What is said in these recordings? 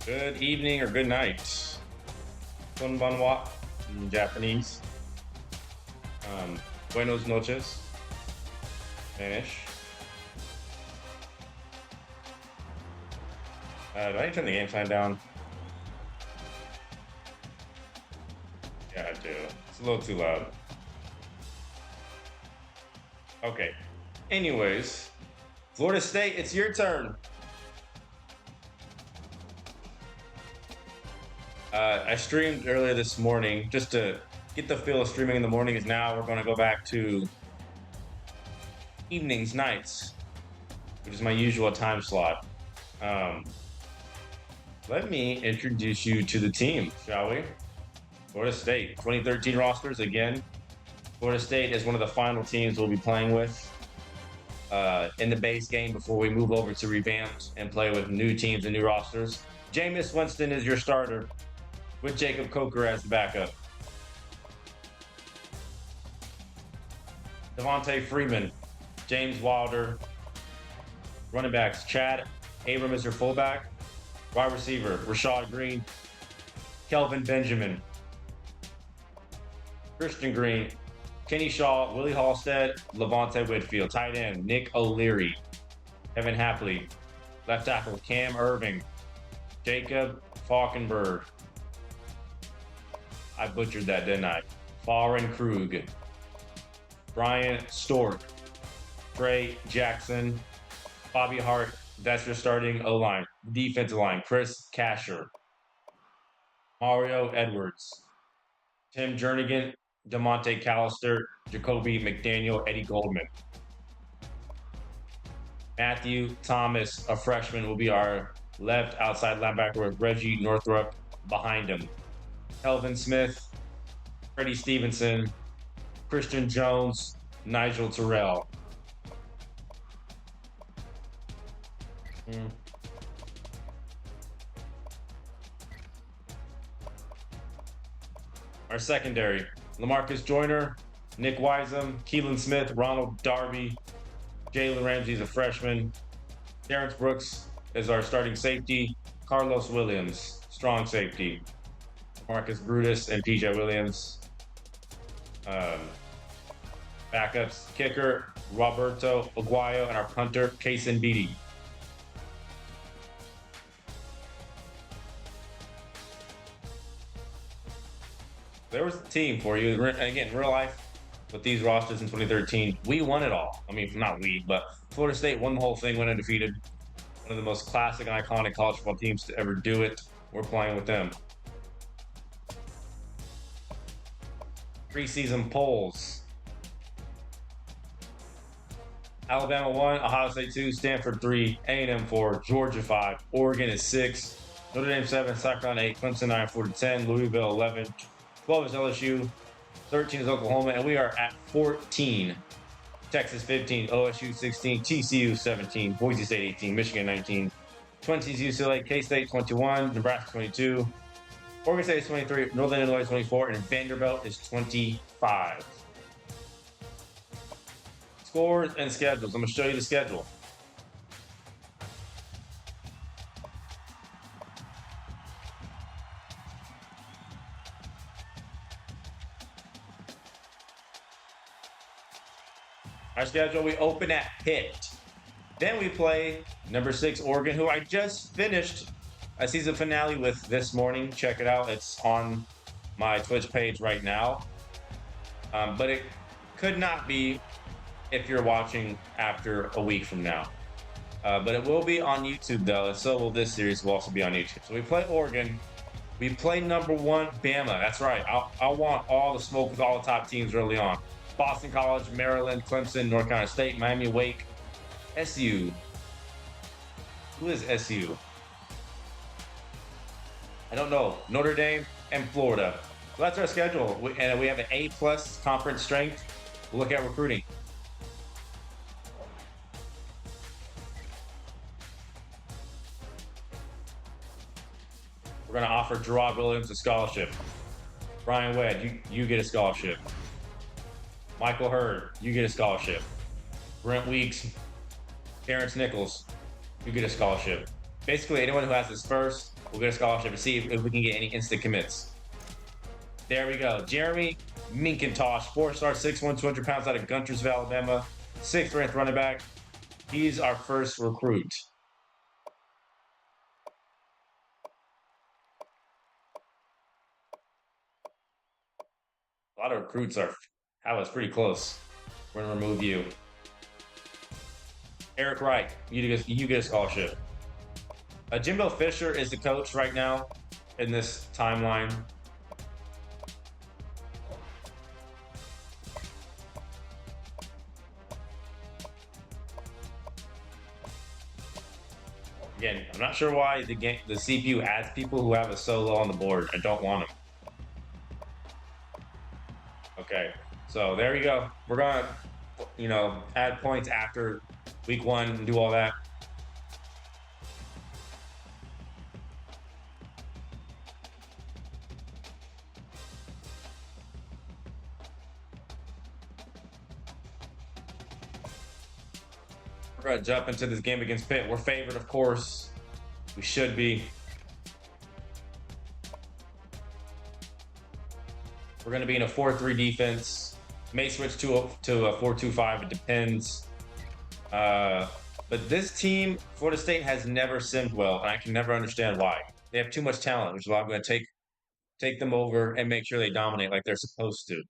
Good evening or good night. Konbanwa in Japanese. Buenos noches, Spanish. Do I need to turn the game sign down? Yeah, I do. It's a little too loud. Okay. Anyways, Florida State, it's your turn. I streamed earlier this morning just to get the feel of streaming in the morning. Is now we're going to go back to evenings, nights, which is my usual time slot. Let me introduce you to the team, shall we? Florida State, 2013 rosters again. Florida State is one of the final teams we'll be playing with in the base game before we move over to revamped and play with new teams and new rosters. Jameis Winston is your starter with Jacob Coker as the backup. Devontae Freeman, James Wilder. Running backs, Chad Abram is your fullback. Wide receiver, Rashad Green, Kelvin Benjamin, Christian Green, Kenny Shaw, Willie Halstead, Levante Whitfield. Tight end, Nick O'Leary, Evan Hapley. Left tackle, Cam Irving, Jacob Falkenberg. I butchered that, didn't I? Farin Krug, Brian Stork, Trey Jackson, Bobby Hart. That's your starting O-line. Defensive line, Chris Casher, Mario Edwards, Tim Jernigan, DeMonte Callister, Jacoby McDaniel, Eddie Goldman. Matthew Thomas, a freshman, will be our left outside linebacker with Reggie Northrup behind him. Kelvin Smith, Freddie Stevenson, Christian Jones, Nigel Terrell. Our secondary, Lamarcus Joyner, Nick Wiseman, Keelan Smith, Ronald Darby, Jalen Ramsey's a freshman. Terrence Brooks is our starting safety. Carlos Williams, strong safety. Marcus Brutus and PJ Williams. Backups, kicker, Roberto Aguayo, and our punter, Kaysen Beatty. There was a team for you. Again, real life, with these rosters in 2013, we won it all. I mean, not we, but Florida State won the whole thing, went undefeated. One of the most classic and iconic college football teams to ever do it. We're playing with them. Preseason polls. Alabama 1, Ohio State 2, Stanford 3, A&M 4, Georgia 5, Oregon is 6, Notre Dame 7, South Carolina 8, Clemson 9, Florida 10, Louisville 11, 12 is LSU, 13 is Oklahoma, and we are at 14. Texas 15, OSU 16, TCU 17, Boise State 18, Michigan 19, 20 is UCLA, K-State 21, Nebraska 22, Oregon State is 23, Northern Illinois 24, and Vanderbilt is 25. Scores and schedules. I'm going to show you the schedule. Our schedule, we open at Pitt. Then we play number 6, Oregon, who I just finished a season finale with this morning. Check it out. It's on my Twitch page right now. But it could not be if you're watching after a week from now. But it will be on YouTube, though, and so will this series will also be on YouTube. So we play Oregon. We play number 1, Bama. That's right. I want all the smoke with all the top teams early on. Boston College, Maryland, Clemson, North Carolina State, Miami, Wake, SU. Who is SU? I don't know. Notre Dame and Florida. So that's our schedule. And we have an A+ conference strength. We'll look at recruiting. We're going to offer Gerard Williams a scholarship. Brian Wedd, you get a scholarship. Michael Hurd, you get a scholarship. Brent Weeks, Terrence Nichols, you get a scholarship. Basically, anyone who has this first We'll get a scholarship and see if we can get any instant commits. There we go. Jeremy Minkintosh, 4-star, 6'1", 200 pounds out of Guntersville, Alabama. 6th ranked running back. He's our first recruit. A lot of recruits have us pretty close. We're going to remove you. Eric Wright, you get a scholarship. Jimbo Fisher is the coach right now in this timeline. Again, I'm not sure why the CPU adds people who have a solo on the board. I don't want them. Okay, so there you go. We're gonna, add points after week 1 and do all that. We're gonna jump into this game against Pitt. We're favored, of course. We should be. We're going to be in a 4-3 defense. May switch to a 4-2-5. It depends. But this team, Florida State, has never simmed well, and I can never understand why. They have too much talent, which is why I'm going to take them over and make sure they dominate like they're supposed to.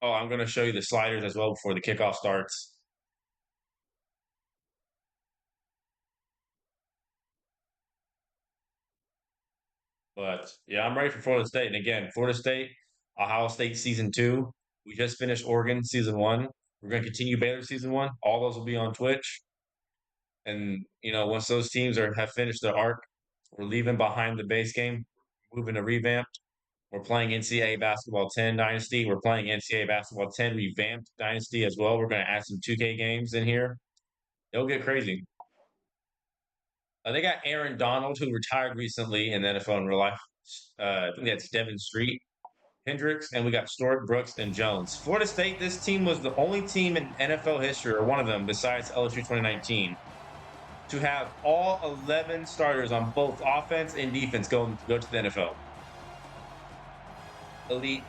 Oh, I'm going to show you the sliders as well before the kickoff starts. But yeah, I'm ready for Florida State. And again, Florida State, Ohio State season 2. We just finished Oregon season 1. We're going to continue Baylor season 1. All those will be on Twitch. And once those teams have finished their arc, we're leaving behind the base game, moving to revamped. We're playing NCAA Basketball 10 Dynasty. We're playing NCAA Basketball 10 Revamped Dynasty as well. We're going to add some 2K games in here. It'll get crazy. They got Aaron Donald, who retired recently in the NFL in real life. I think that's Devin Street, Hendricks, and we got Stewart, Brooks, and Jones. Florida State, this team was the only team in NFL history, or one of them, besides LSU 2019, to have all 11 starters on both offense and defense go to the NFL. Elite.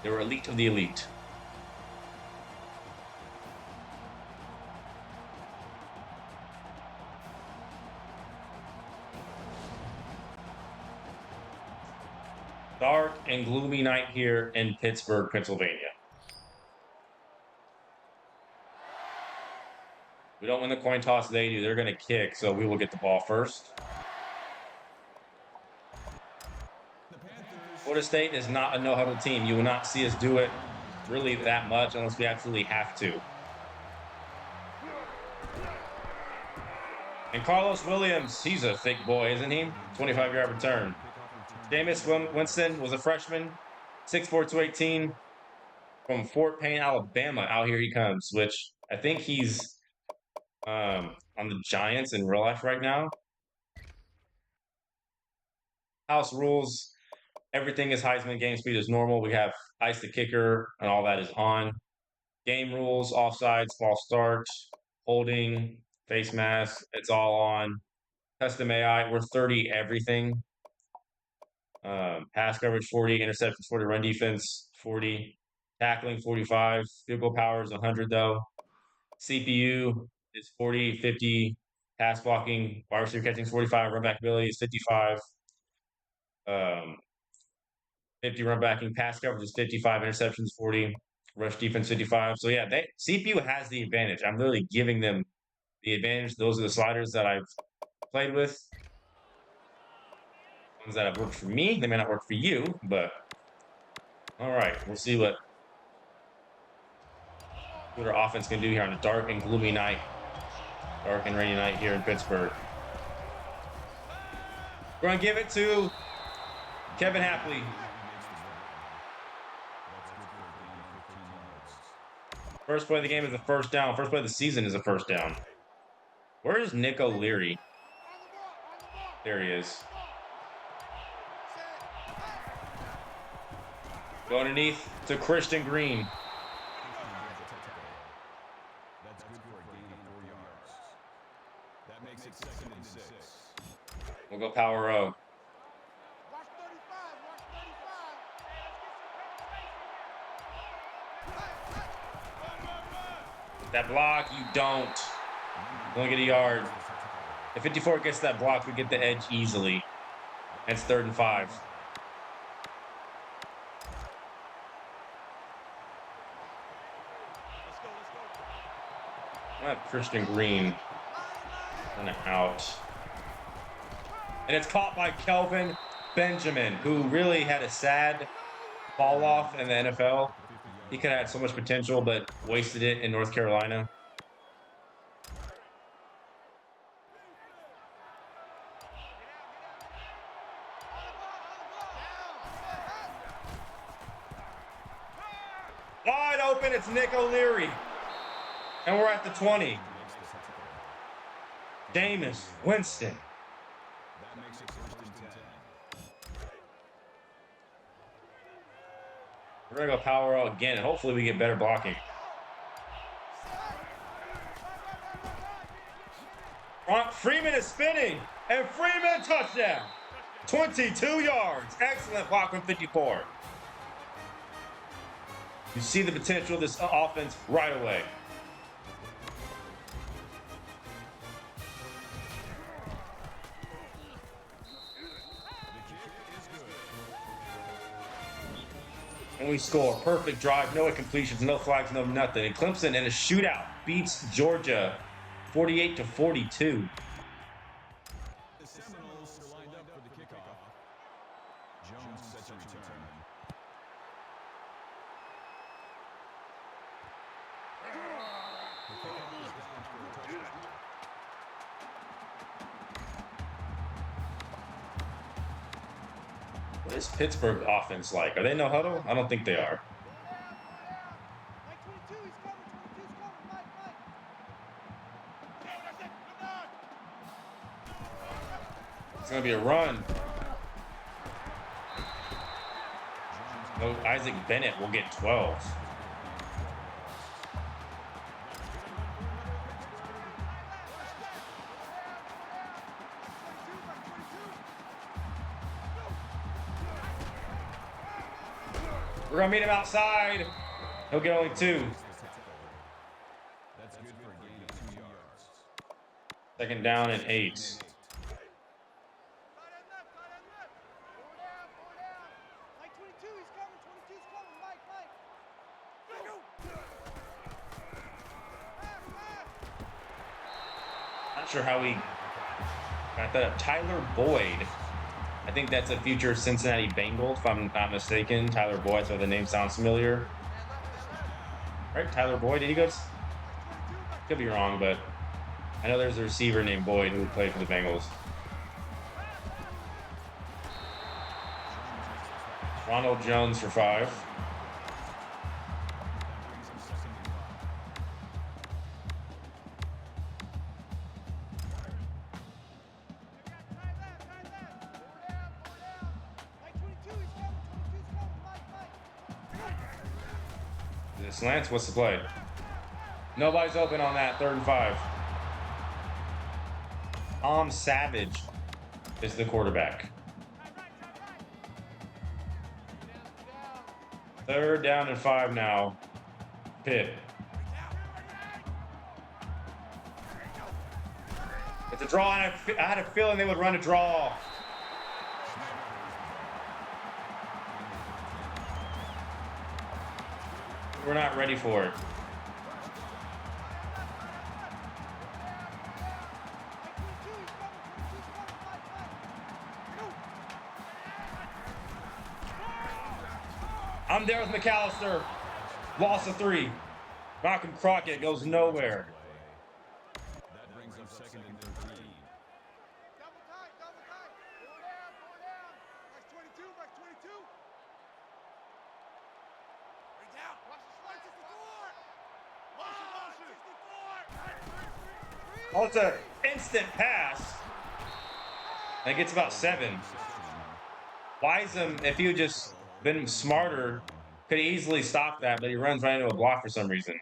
They were elite of the elite. Dark and gloomy night here in Pittsburgh, Pennsylvania. We don't win the coin toss, they do. They're going to kick, so we will get the ball first. Florida State is not a no-huddle team. You will not see us do it really that much unless we absolutely have to. And Carlos Williams, he's a thick boy, isn't he? 25-yard return. Jameis Winston was a freshman, 6'4", 218, from Fort Payne, Alabama. Out here he comes, which I think he's on the Giants in real life right now. House rules. Everything is Heisman. Game speed is normal. We have ice the kicker, and all that is on. Game rules, offsides, false start, holding, face mask. It's all on. Custom AI, we're 30 everything. Pass coverage 40, interceptions 40, run defense 40, tackling 45, field goal power is 100 though. CPU is 40, 50, pass blocking, wide receiver catching is 45, run back ability is 55. 50 run backing, pass coverage is 55, interceptions 40, rush defense 55. So yeah, CPU has the advantage. I'm literally giving them the advantage. Those are the sliders that I've played with. Ones that have worked for me, they may not work for you, but all right, we'll see what our offense can do here on a dark and gloomy night, dark and rainy night here in Pittsburgh. We're gonna give it to Kevin Hapley. First play of the game is a first down. First play of the season is a first down. Where is Nick O'Leary? There he is. Go underneath to Christian Green. We'll go power O. That block, you don't. You only get a yard. If 54 gets that block, we get the edge easily. It's 3rd and 5. Christian Green and out. And it's caught by Kelvin Benjamin, who really had a sad fall off in the NFL. He could have had so much potential, but wasted it in North Carolina. Wide open, it's Nick O'Leary. And we're at the 20. Jameis Winston. We're going to go power out again, and hopefully we get better blocking. Freeman is spinning, and Freeman touchdown. 22 yards. Excellent block from 54. You see the potential of this offense right away. And we score. Perfect drive, no incompletions, no flags, no nothing. And Clemson in a shootout beats Georgia 48-42. The Seminoles are lined up for the kickoff. Jones set to return. The kickoff is down for a touchdown. What is Pittsburgh offense like? Are they no huddle? I don't think they are. It's going to be a run. No, Isaac Bennett will get 12. We're going to meet him outside. He'll get only 2. That's good for a gain of 2 yards. 2nd down and 8. Not sure how we got that up. Tyler Boyd. I think that's a future Cincinnati Bengal, if I'm not mistaken. Tyler Boyd, so the name sounds familiar. Right, Tyler Boyd, did he go? Could be wrong, but I know there's a receiver named Boyd who played for the Bengals. Ronald Jones for 5. Slants, what's the play? Nobody's open on that 3rd and 5. Tom Savage is the quarterback. 3rd down and 5 now. Pitt. It's a draw, and I had a feeling they would run a draw. We're not ready for it. I'm there with McAllister. Loss of 3. Malcolm Crockett goes nowhere. That brings up 2nd and 13. Oh, it's an instant pass. And it gets about 7. Wiseman, if he had just been smarter, could easily stop that, but he runs right into a block for some reason.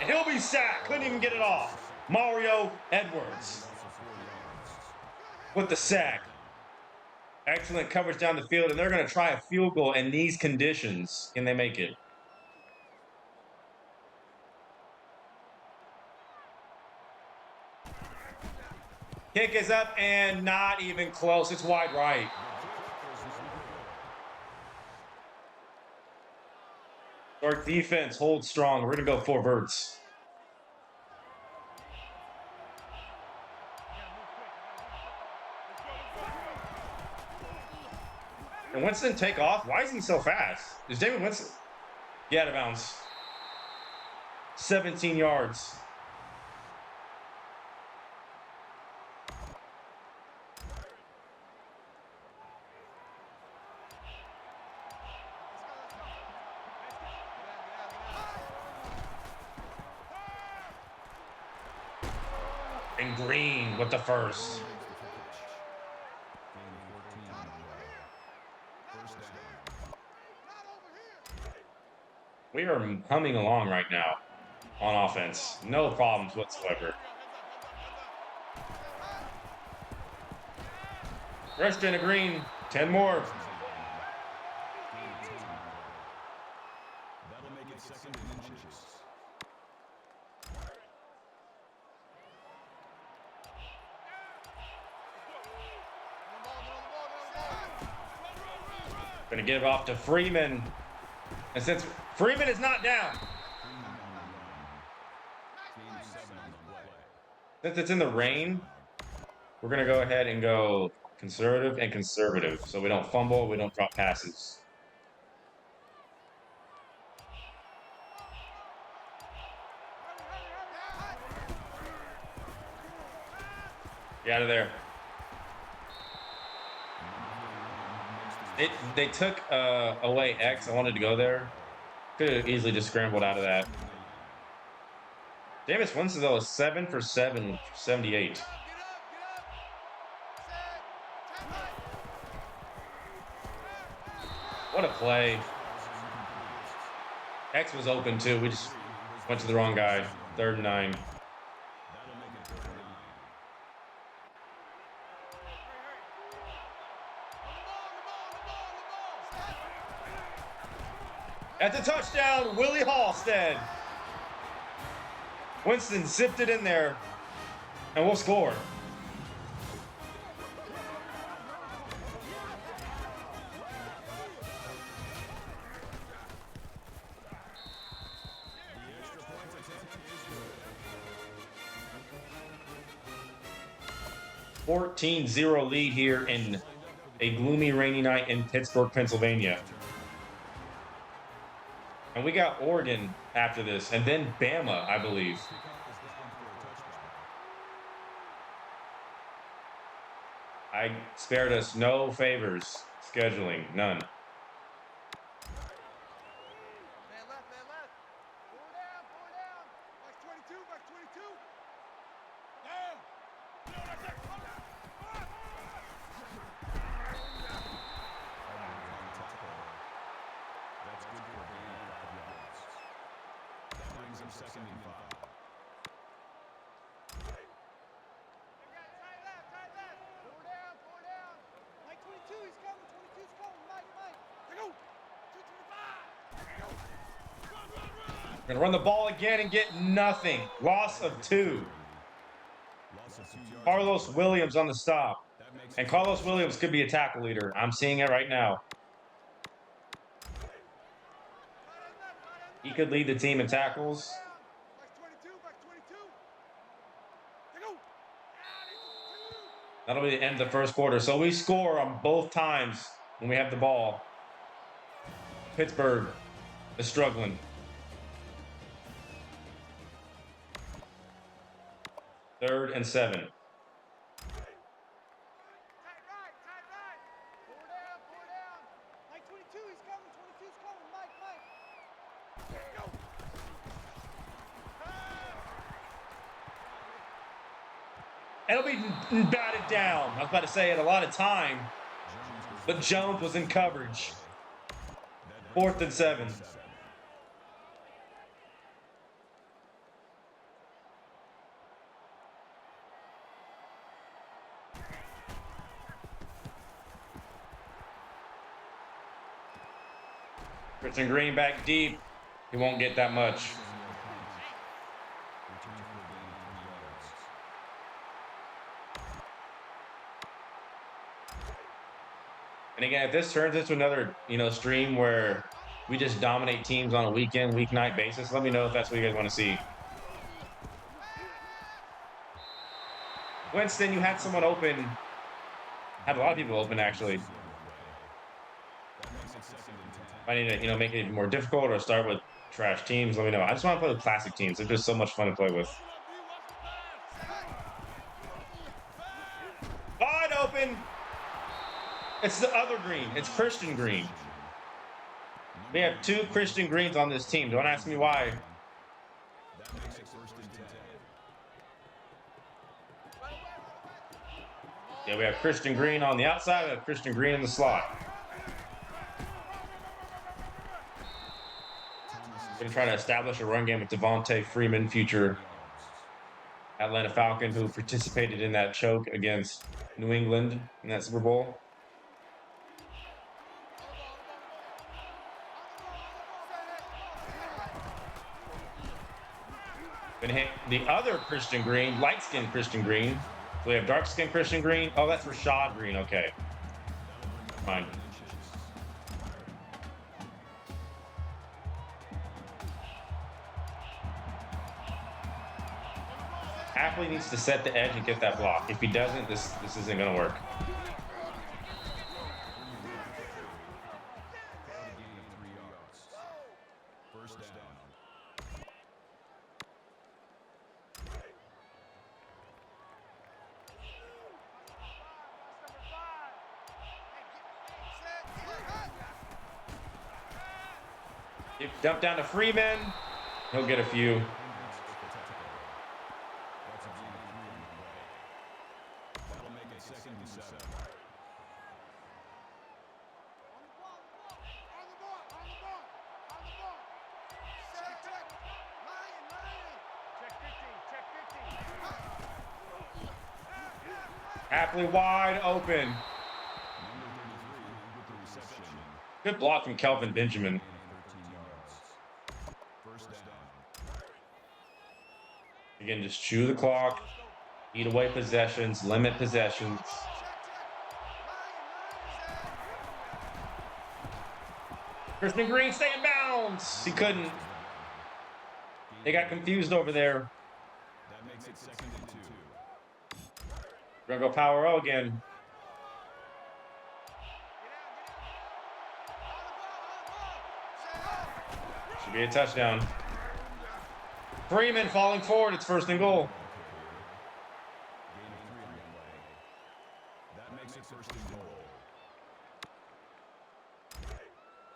And he'll be sacked. Couldn't even get it off. Mario Edwards with the sack. Excellent coverage down the field, and they're going to try a field goal in these conditions. Can they make it? Kick is up and not even close. It's wide right. Our defense holds strong. We're going to go 4 verts. And Winston take off? Why is he so fast? Is David Winston? Yeah, out of bounds. 17 yards. And Green with the first. We are humming along right now on offense. No problems whatsoever. Preston to Green. 10 more. That'll make it 2nd and inches. Going to give off to Freeman. And since Freeman is not down, since it's in the rain, we're going to go ahead and go conservative and conservative. So we don't fumble, we don't drop passes. Get out of there. They took away X. I wanted to go there. Could have easily just scrambled out of that. Jameis Winston, though, is 7 for 7, 78. What a play. X was open, too. We just went to the wrong guy. 3rd and 9. At the touchdown, Willie Halstead. Winston zipped it in there, and we'll score. A 14-0 lead here in a gloomy, rainy night in Pittsburgh, Pennsylvania. And we got Oregon after this, and then Bama, I believe. I spared us no favors scheduling, none. Gonna run the ball again and get nothing. Loss of 2. Carlos Williams on the stop. And Carlos Williams could be a tackle leader. I'm seeing it right now. He could lead the team in tackles. That'll be the end of the first quarter. So we score on both times when we have the ball. Pittsburgh is struggling. 3rd and 7. It'll be batted down. I was about to say it a lot of time, but Jones was in coverage. 4th and 7. Christian Green back deep. He won't get that much. And again, if this turns into another, stream where we just dominate teams on a weekend, weeknight basis, let me know if that's what you guys want to see. Winston, you had someone open. Had a lot of people open, actually. I need to, make it even more difficult or start with trash teams. Let me know. I just want to play with classic teams. They're just so much fun to play with. Wide open. It's the other green. It's Christian Green. We have 2 Christian Greens on this team. Don't ask me why. Yeah, we have Christian Green on the outside. We have Christian Green in the slot. Going to try to establish a run game with Devontae Freeman, future Atlanta Falcon, who participated in that choke against New England in that Super Bowl. Gonna hit the other Christian Green, light-skinned Christian Green. So we have dark-skinned Christian Green. Oh, that's Rashad Green. Okay. Fine. Happily needs to set the edge and get that block. If he doesn't, this isn't going to work. Dump down to Freeman. He'll get a few. Happily wide open. Good block from Kelvin Benjamin. Again, just chew the clock, eat away possessions, limit possessions. Christian Green stay in bounds. He couldn't. They got confused over there. We're going to go power O again. Should be a touchdown. Freeman falling forward. It's 1st and goal.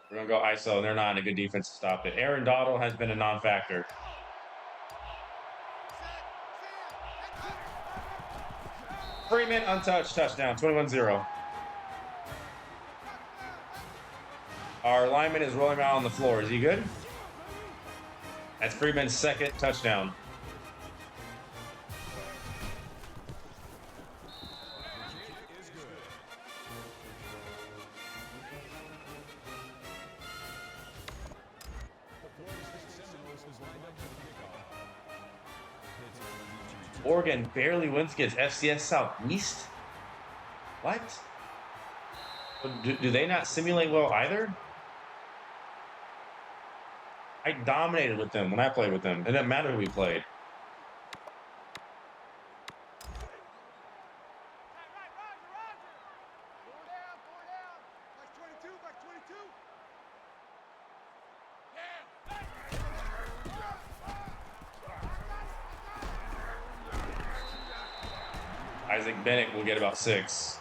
We're going to go ISO, and they're not in a good defense to stop it. Aaron Donald has been a non-factor. Freeman untouched, touchdown, 21-0. Our lineman is rolling around on the floor. Is he good? That's Freeman's 2nd touchdown. Oregon barely wins against FCS Southeast? What? Do they not simulate well either? I dominated with them when I played with them. It didn't matter who we played. Isaac Bennett will get about 6.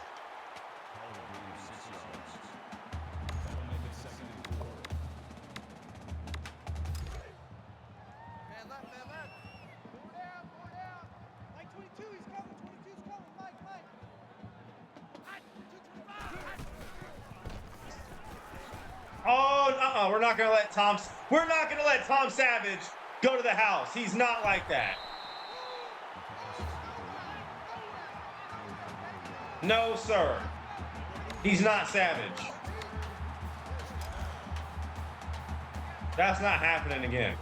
Oh, we're not going to let Tom Savage go to the house. He's not like that. No, sir. He's not Savage. That's not happening again.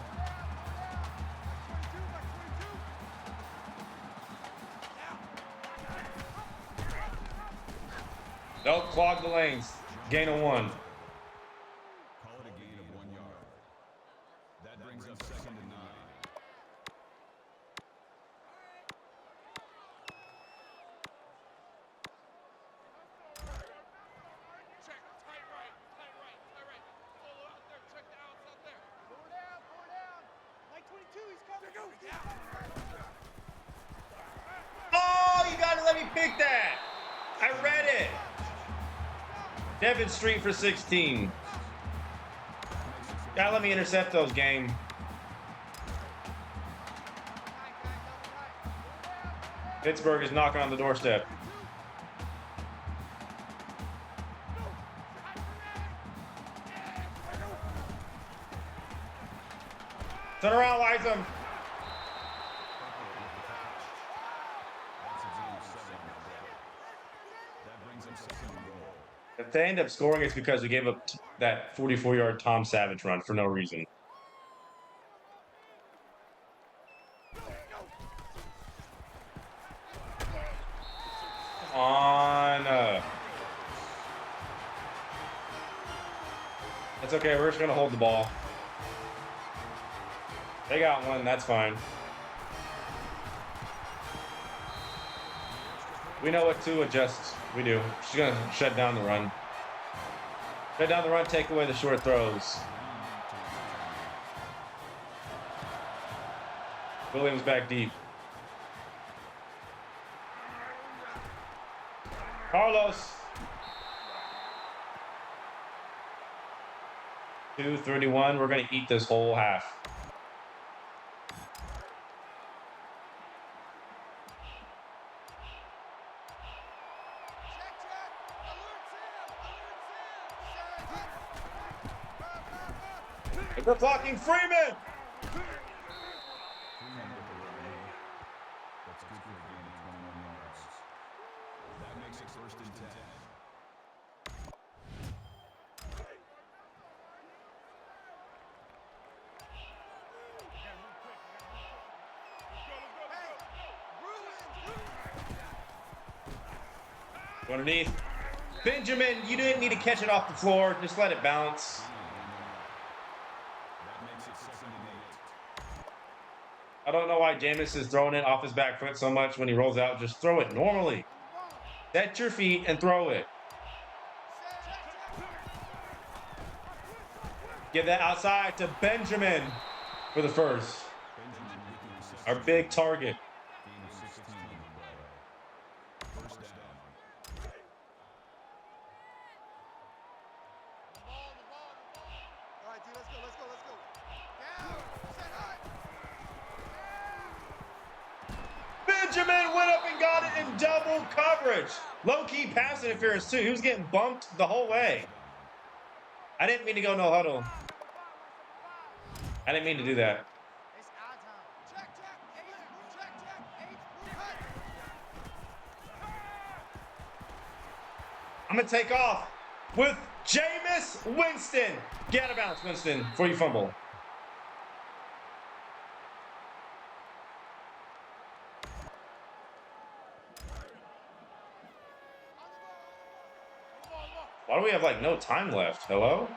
Nope, clog the lanes. Gain of 1. Call it a gain of 1 yard. That brings up 2nd and 9. Check, tight right. Solo out there, check the outs out there. Four down. Like 22, he's coming. Oh, you gotta let me pick that. I read it. Devin Street for 16. Gotta let me intercept those, game. Pittsburgh is knocking on the doorstep. Turn around, Wiseman. If they end up scoring, it's because we gave up that 44-yard Tom Savage run for no reason. Come on. It's okay. We're just going to hold the ball. They got one. That's fine. We know what to adjust. We do. She's going to shut down the run. Shut down the run, take away the short throws. Williams back deep. Carlos. 2:31. We're going to eat this whole half. We're blocking Freeman. That's good for a gain of 21 yards. That makes it 1st and 10. Underneath. Benjamin, you didn't need to catch it off the floor. Just let it bounce. I don't know why Jameis is throwing it off his back foot so much when he rolls out. Just throw it normally. Set your feet and throw it. Give that outside to Benjamin for the first. Our big target. Benjamin went up and got it in double coverage. Low-key pass interference, too. He was getting bumped the whole way. I didn't mean to go no huddle. I didn't mean to do that. I'm going to take off with Jameis Winston. Get out of bounds, Winston, before you fumble. Why do we have, like, no time left? Hello?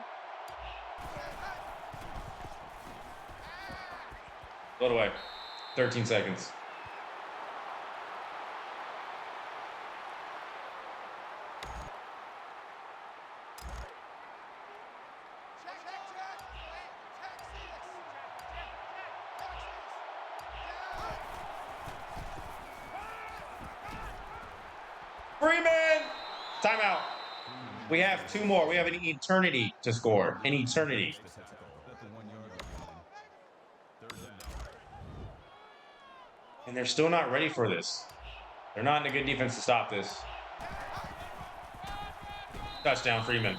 Float away. 13 seconds. Freeman! Timeout. We have 2 more. We have an eternity to score. An eternity. And they're still not ready for this. They're not in a good defense to stop this. Touchdown, Freeman.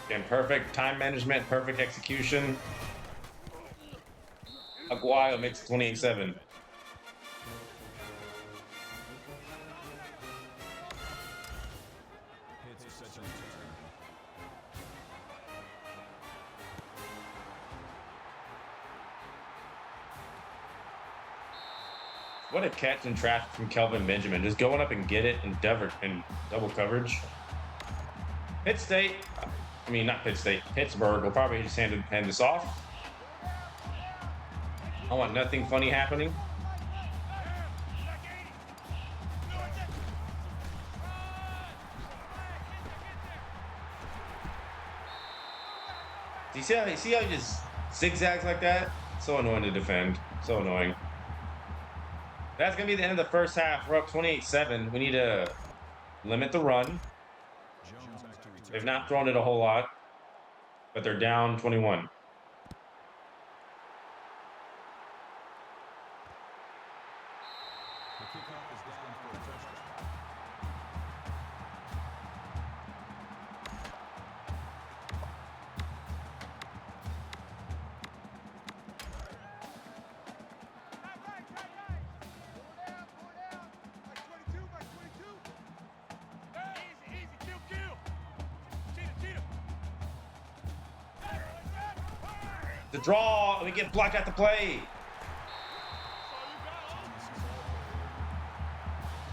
Again, perfect time management, perfect execution. Aguayo makes 28-7. What a catch and traffic from Kelvin Benjamin. Just going up and get it and double coverage. Pitt State, I mean, not Pitt State, Pittsburgh will probably just hand this off. I want nothing funny happening. Do you see how he just zigzags like that? So annoying to defend. So annoying. That's going to be the end of the first half. We're up 28-7. We need to limit the run. They've not thrown it a whole lot, but they're down 21. The draw, we get blocked at the play.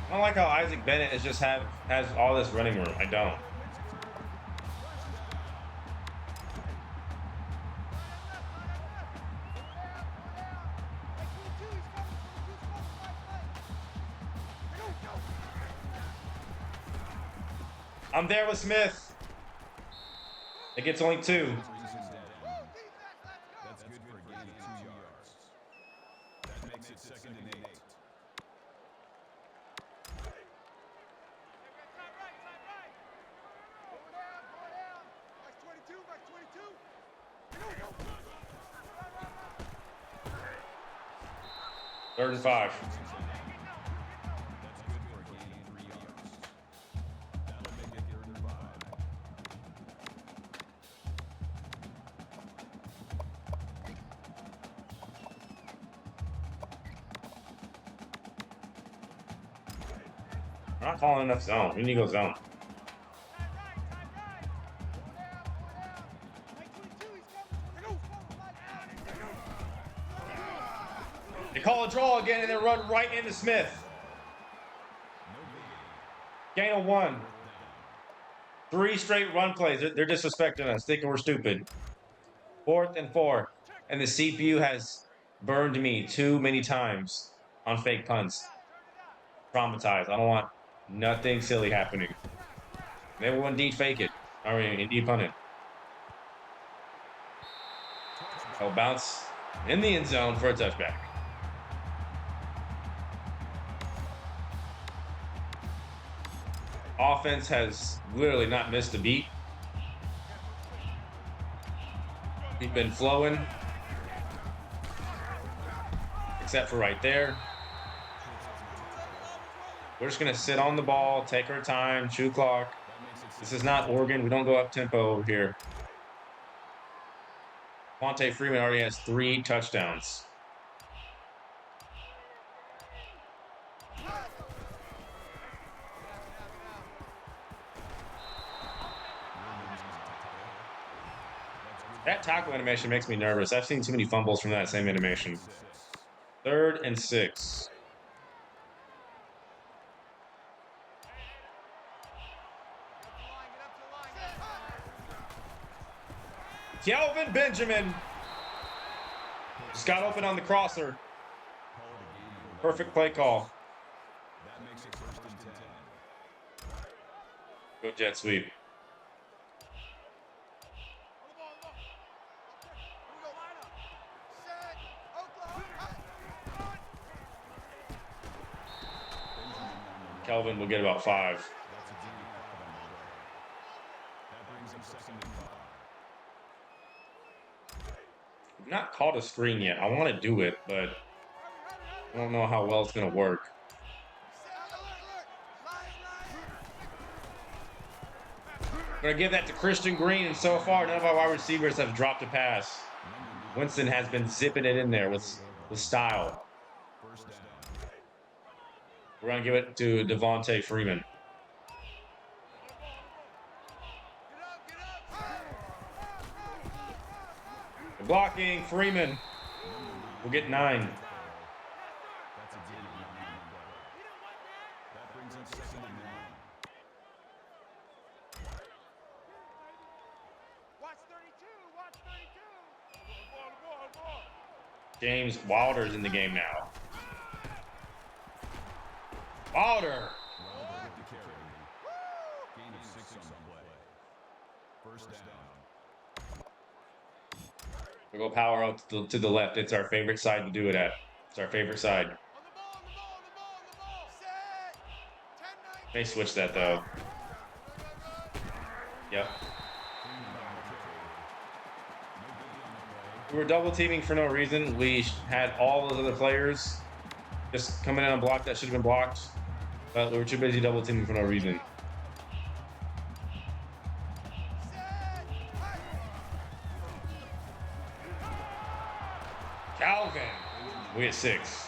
I don't like how Isaac Bennett has all this running room. I don't. I'm there with Smith. It gets only 2. That's good for a gain of 2 yards. That makes it 2nd and 8. Third and 5. That's good for a gain of 3 yards. That'll make it 3rd and 5. We're not calling enough zone. We need to go zone. They call a draw again and then run right into Smith. Gain of 1. 3 straight run plays. They're disrespecting us, thinking we're stupid. 4th and 4. And the CPU has burned me too many times on fake punts. Traumatized. I don't want nothing silly happening. They will indeed fake it. I mean, indeed punt it. I'll bounce in the end zone for a touchback. Offense has literally not missed a beat. We've been flowing. Except for right there. We're just going to sit on the ball, take our time, chew clock. This is not Oregon. We don't go up tempo over here. Devontae Freeman already has 3 touchdowns. That tackle animation makes me nervous. I've seen too many fumbles from that same animation. 3rd and 6. Kelvin Benjamin just got open on the crosser. Perfect play call. That makes it 1st and 10. Go jet sweep. Kelvin will get about 5. That's a deep pocket on the play. That brings him 2nd and 5. I've not called a screen yet. I want to do it, but I don't know how well it's going to work. I'm going to give that to Christian Green, and so far, none of our wide receivers have dropped a pass. Winston has been zipping it in there with style. 1st down. We're going to give it to Devontae Freeman. Blocking, Freeman will get 9. That's a deep second and 1. Watch 32. Watch 32. Ball. James Wilder's in the game now. Wilder. Wilder with the carry. Gain of 6 on the play. First down. We go power out to the left. It's our favorite side to do it at. It's our favorite side. On the ball. Set. 10-9. They switched that though. Yep. We were double teaming for no reason. We had all those other players just coming in on block that should have been blocked. But we were too busy double teaming for no reason. Calvin. We at 6.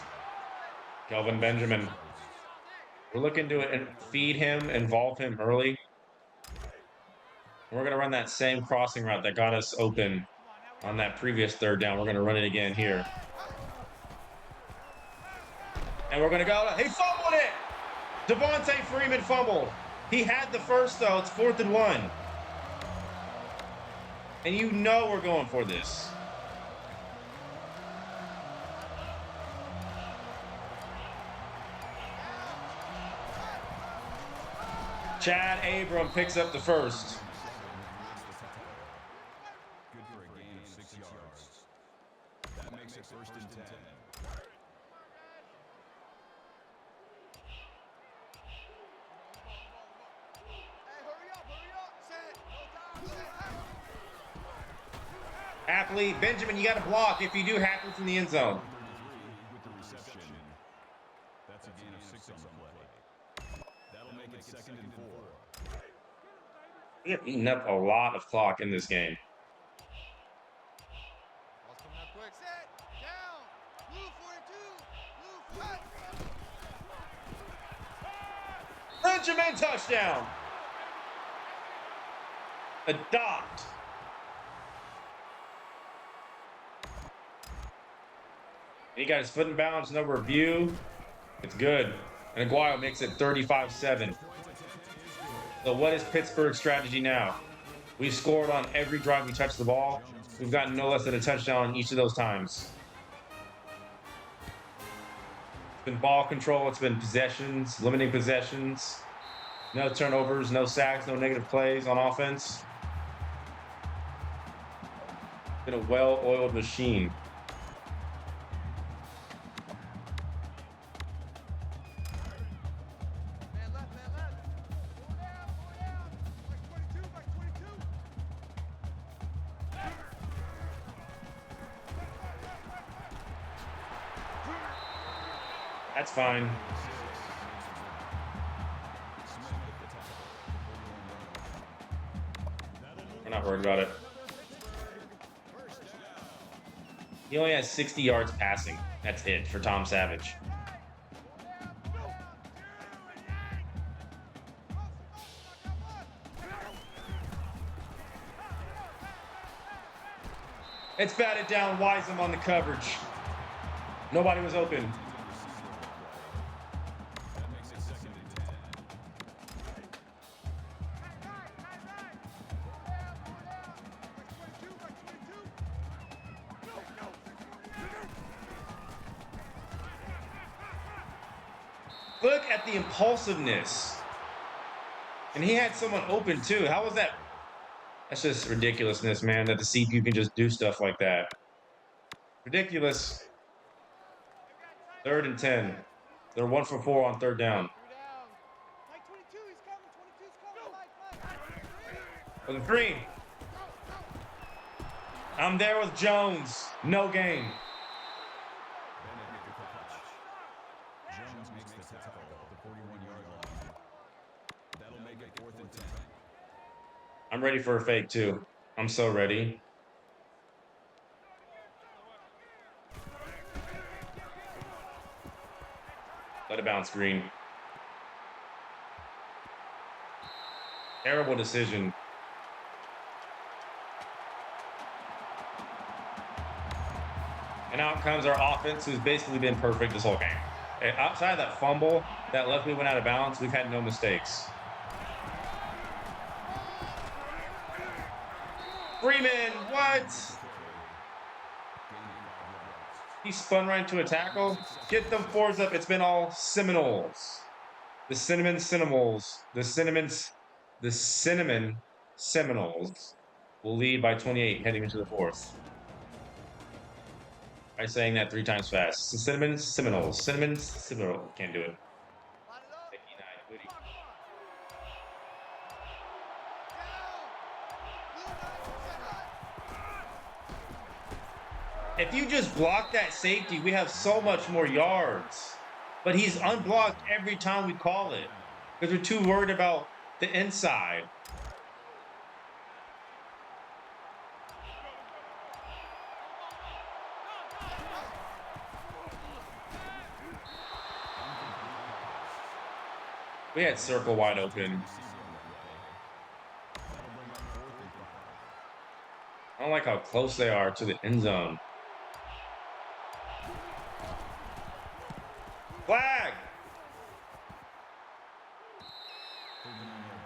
Kelvin Benjamin. We're looking to feed him, involve him early. We're going to run that same crossing route that got us open on that previous third down. We're going to run it again here. And we're going to go. He fumbled it. Devontae Freeman fumbled. He had the first, though. It's 4th and 1. And you know we're going for this. Chad Abram picks up the first. Good for a gain of 6 yards. That makes it 1st and 10. Hey, hurry up. Set. Go down. Happily, Benjamin, you got to block if you do Happily from the end zone. 33 with the reception. That's a gain of 6 on the play. That'll make it 2nd and 4. We have eaten up a lot of clock in this game. Ball's coming up quick. Set. Down. Blue 42. Blue cut. Benjamin touchdown. Adopt. He got his foot in bounds, no review. It's good. And Aguayo makes it 35-7. So what is Pittsburgh's strategy now? We've scored on every drive we touch the ball. We've gotten no less than a touchdown each of those times. It's been ball control. It's been possessions, limiting possessions. No turnovers, no sacks, no negative plays on offense. It's been a well-oiled machine. Man left. Go down. Like 22. That's fine. We're not worried about it. He only has 60 yards passing. That's it for Tom Savage. It's batted down. Wiseman on the coverage. Nobody was open. That makes it 2nd and 10. Look at the impulsiveness. And he had someone open too. How was that? That's just ridiculousness, man, that the CPU can just do stuff like that. Ridiculous. 3rd and 10. They're 1 for 4 on 3rd down. Like 22, he's coming. 22's coming. For the 3. I'm there with Jones. No gain. Bennett with the catch. Jones makes the tackle at the 41-yard line. That'll make it 4th and 10. I'm ready for a fake too. I'm so ready. Let it bounce green. Terrible decision. And out comes our offense, who's basically been perfect this whole game. And outside of that fumble, That luckily went out of bounds. We've had no mistakes. Freeman, what? He spun right into a tackle. Get them fours up. It's been all Seminoles. The Cinnamon Seminoles. The Cinnamon Seminoles will lead by 28 heading into the fourth. By saying that 3 times fast. The Cinnamon Seminoles. Cinnamon Seminoles. Can't do it. Line it up. 59, Woody. Come on, come on. Down. Blue 9, 10 9. If you just block that safety, we have so much more yards. But he's unblocked every time we call it because we're too worried about the inside. We had circle wide open. I don't like how close they are to the end zone. Flag!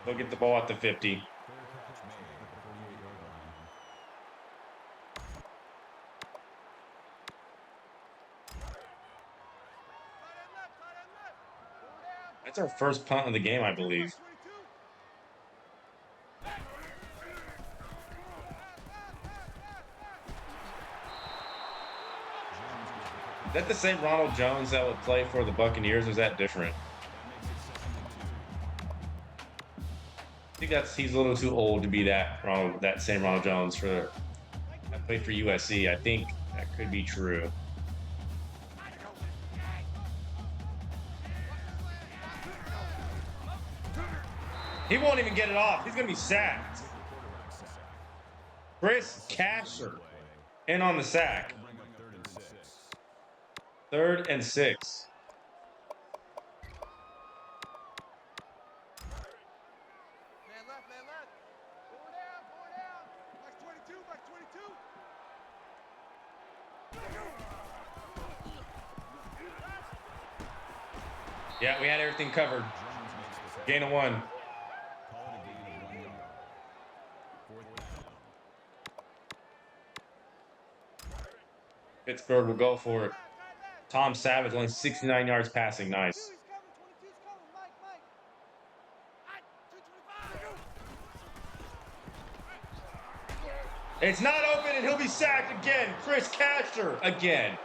They'll get the ball at the 50. That's our first punt of the game, I believe. Is that the same Ronald Jones that would play for the Buccaneers, or is that different? I think he's a little too old to be that same Ronald Jones that played for USC. I think that could be true. He won't even get it off. He's going to be sacked. Chris Casher in on the sack. 3rd and 6. Man left. Four down. Box 22, box 22. Yeah, we had everything covered. Gain of 1. Pittsburgh will go for it. Tom Savage, only 69 yards passing. Nice. 22's coming. Mike. 225. It's not open, and he'll be sacked again. Chris Casher again.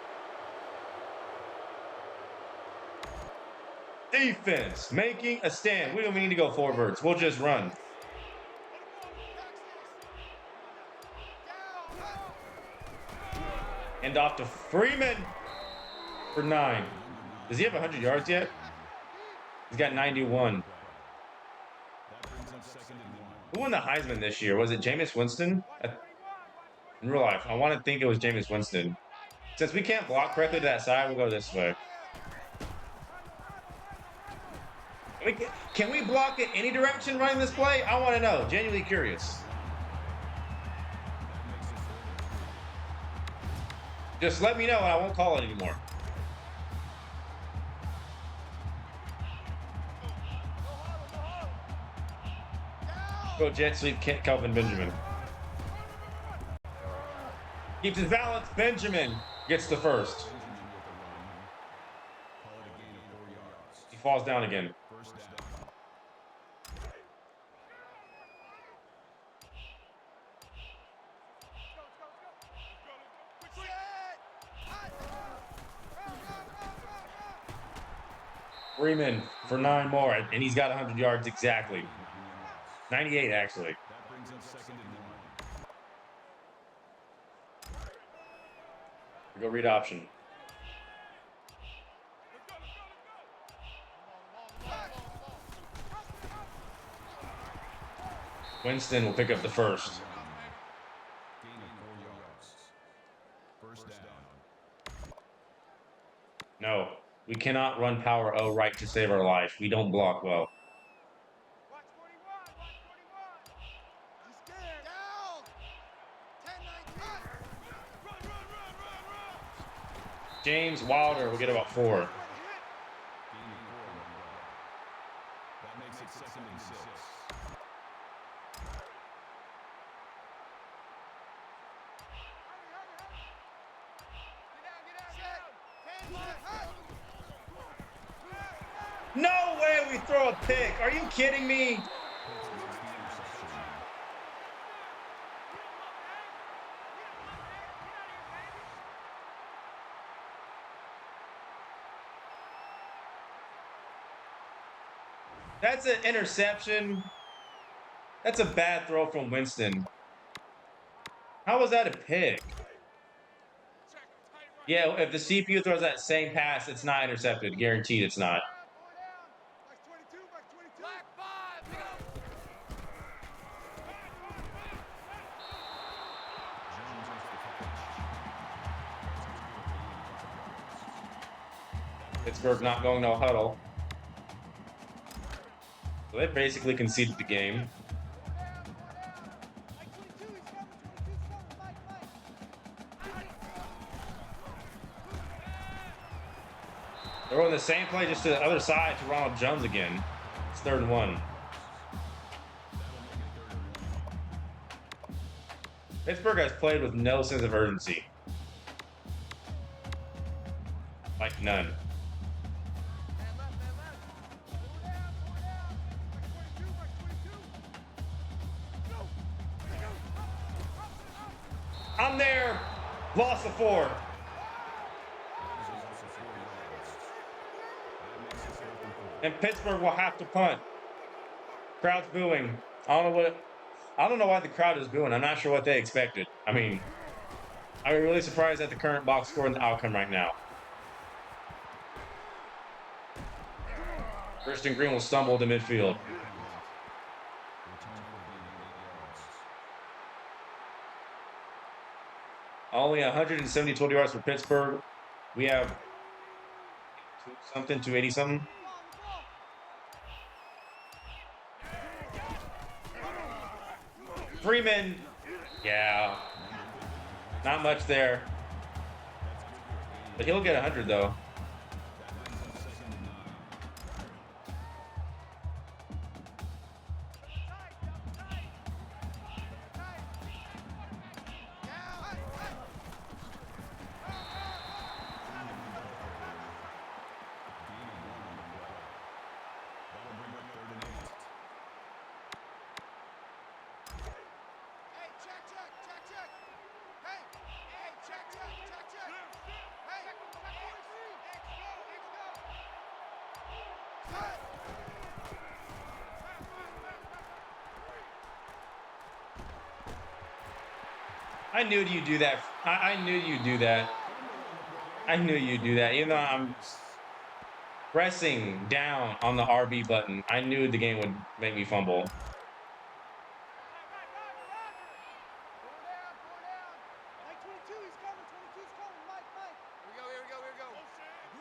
Defense making a stand. We don't even need to go forwards. We'll just run. And off to Freeman for 9. Does he have 100 yards yet? He's got 91. Who won the Heisman this year? Was it Jameis Winston? In real life, I want to think it was Jameis Winston. Since we can't block correctly to that side, we'll go this way. Can we block it any direction running this play? I want to know. Genuinely curious. Just let me know and I won't call it anymore. Go jet sweep, Kelvin Benjamin. Keeps his balance. Benjamin gets the first. He falls down again. Freeman for 9 more, and he's got 100 yards exactly. 98, actually. That brings up 2nd and 1. We go read option. Winston will pick up the first. Gain of 4 yards. First down. No, we cannot run power O right to save our life. We don't block well. Watch 41. He's scared. Down. 10-19. Run. James Wilder will get about 4. makes it 2nd and 6. No way we throw a pick. Are you kidding me? That's an interception. That's a bad throw from Winston. How was that a pick? Yeah, if the CPU throws that same pass, it's not intercepted. Guaranteed it's not. Black 5, go! Pittsburgh not going no huddle. So they basically conceded the game. They're on the same play just to the other side to Ronald Jones again. It's 3rd and 1. Pittsburgh has played with no sense of urgency. Like none. I'm there. Loss of 4. And Pittsburgh will have to punt. Crowd's booing. I don't know why the crowd is booing. I'm not sure what they expected. I mean, I'm really surprised at the current box score and the outcome right now. Christian Green will stumble to midfield. Only 170 total yards for Pittsburgh. We have 280 something. Freeman. Yeah. Not much there. But he'll get 100 though. I knew you'd do that. I knew you'd do that. I knew you'd do that. Even though I'm pressing down on the RB button, I knew the game would make me fumble.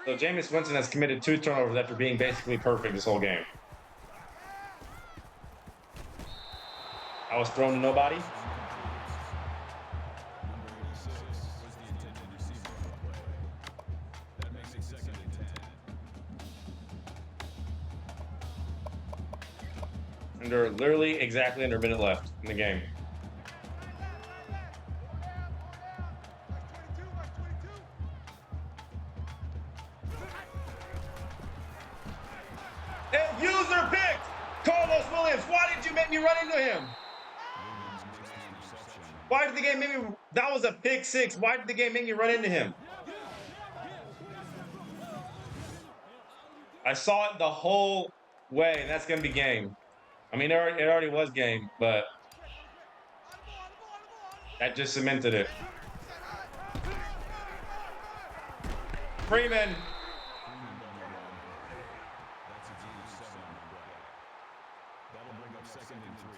So Jameis Winston has committed 2 turnovers after being basically perfect this whole game. I was thrown to nobody. And they're literally exactly under a minute left in the game. And user picked Carlos Williams. Why did you make me run into him? Why did the game make me? That was a pick 6. Why did the game make me run into him? I saw it the whole way, and that's going to be game. I mean, it already was game, but that just cemented it. Freeman. That'll bring up 2nd and 3.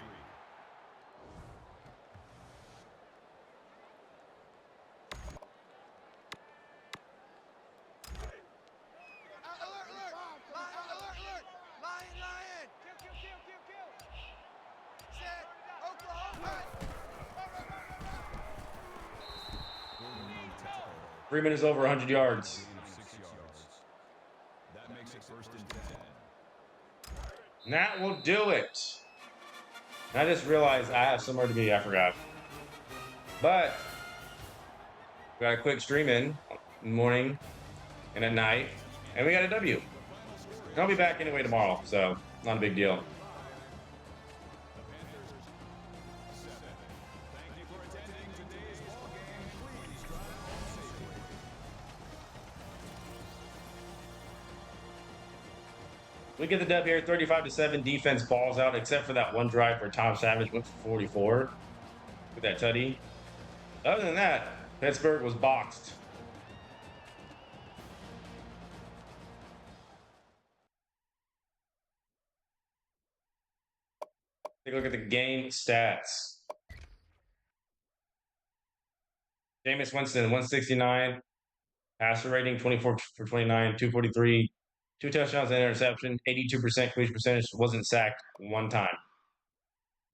Freeman is over 100 yards. That makes it 1st and 10. And that will do it. And I just realized I have somewhere to be. I forgot. But we got a quick stream in the morning and at night, and we got a W. And I'll be back anyway tomorrow, so not a big deal. The Panthers 7. Thank you for attending today's ball game. Please drive home safely. We get the dub here, 35-7. Defense balls out, except for that one drive where Tom Savage went for 44 with that tutty. Other than that, Pittsburgh was boxed. Take a look at the game stats. Jameis Winston, 169. Passer rating, 24 for 29, 243. 2 touchdowns and interception, 82% completion percentage. Wasn't sacked one time.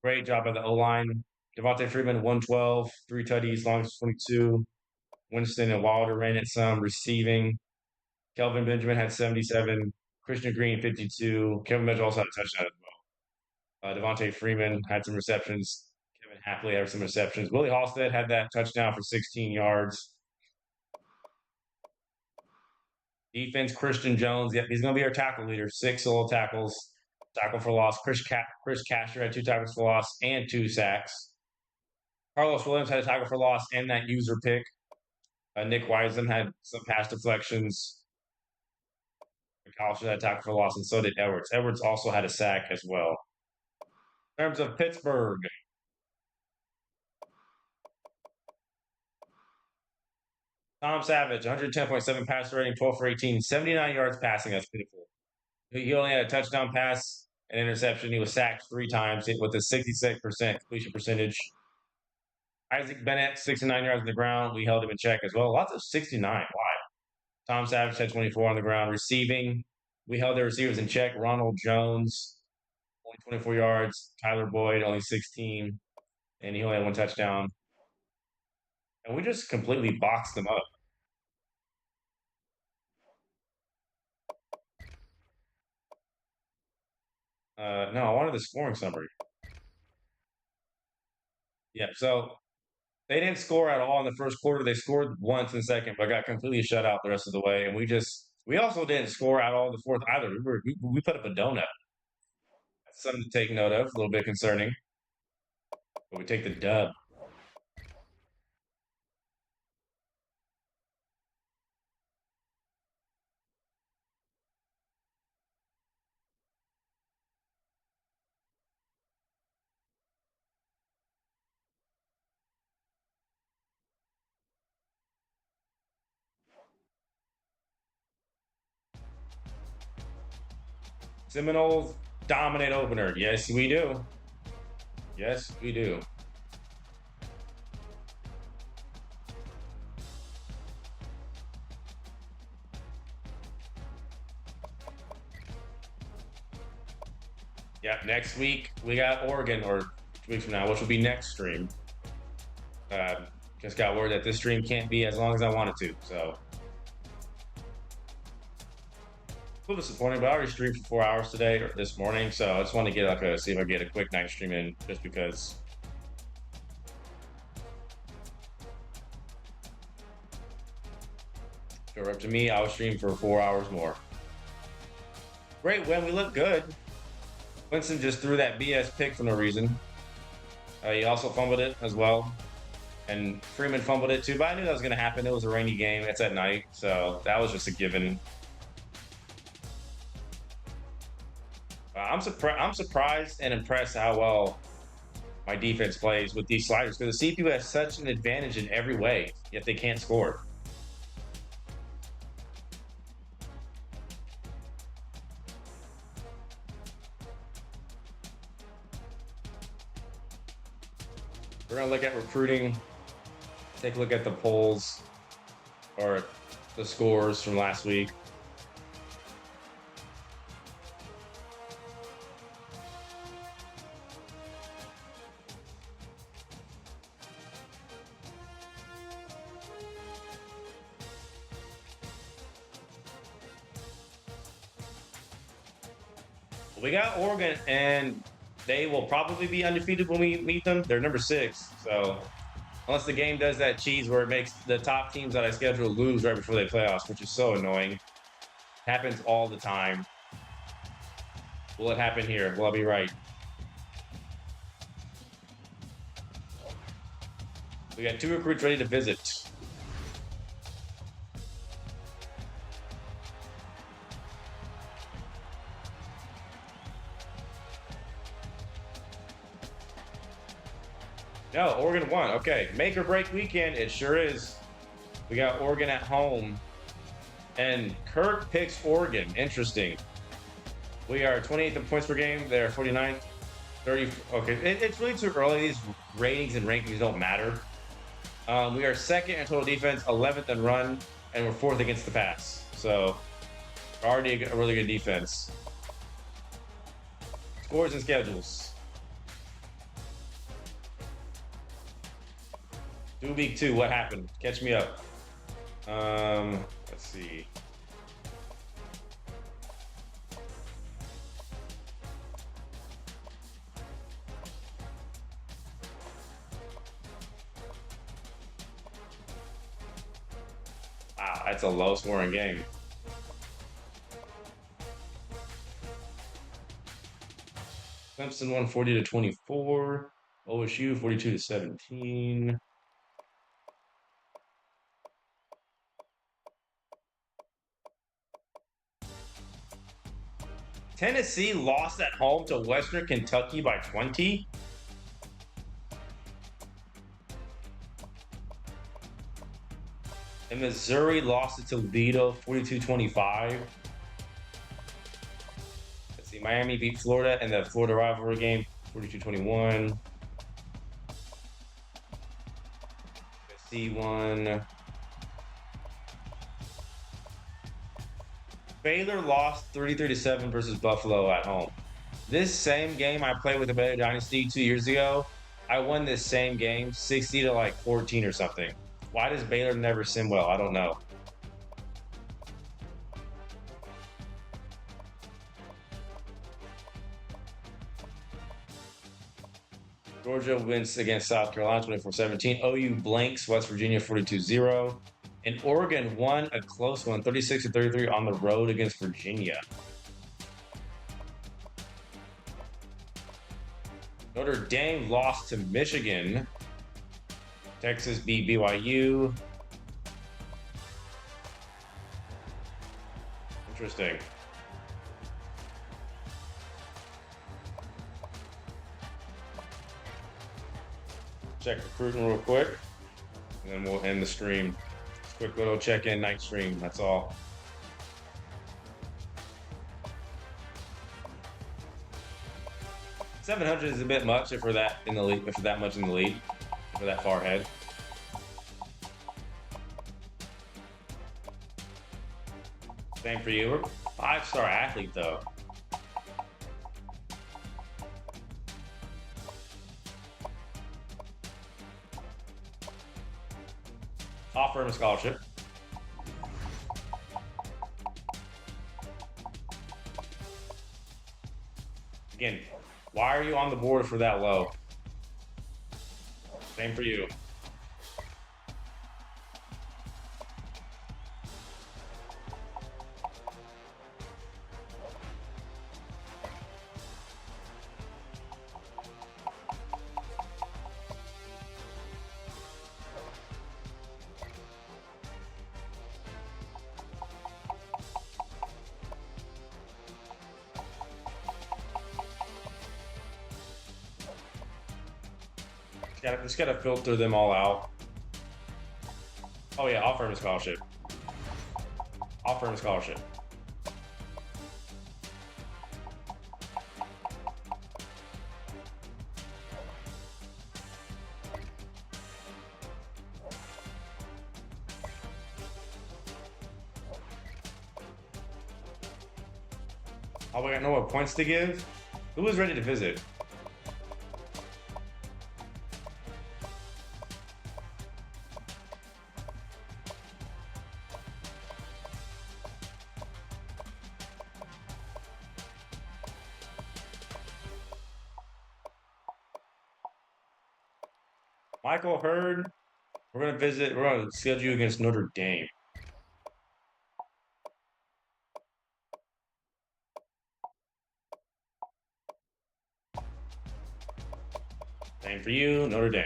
Great job by the O-line. Devontae Freeman, 112. 3 tutties, longest 22. Winston and Wilder ran it some. Receiving. Kelvin Benjamin had 77. Christian Green, 52. Kevin Mitchell also had a touchdown as well. Devontae Freeman had some receptions. Kevin Hapley had some receptions. Willie Halstead had that touchdown for 16 yards. Defense, Christian Jones. Yep, he's going to be our tackle leader. 6 solo tackles. Tackle for loss. Chris Casher had 2 tackles for loss and 2 sacks. Carlos Williams had a tackle for loss and that user pick. Nick Wiseman had some pass deflections. McAllister had a tackle for loss, and so did Edwards. Edwards also had a sack as well. In terms of Pittsburgh, Tom Savage, 110.7 passer rating, 12 for 18, 79 yards passing. That's pitiful. He only had a touchdown pass, an interception. He was sacked 3 times with a 66% completion percentage. Isaac Bennett, 69 yards on the ground. We held him in check as well. Lots of 69. Why? Tom Savage had 24 on the ground. Receiving, we held their receivers in check. Ronald Jones, only 24 yards. Tyler Boyd, only 16. And he only had 1 touchdown. And we just completely boxed them up. No, I wanted the scoring summary. Yeah, so they didn't score at all in the first quarter. They scored once in the second, but got completely shut out the rest of the way. And we also didn't score at all in the fourth either. We put up a donut. That's something to take note of. A little bit concerning. But we take the dub. Seminoles dominate opener. Yes, we do. Yes, we do. Yeah, next week we got Oregon, or 2 weeks from now, which will be next stream. Just got word that this stream can't be as long as I want it to, so. A little disappointing, but I already streamed for 4 hours today or this morning, so I just want to get see if I get a quick night stream in, just because. If it were up to me, I would stream for 4 hours more. Great win, we look good. Winston just threw that BS pick for no reason. He also fumbled it as well. And Freeman fumbled it too, but I knew that was going to happen. It was a rainy game. It's at night, so that was just a given. I'm surprised and impressed how well my defense plays with these sliders, because the CPU has such an advantage in every way, yet they can't score. We're going to look at recruiting, take a look at the polls or the scores from last week. We got Oregon, and they will probably be undefeated when we meet them. They're number 6, so unless the game does that cheese where it makes the top teams that I schedule lose right before they playoffs, which is so annoying. Happens all the time. Will it happen here? Will I be right? We got 2 recruits ready to visit. No, Oregon won. Okay, make or break weekend. It sure is. We got Oregon at home, and Kurt picks Oregon. Interesting. We are 28th in points per game. They're 49th, 30. Okay, it's really too early. These ratings and rankings don't matter. We are 2nd in total defense, 11th in run, and we're 4th against the pass. So already a really good defense. Scores and schedules. Do week 2. What happened? Catch me up. Let's see. Wow, that's a low scoring game. Clemson won 40-24. OSU 42-17. Tennessee lost at home to Western Kentucky by 20. And Missouri lost it to Toledo 42-25. Let's see, Miami beat Florida in the Florida rivalry game 42-21. C1. Baylor lost 33-7 versus Buffalo at home. This same game I played with the Baylor Dynasty 2 years ago, I won this same game 60-14 or something. Why does Baylor never sim well? I don't know. Georgia wins against South Carolina 24-17. OU blanks West Virginia 42-0. And Oregon won a close one, 36-33 on the road against Virginia. Notre Dame lost to Michigan. Texas beat BYU. Interesting. Check recruiting real quick, and then we'll end the stream. Quick little check-in night stream, that's all. $700 is a bit much if we're that in the lead, if we're that much in the lead, if we're that far ahead. Same for you. We're 5-star athlete though. Offer him a scholarship. Again, why are you on the board for that low? Same for you. Just gotta filter them all out. Oh yeah, offer him a scholarship. Offer him a scholarship. Oh, we got no more points to give? Who is ready to visit? Michael Hurd, we're going to schedule you against Notre Dame. Same for you, Notre Dame.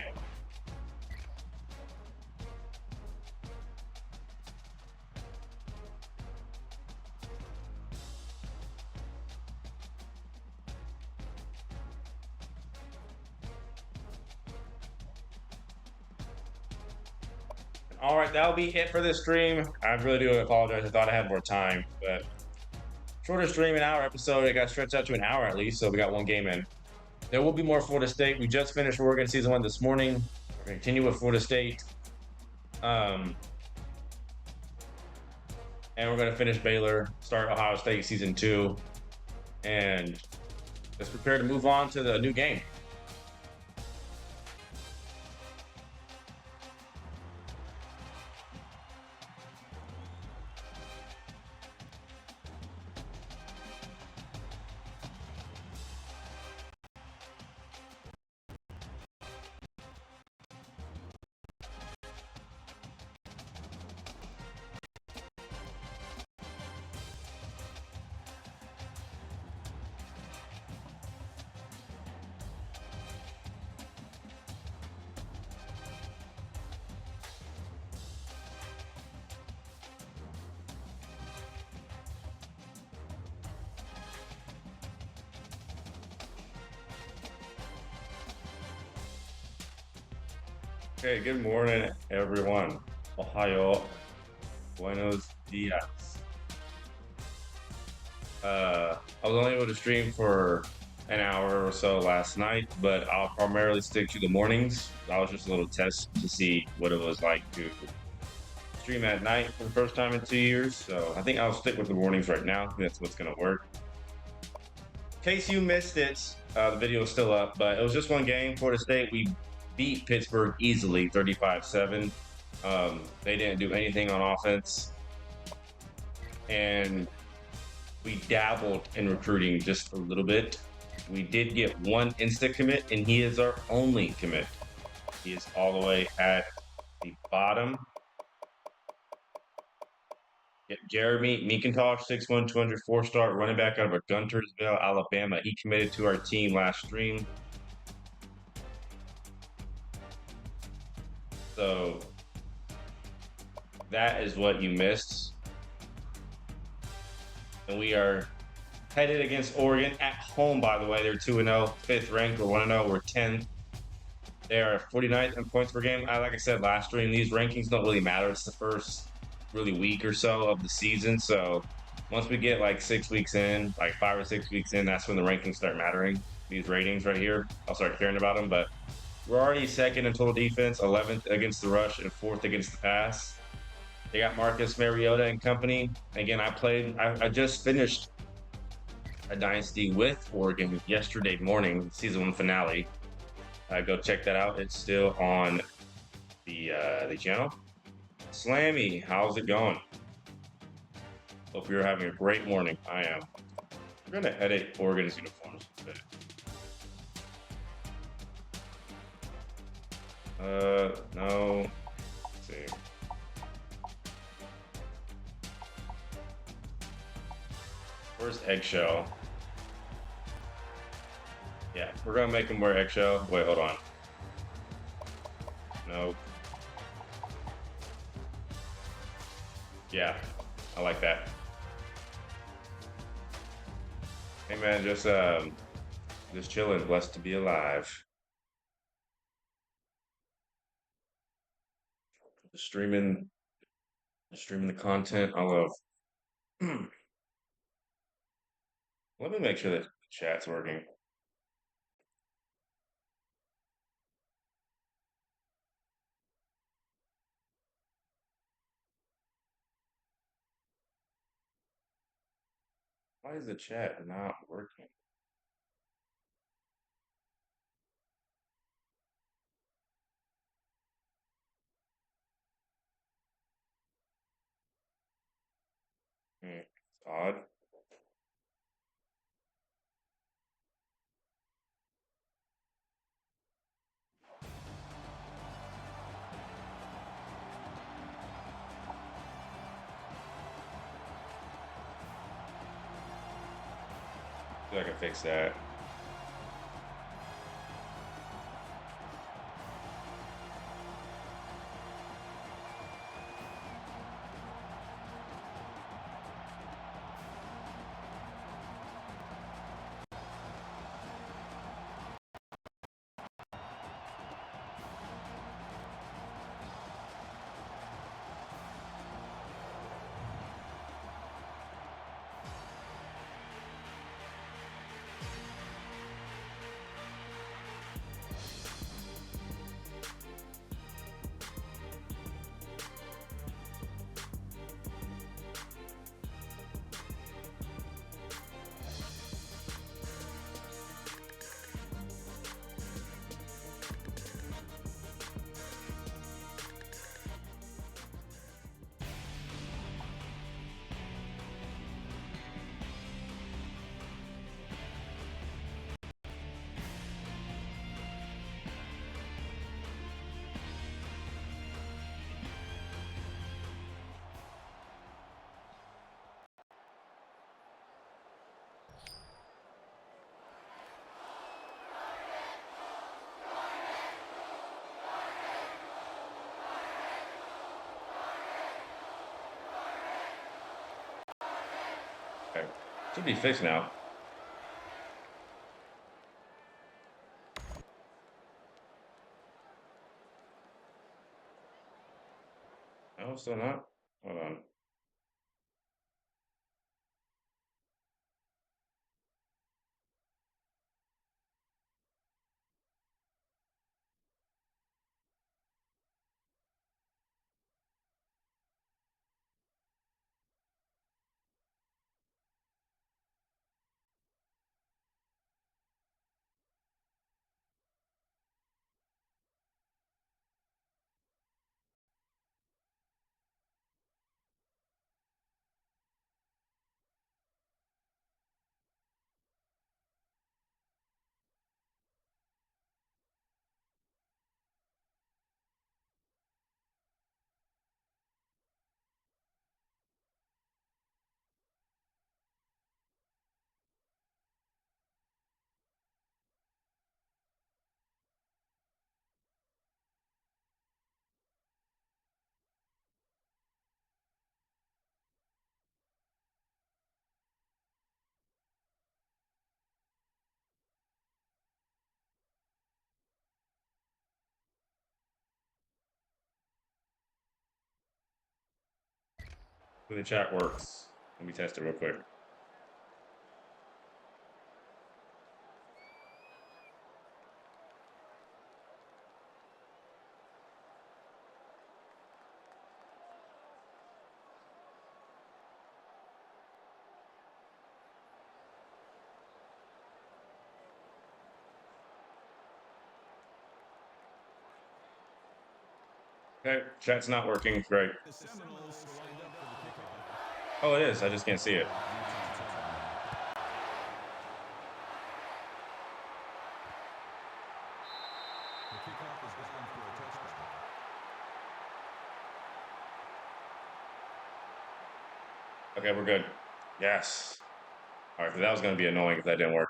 All right, that'll be it for this stream. I really do apologize. I thought I had more time, but shorter stream, an hour episode. It got stretched out to an hour at least, so we got one game in. There will be more Florida State. We just finished Oregon season 1 this morning. We're going to continue with Florida State. And we're going to finish Baylor, start Ohio State season 2. And let's prepare to move on to the new game. Okay, good morning, everyone. Ohio. Buenos dias. I was only able to stream for an hour or so last night, but I'll primarily stick to the mornings. That was just a little test to see what it was like to stream at night for the first time in 2 years. So I think I'll stick with the mornings right now. That's what's going to work. In case you missed it, the video is still up, but it was just one game. Florida State, we beat Pittsburgh easily, 35-7. They didn't do anything on offense. And we dabbled in recruiting just a little bit. We did get one instant commit, and he is our only commit. He is all the way at the bottom. Jeremy McIntosh, 6'1", 204-star running back out of Guntersville, Alabama. He committed to our team last stream. So that is what you missed. And we are headed against Oregon at home, by the way. They're 2-0, 5th ranked. We're 1-0, we're 10th. They are 49th in points per game. Like I said last stream, these rankings don't really matter. It's the first really week or so of the season. So once we get like 6 weeks in, like 5 or 6 weeks in, that's when the rankings start mattering. These ratings right here, I'll start caring about them. But we're already 2nd in total defense, 11th against the rush, and 4th against the pass. They got Marcus Mariota and company. Again, I just finished a Dynasty with Oregon yesterday morning, season 1 finale. Go check that out. It's still on the channel. Slammy, how's it going? Hope you're having a great morning. I am. We're gonna edit Oregon's uniforms a bit. No. Let's see. Where's eggshell? Yeah, we're gonna make him wear eggshell. Wait, hold on. No. Yeah, I like that. Hey man, just chilling, blessed to be alive. Streaming the content I love. Let me make sure that the chat's working. Why is the chat not working? It's odd. I can fix that. Okay. Should be fixed now. No, still not. Hold on. The chat works. Let me test it real quick. Okay, chat's not working. Great. The Seminoles are lined up for the kickoff. Oh, it is. I just can't see it. The kickoff is down for a touchdown. Okay, we're good. Yes. All right, that was going to be annoying if that didn't work.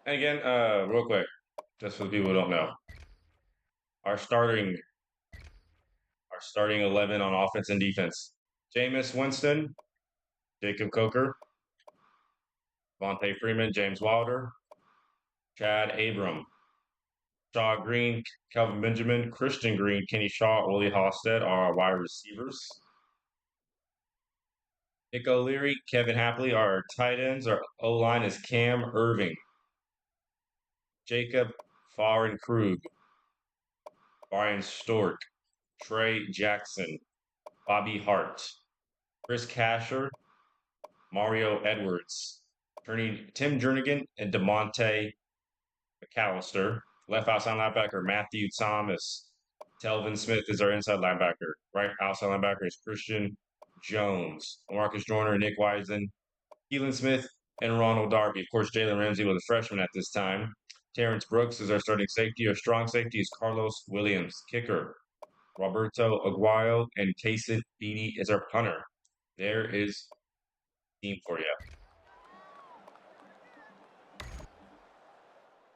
And again, real quick, just for the people who don't know, our starting 11 on offense and defense: Jameis Winston, Jacob Coker, Vontae Freeman, James Wilder, Chad Abram, Shaw Green, Kelvin Benjamin, Christian Green, Kenny Shaw, Willie Hosted are our wide receivers. Nick O'Leary, Kevin Hapley are our tight ends. Our O line is Cam Irving, Jacob Farin Krug, Brian Stork, Trey Jackson, Bobby Hart, Chris Casher, Mario Edwards, Tim Jernigan, and DeMonte McAllister. Left outside linebacker, Matthew Thomas. Telvin Smith is our inside linebacker. Right outside linebacker is Christian Jones. Marcus Joyner, Nick Wisen, Keelan Smith, and Ronald Darby. Of course, Jalen Ramsey was a freshman at this time. Terrence Brooks is our starting safety. Our strong safety is Carlos Williams. Kicker, Roberto Aguayo and Kasich Beatty is our punter. There is team for you.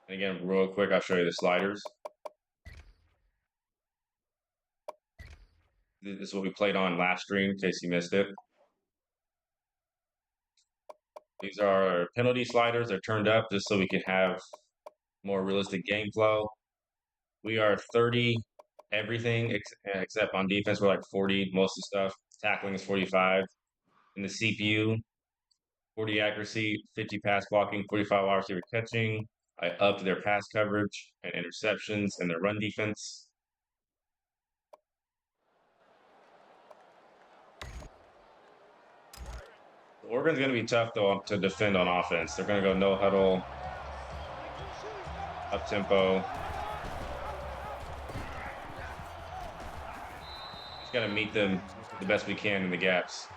And again, real quick, I'll show you the sliders. This is what we played on last stream, in case you missed it. These are our penalty sliders. They're turned up just so we can have more realistic game flow. We are 30 everything except on defense. We're like 40 most of the stuff. Tackling is 45. In the CPU, 40 accuracy, 50 pass blocking, 45 wide receiver catching. I upped their pass coverage and interceptions and their run defense. Oregon's going to be tough, though, to defend on offense. They're going to go no huddle, up tempo. Just got to meet them the best we can in the gaps.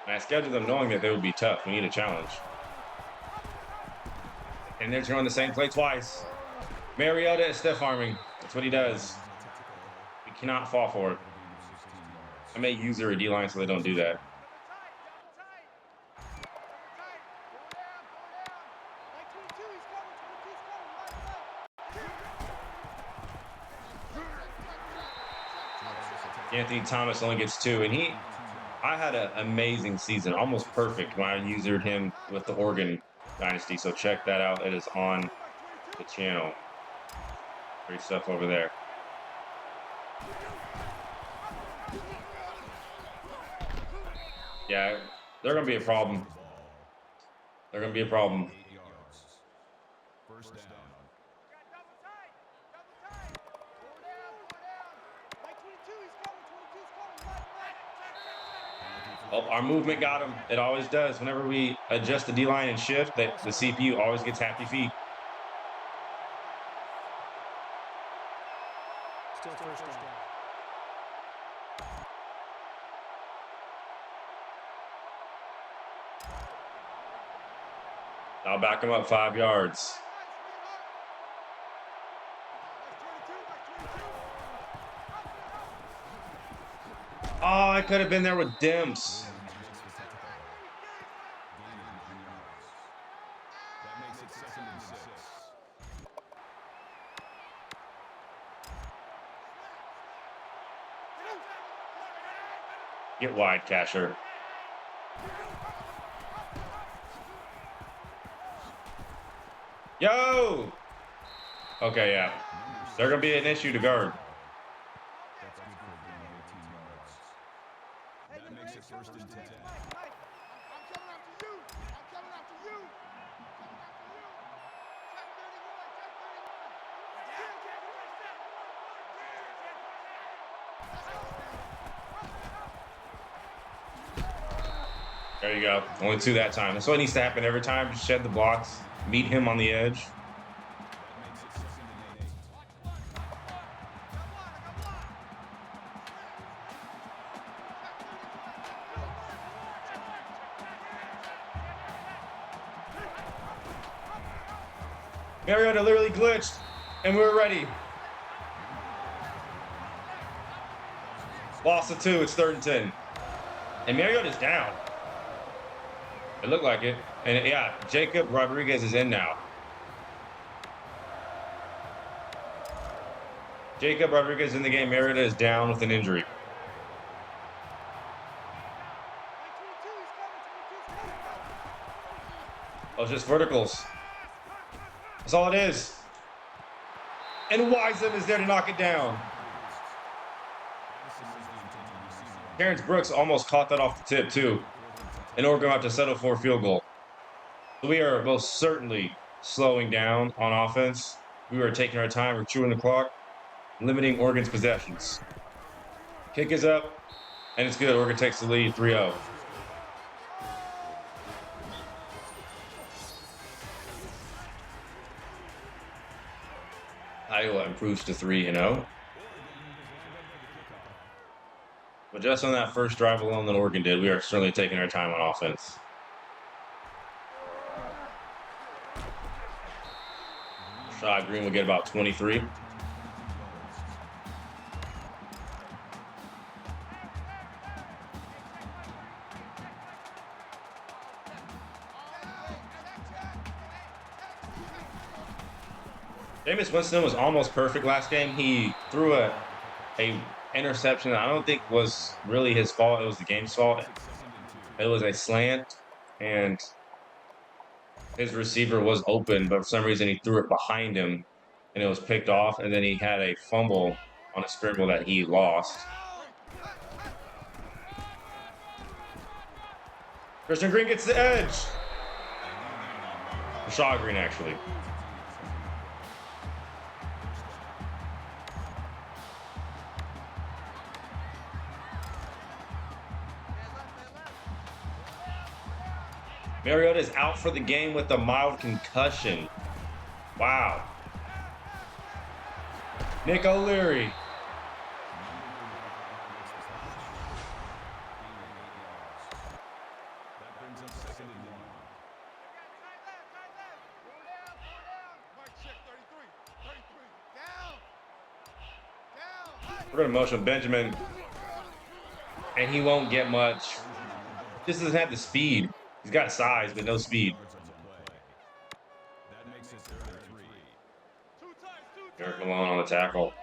And I scheduled them knowing that they would be tough. We need a challenge. And they're throwing the same play twice. Mariota is stiff arming. That's what he does. We cannot fall for it. I may use their D-line so they don't do that. Anthony Thomas only gets 2, and I had an amazing season, almost perfect when I used him with the Oregon Dynasty. So check that out. It is on the channel. Great stuff over there. Yeah, they're going to be a problem. They're going to be a problem. First down. Oh, our movement got him. It always does. Whenever we adjust the D-line and shift, the CPU always gets happy feet. Still first down. I'll back him up 5 yards. Oh, I could have been there with Dimps. That makes it 2nd and 6. Get wide, Casher. Yo! Okay, yeah. They're going to be an issue to guard. That's good for a gain of 18 yards. That makes it 1st and 10. I'm coming after you. I'm coming after you. Check 31. There you go. Only 2 that time. That's what needs to happen every time. Just shed the blocks. Meet him on the edge. That makes it 2nd and 8. Mariota literally glitched, and we were ready. Loss of 2. It's 3rd and 10. And Mariota's down. It looked like it. And yeah, Jacob Rodriguez is in now. Jacob Rodriguez in the game. Mariota is down with an injury. Oh, it's just verticals. That's all it is. And Wiseman is there to knock it down. Terrence Brooks almost caught that off the tip, too. And Oregon will have to settle for a field goal. We are most certainly slowing down on offense. We are taking our time. We're chewing the clock, limiting Oregon's possessions. Kick is up, and it's good. Oregon takes the lead 3-0. Iowa improves to 3-0. But just on that first drive alone that Oregon did, we are certainly taking our time on offense. Shot Green will get about 23. Jameis Winston was almost perfect last game. He threw a interception that I don't think was really his fault. It was the game's fault. It was a slant, and his receiver was open, but for some reason he threw it behind him, and it was picked off. And then he had a fumble on a scramble that he lost. Christian Green gets the edge. Rashad Green, actually. Mariota is out for the game with a mild concussion. Wow. Nick O'Leary. That brings up 2nd and 1. Mark check 33. 33. Down. Down. We're going to motion Benjamin, and he won't get much. Just doesn't have the speed. He's got size, but no speed. That makes it 3rd and 3. Eric Malone on the tackle.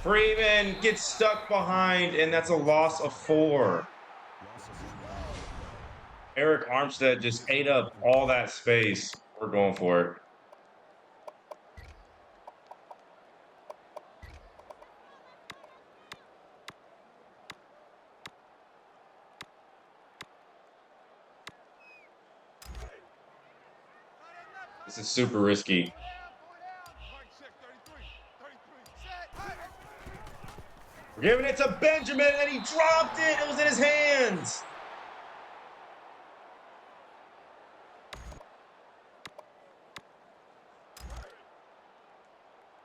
Freeman gets stuck behind, and that's a loss of 4. Eric Armstead just ate up all that space. We're going for it. This is super risky. We're giving it to Benjamin, and he dropped it. It was in his hands.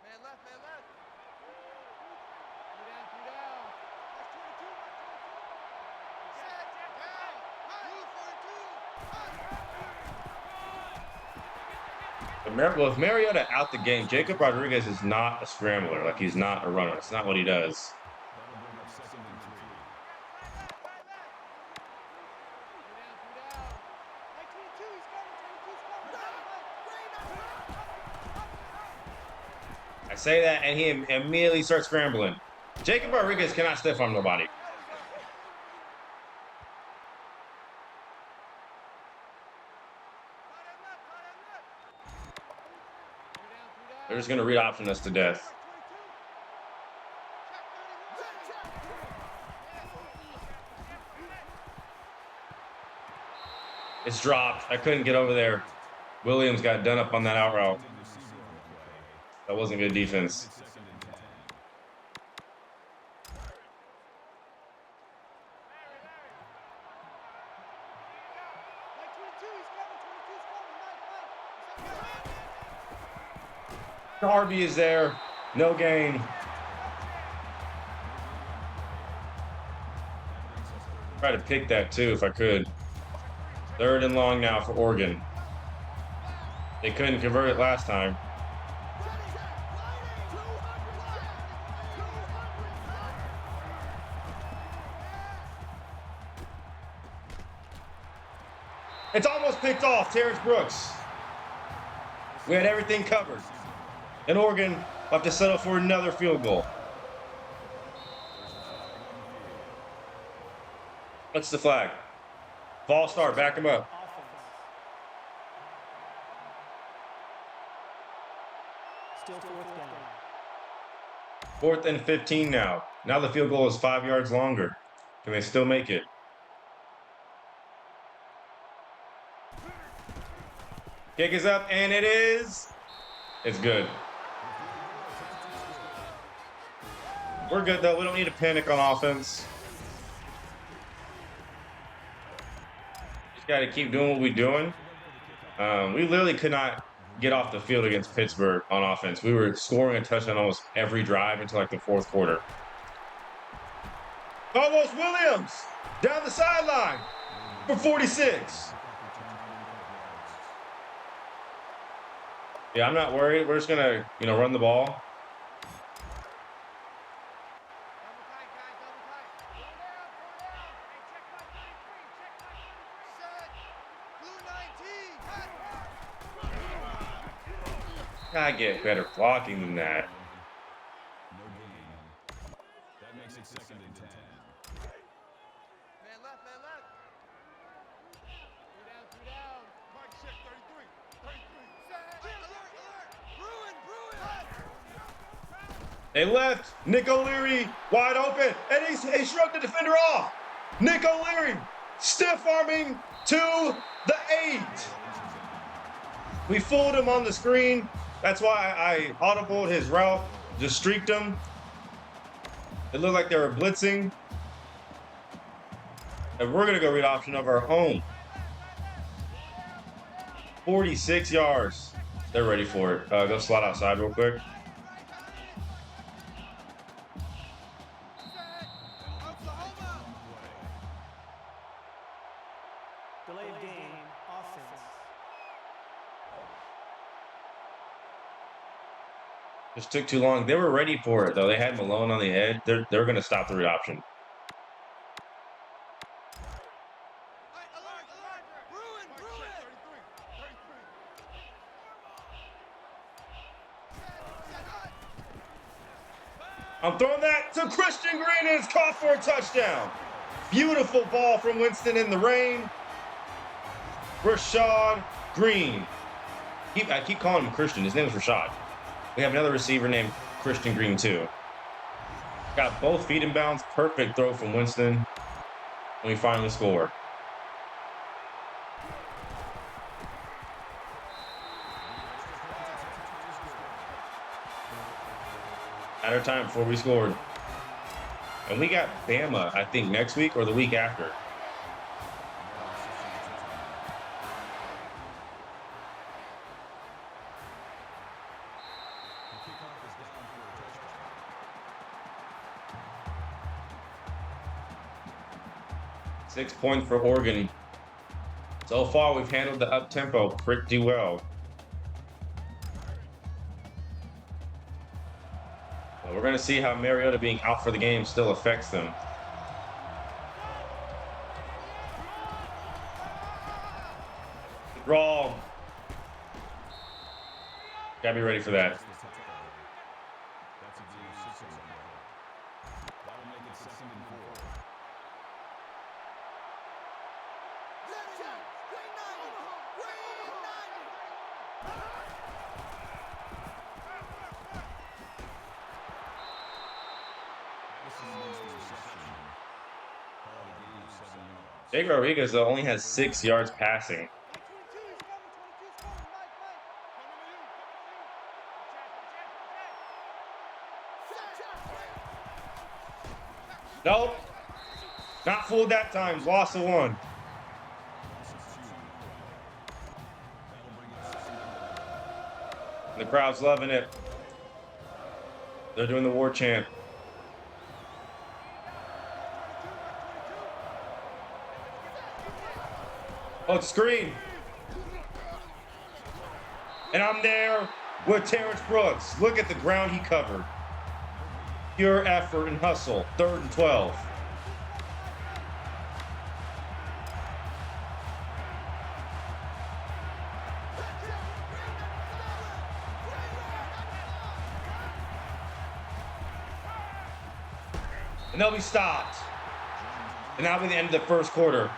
Man left, man left. Two down. With Mariota out the game, Jacob Rodriguez is not a scrambler. Like, he's not a runner. It's not what he does. That'll bring up 2nd and 3. I say that, and he immediately starts scrambling. Jacob Rodriguez cannot stiff arm nobody. They're just going to read option us to death. It's dropped. I couldn't get over there. Williams got done up on that out route. That wasn't good defense. Harvey is there. No gain. Try to pick that too if I could. 3rd and long now for Oregon. They couldn't convert it last time. It's almost picked off, Terrence Brooks. We had everything covered. And Oregon will have to settle for another field goal. What's the flag? False start, back him up. Still 4th down. 4th and 15 now. Now the field goal is 5 yards longer. Can they still make it? Kick is up, and it is. It's good. We're good, though. We don't need to panic on offense. Just got to keep doing what we're doing. We literally could not get off the field against Pittsburgh on offense. We were scoring a touchdown almost every drive until like the 4th quarter. Almost Williams down the sideline for 46. Yeah, I'm not worried. We're just gonna, run the ball. Double tight, guys. Double tight. Four down. Hey, check my 33. Check my 33. Set. Blue 19. I get better blocking than that. No gain. That makes it 2nd and 10. Man left. Two down. Mike check 33. 33. Set. Alert. Bruin. They left. Nick O'Leary wide open, and he shrugged the defender off. Nick O'Leary stiff arming to the 8. We fooled him on the screen. That's why I audibled his route, just streaked him. It looked like they were blitzing. And we're gonna go read option of our own. 46 yards. They're ready for it. Go slide outside real quick. Delay of game, offense. Just took too long. They were ready for it though. They had Malone on the edge. They're gonna stop the read option. I'm throwing that to Christian Green, and it's caught for a touchdown. Beautiful ball from Winston in the rain. Rashad Green. I keep calling him Christian. His name is Rashad. We have another receiver named Christian Green too. Got both feet in bounds. Perfect throw from Winston. And we finally score. Matter of time before we scored. And we got Bama, I think, next week or the week after. The kickoff is down for a touchdown. 6 points for Oregon. So far, we've handled the up-tempo pretty well. But we're going to see how Mariota being out for the game still affects them. Draw. Got to be ready for that. That's a gain of 6 on the play. That'll make it 2nd and 4. Addison makes the reception. Call it a gain of 7 yards. Jake Rodriguez, though, only has 6 yards passing. Nope. Not fooled that time. Loss of 1. That'll bring it 2nd and 1. The crowd's loving it. They're doing the war chant. Oh, it's a screen. And I'm there with Terrence Brooks. Look at the ground he covered. Pure effort and hustle. 3rd and 12. And they'll be stopped. And that'll be the end of the first quarter.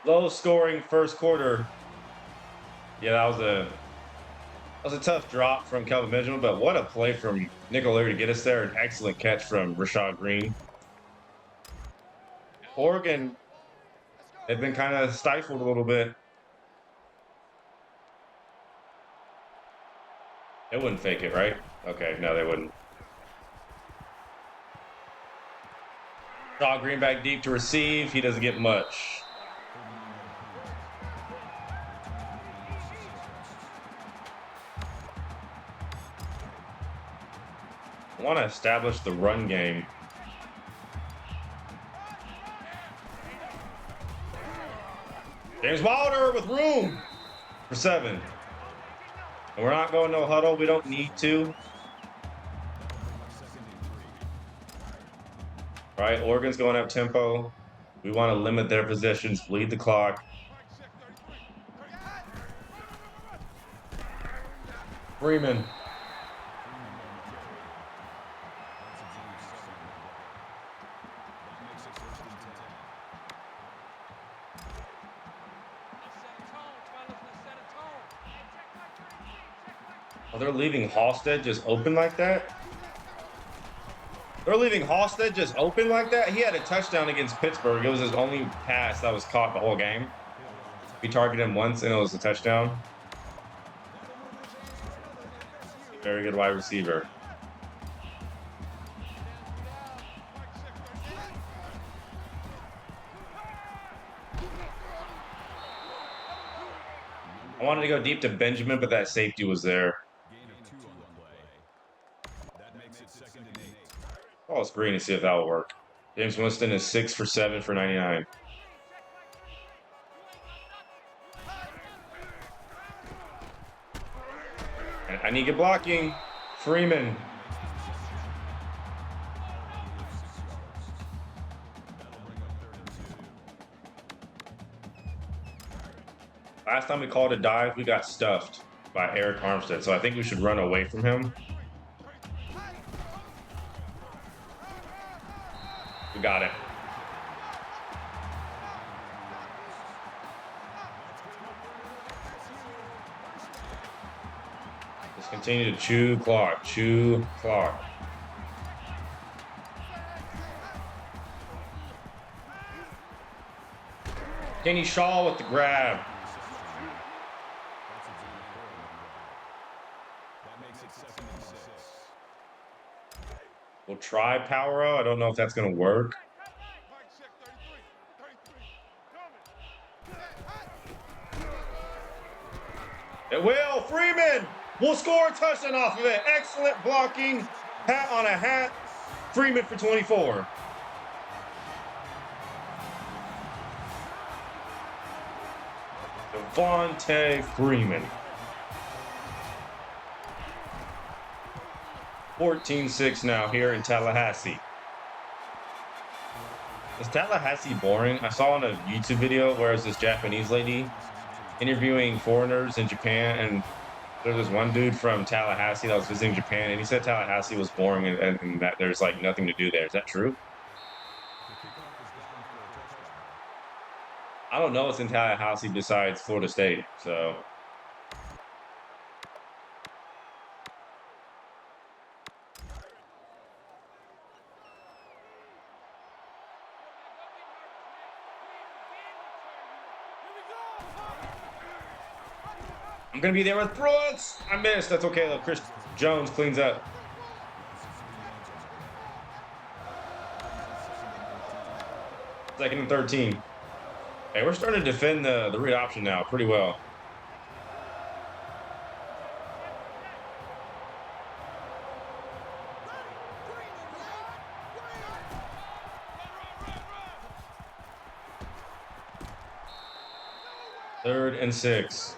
Low scoring first quarter. Yeah, that was a tough drop from Kelvin Benjamin, but what a play from Nick O'Leary to get us there. An excellent catch from Rashad Green. Oregon, they've been kind of stifled a little bit. They wouldn't fake it, right? Okay, no, they wouldn't. Rashad Green back deep to receive. He doesn't get much. I want to establish the run game. James Wilder with room for 7. And we're not going no huddle. We don't need to. All right, Oregon's going up tempo. We want to limit their possessions, bleed the clock. Freeman. Oh, they're leaving Halstead just open like that? They're leaving Halstead just open like that? He had a touchdown against Pittsburgh. It was his only pass that was caught the whole game. We targeted him once, and it was a touchdown. Very good wide receiver. I wanted to go deep to Benjamin, but that safety was there. Call a screen and see if that will work. James Winston is 6 for 7 for 99. And I need good blocking. Freeman. Last time we called a dive, we got stuffed by Eric Armstead, so I think we should run away from him. We got it. Just continue to chew clock, chew clock. Kenny Shaw with the grab. We'll try power O. I don't know if that's going to work. It will. Freeman will score a touchdown off of it. Excellent blocking. Hat on a hat. Freeman for 24. Devontae Freeman. 14-6 now here in Tallahassee. Is Tallahassee boring? I saw on a YouTube video where it's this Japanese lady interviewing foreigners in Japan, and there's this one dude from Tallahassee that was visiting Japan, and he said Tallahassee was boring and that there's like nothing to do there. Is that true? I don't know what's in Tallahassee besides Florida State, so. I'm going to be there with Brooks. I missed. That's okay, though. Chris Jones cleans up. Second and 13. Hey, we're starting to defend the read option now pretty well. Third and 6.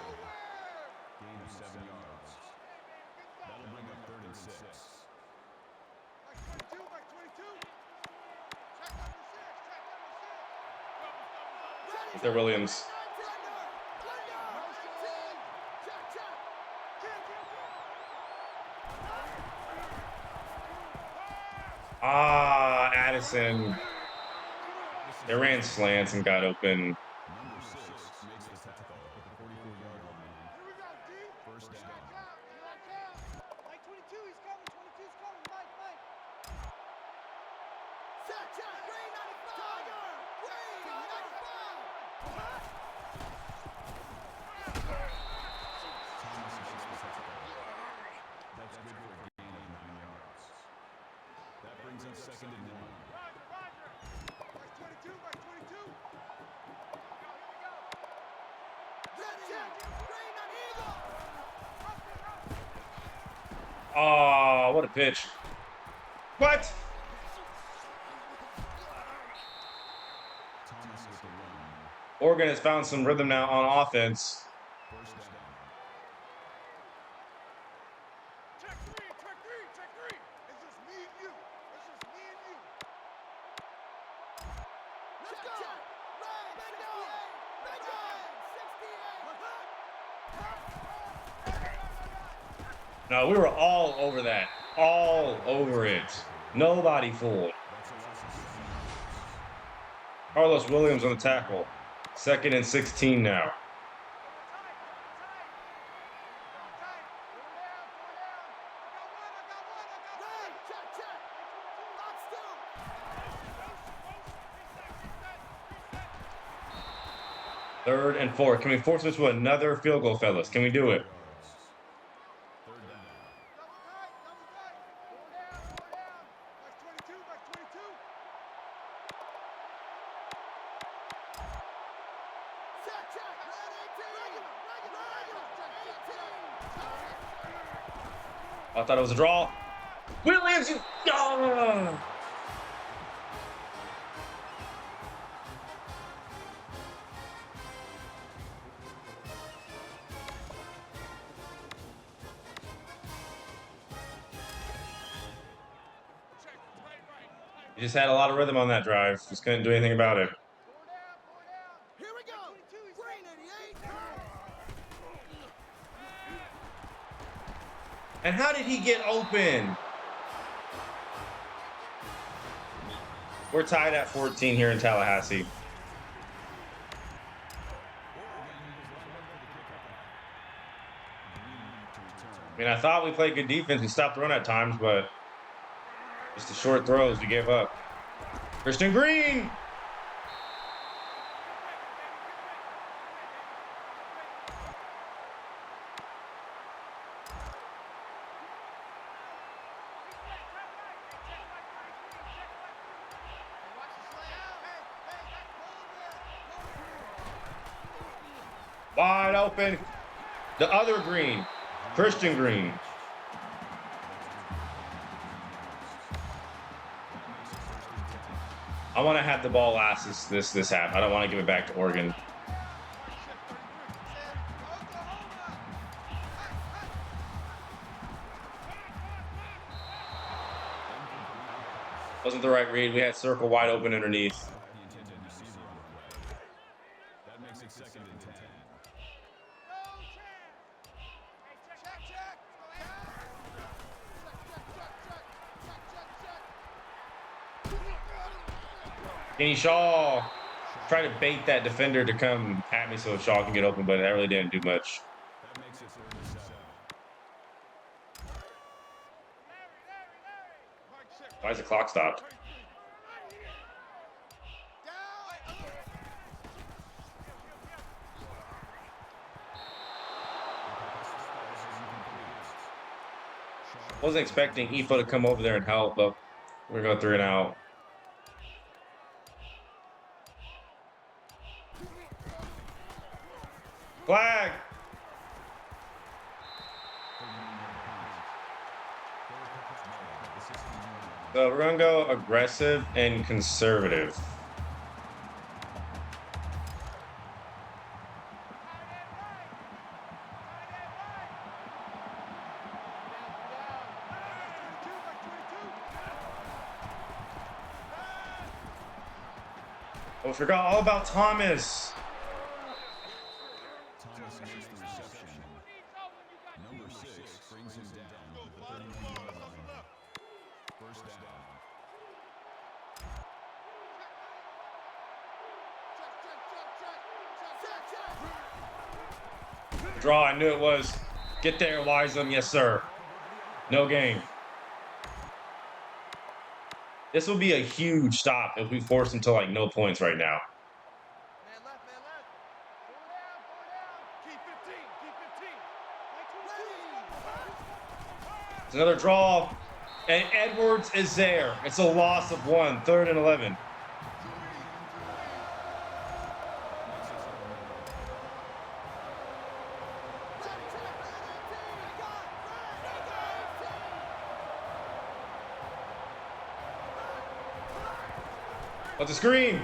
They're Williams. Addison. They ran slants and got open. Second and 1. Oh, what a pitch. What? Thomas with the run. Oregon has found some rhythm now on offense. First down. Check three, check three, check three. It's just me and you. It's just me and you. Let's go. Red 68. No, we were all over that. All over it. Nobody fooled. That's a loss of 7 yards. Carlos Williams on the tackle. 2nd and 16 now. Third and 4. Can we force this with another field goal, fellas? Can we do it? Third down. I thought it was a draw. Williams, you. Oh! He just had a lot of rhythm on that drive. Just couldn't do anything about it. Here we go. Green 88. And how did he get open? We're tied at 14 here in Tallahassee. I mean, I thought we played good defense. We stopped the run at times, but just the short throws we gave up. Christian Green. Wide open. The other Green. Christian Green. I want to have the ball last this half. I don't want to give it back to Oregon. Wasn't the right read. We had circle wide open underneath. The intended receiver on the way. That makes it 2nd and 10. Kenny Shaw tried to bait that defender to come at me so Shaw can get open, but that really didn't do much. That makes it 3rd and 7. Why is the clock stopped? Wasn't expecting Ifo to come over there and help, but we're going 3 and out. Flag. So we're going to go aggressive and conservative. Oh, I forgot all about Thomas. Thomas makes the reception. Number 6 brings him down to the 31-yard line. First down. Draw, I knew it was. Get there, Wiseman. Yes, sir. No game. This will be a huge stop if we force him to like no points right now. Man left, man left. Four down. Keep 15, keep 15. It's another draw. And Edwards is there. It's a loss of 1. 3rd and 11. What's the screen?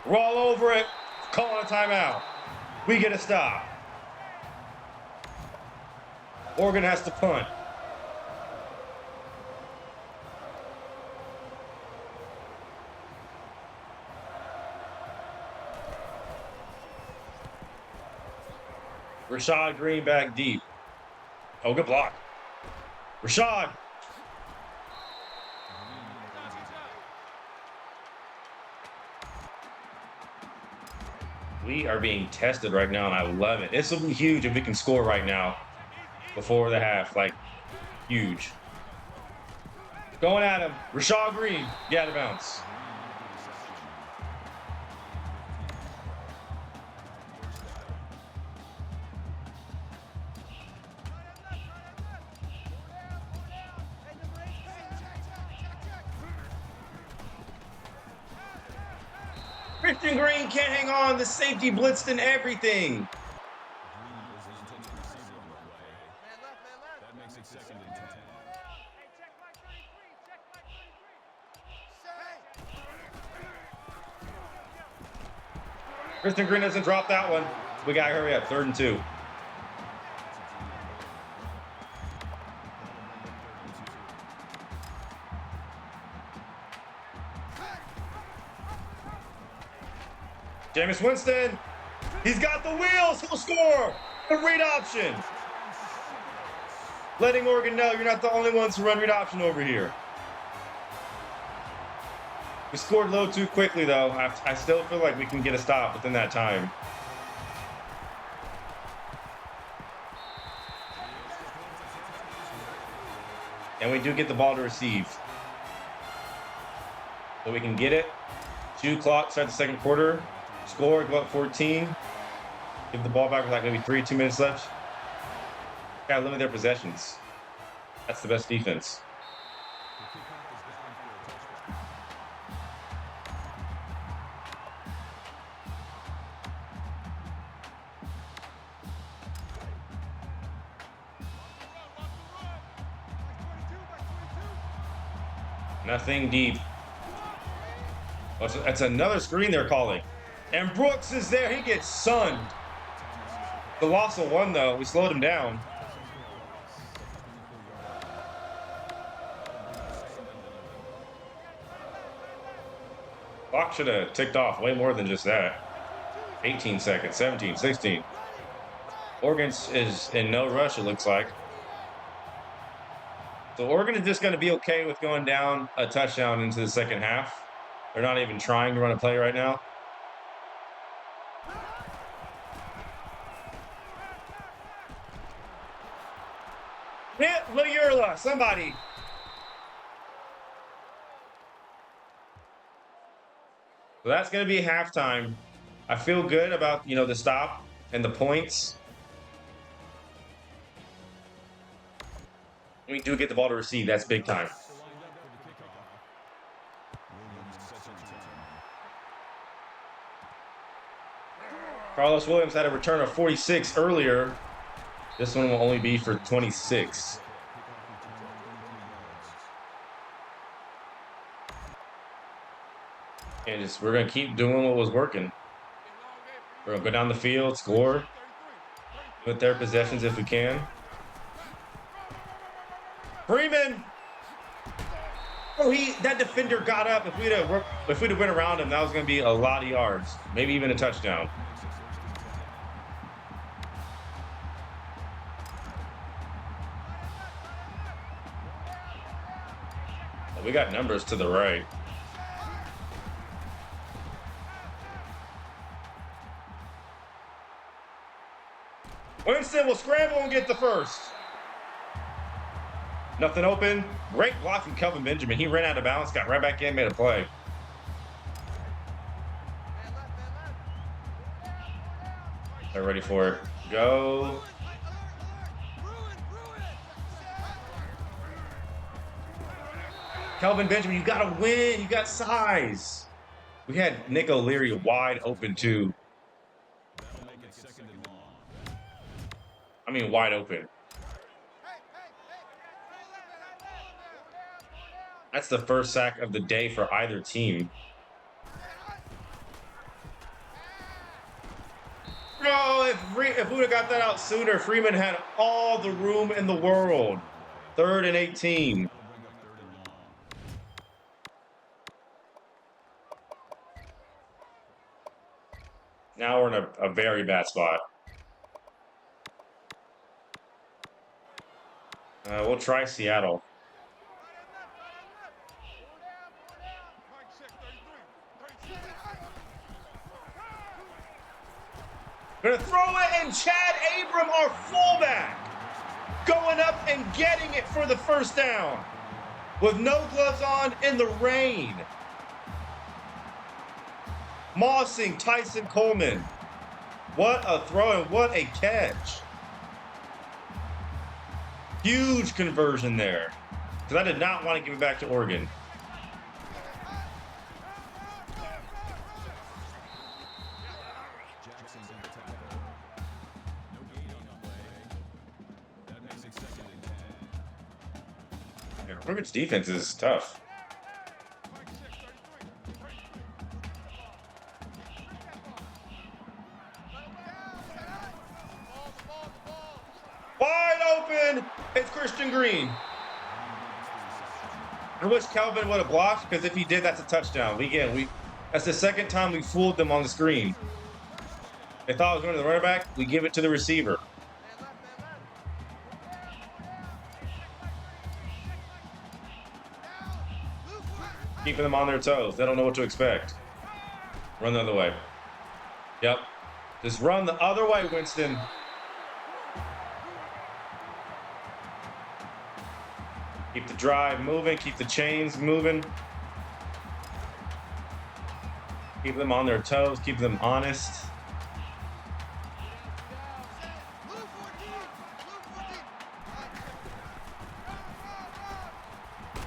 We're all over it. Calling a timeout. We get a stop. Oregon has to punt. Rashad Green back deep. Oh, good block. Rashad. We are being tested right now, and I love it. This will be huge if we can score right now before the half. Like, huge. Going at him. Rashad Green. Get out of bounds. Christian Green can't hang on. The safety blitzed and everything. Man left, man left. That makes it 2nd and 10. Hey, check my 33. Check my 33. Christian Green doesn't drop that one. We got to hurry up. 3rd and 2. Jameis Winston. He's got the wheels. He'll score. A read option. Letting Oregon know you're not the only ones who run read option over here. We scored low too quickly, though. I still feel like we can get a stop within that time. And we do get the ball to receive. So we can get it. 2 clock, start the 2nd quarter. Score, go up 14. Give the ball back with like maybe 2 minutes left. Gotta limit their possessions. That's the best defense. Nothing deep. Oh, that's another screen they're calling. And Brooks is there. He gets sunned. The loss of 1, though. We slowed him down. Clock should have ticked off way more than just that. 18 seconds, 17, 16. Oregon is in no rush, it looks like. So Oregon is just going to be okay with going down a touchdown into the 2nd half. They're not even trying to run a play right now. Hit Layurla, somebody. So that's going to be halftime. I feel good about, the stop and the points. We do get the ball to receive. That's big time. Carlos Williams had a return of 46 earlier. This one will only be for 26. And we're going to keep doing what was working. We're going to go down the field, score, with their possessions if we can. Freeman! Oh, that defender got up. If we'd have went around him, that was going to be a lot of yards. Maybe even a touchdown. We got numbers to the right. Winston will scramble and get the first. Nothing open. Great block from Kelvin Benjamin. He ran out of bounds, got right back in, made a play. They're ready for it. Go. Kelvin Benjamin, you got to win. You got size. We had Nick O'Leary wide open, too. I mean, wide open. That's the first sack of the day for either team. Bro, if we would have got that out sooner, Freeman had all the room in the world. 3rd and 18. That'll bring up 3rd and long. Now we're in a very bad spot. We'll try Seattle. Gonna throw it, and Chad Abram, our fullback, going up and getting it for the first down with no gloves on in the rain. Mossing Tyson Coleman. What a throw and what a catch. Huge conversion there. Because I did not want to give it back to Oregon. Jackson's in the tackle. No gain on the play. That makes it 2nd and 10. Yeah, Oregon's defense is tough. Wide open. It's Christian Green. I wish Calvin would have blocked, because if he did, that's a touchdown. That's the 2nd time we fooled them on the screen. They thought it was going to the running back. We give it to the receiver. Keeping them on their toes. They don't know what to expect. Run the other way. Yep. Just run the other way, Winston. Keep the drive moving. Keep the chains moving. Keep them on their toes. Keep them honest.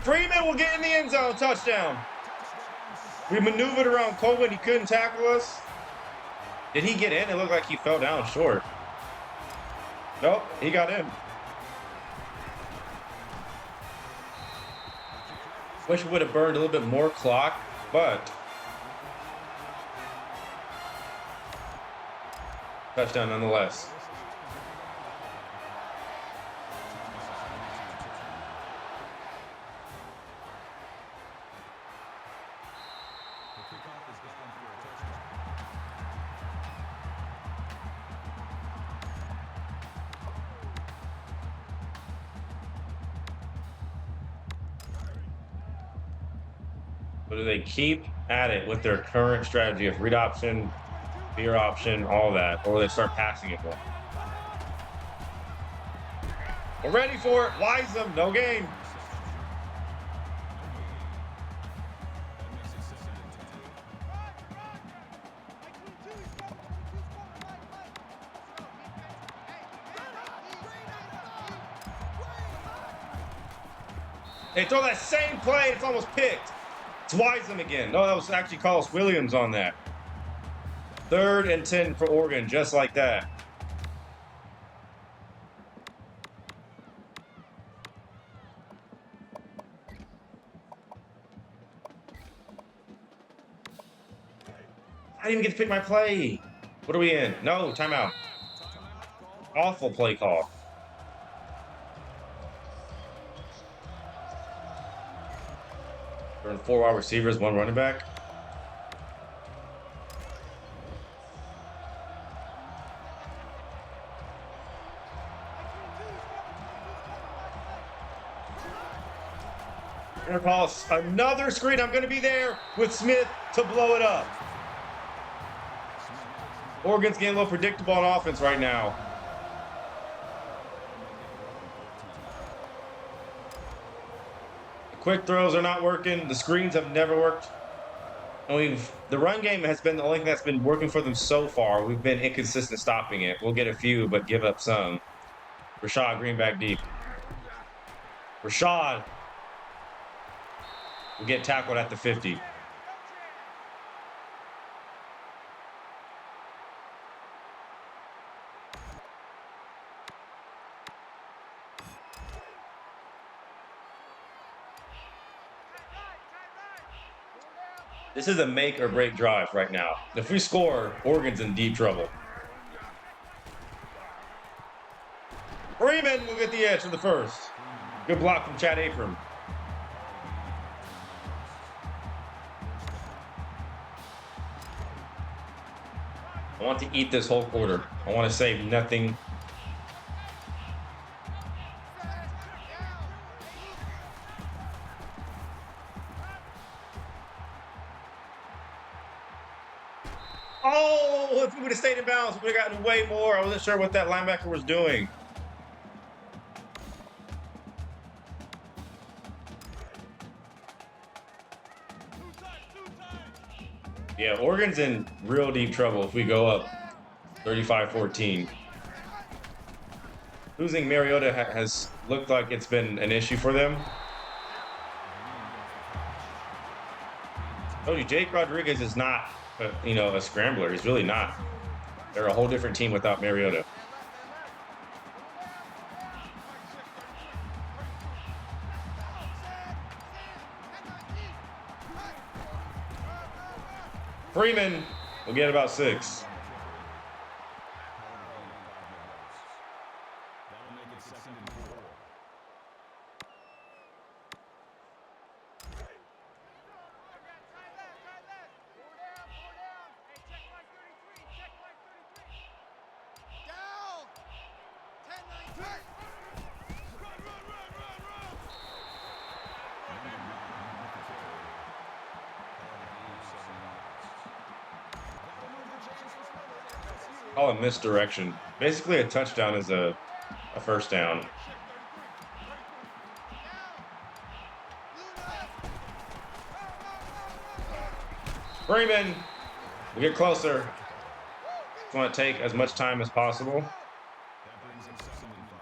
Freeman will get in the end zone. Touchdown. We maneuvered around Coleman. He couldn't tackle us. Did he get in? It looked like he fell down short. Nope, he got in. Wish we would have burned a little bit more clock, but touchdown nonetheless. The kickoff is down for a touchdown. But do they keep at it with their current strategy of read option, veer option, all that, or they start passing it more? We're ready for it. Wiseman, no game. That makes it 2nd and 10. They throw that same play. It's almost picked. It's Wiseman again. No, that was actually Carlos Williams on that. 3rd and 10 for Oregon, just like that. I didn't even get to pick my play. What are we in? No, timeout. Awful play call. We're in 4 wide receivers, 1 running back. We're gonna call another screen. I'm gonna be there with Smith to blow it up. Oregon's getting a little predictable on offense right now. The quick throws are not working. The screens have never worked. And the run game has been the only thing that's been working for them so far. We've been inconsistent stopping it. We'll get a few, but give up some. Rashad Greenback deep. Rashad will get tackled at the 50. This is a make or break drive right now. If we score, Oregon's in deep trouble. the edge for the first. Good block from Chad Abram. I want to eat this whole quarter. I want to save nothing. Oh, if we would have stayed in bounds, we would have gotten way more. I wasn't sure what that linebacker was doing. Yeah, Oregon's in real deep trouble if we go up 35-14. Losing Mariota has looked like it's been an issue for them. Oh, Jake Rodriguez is not, a scrambler. He's really not. They're a whole different team without Mariota. Freeman will get about 6. That'll make it 2nd and 4. Call a misdirection. Basically, a touchdown is a first down. Freeman, we get closer. Just want to take as much time as possible. That brings it 2nd and 5.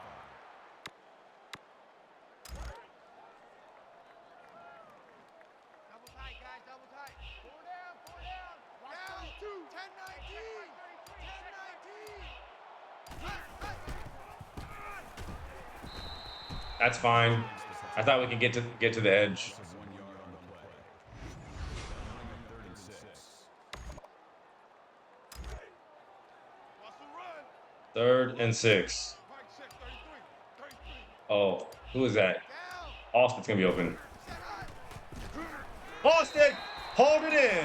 Double tight, guys, double tight. 4 down, 4 down. Down, 2, 10-19, 10-19. That's fine. I thought we could get to the edge. 1 yard on the play. That'll bring it 3rd and 6. 3rd and 6. Oh, who is that? Austin's gonna be open. Halstead, hold it in.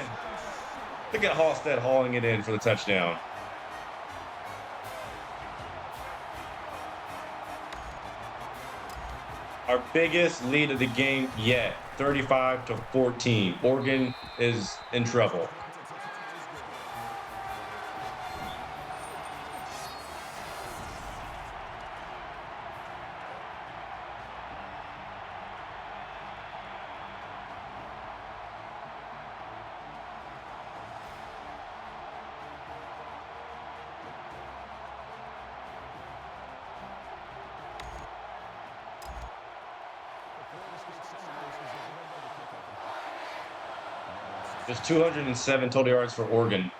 Look at Halstead hauling it in for the touchdown. Our biggest lead of the game yet, 35-14. Oregon is in trouble. There's 207 total yards for Oregon.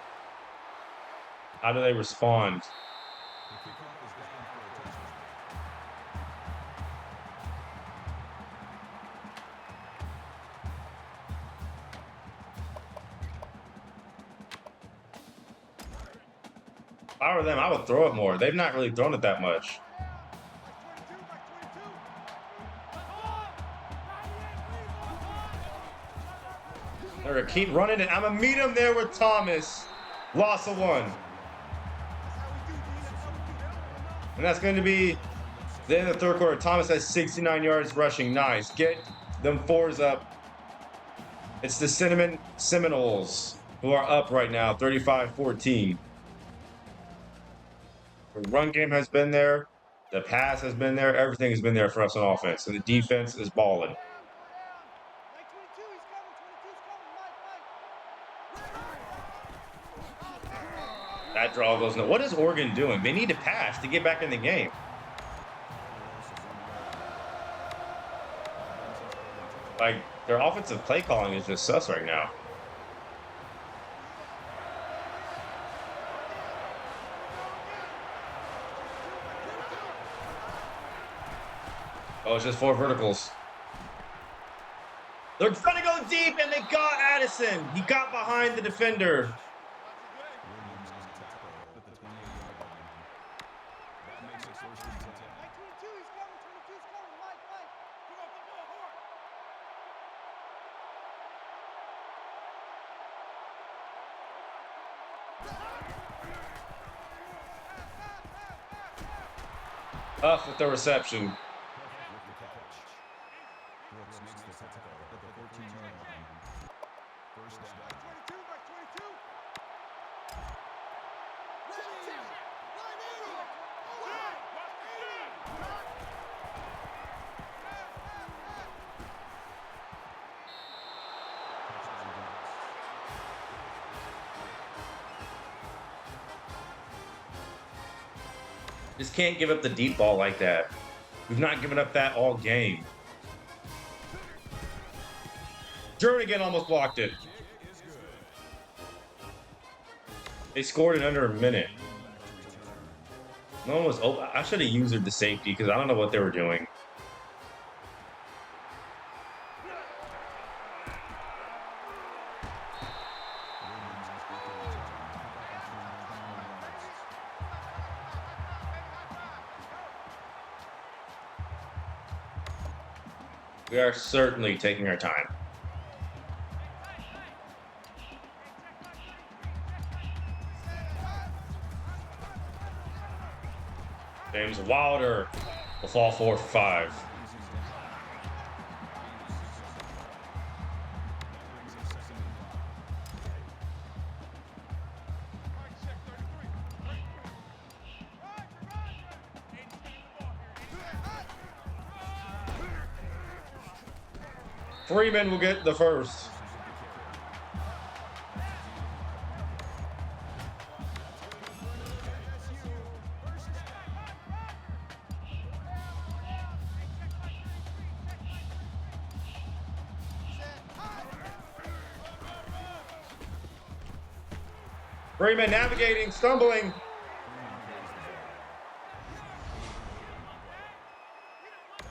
How do they respond? If I were them, I would throw it more. They've not really thrown it that much. They're gonna keep running it. I'm gonna meet him there with Thomas. Loss of 1. And that's going to be the end of the 3rd quarter. Thomas has 69 yards rushing. Nice. Get them 4s up. It's the Seminoles who are up right now, 35-14. The run game has been there. The pass has been there. Everything has been there for us on offense. And the defense is balling. That draw goes no. What is Oregon doing? They need to pass to get back in the game. Like, their offensive play calling is just sus right now. Oh, it's just 4 verticals. They're gonna go deep, and they got Addison. He got behind the defender. Huff with the reception. With the catch. Brooks makes the tackle at the 14-yard line. First down. 22, verse 22. Ready. Line in. Just can't give up the deep ball like that. We've not given up that all game. Jernigan almost blocked it. They scored in under a minute. No one was open. I should have used the safety because I don't know what they were doing. We are certainly taking our time. James Wilder will fall 4 for 5. Freeman will get the first. Freeman navigating, stumbling.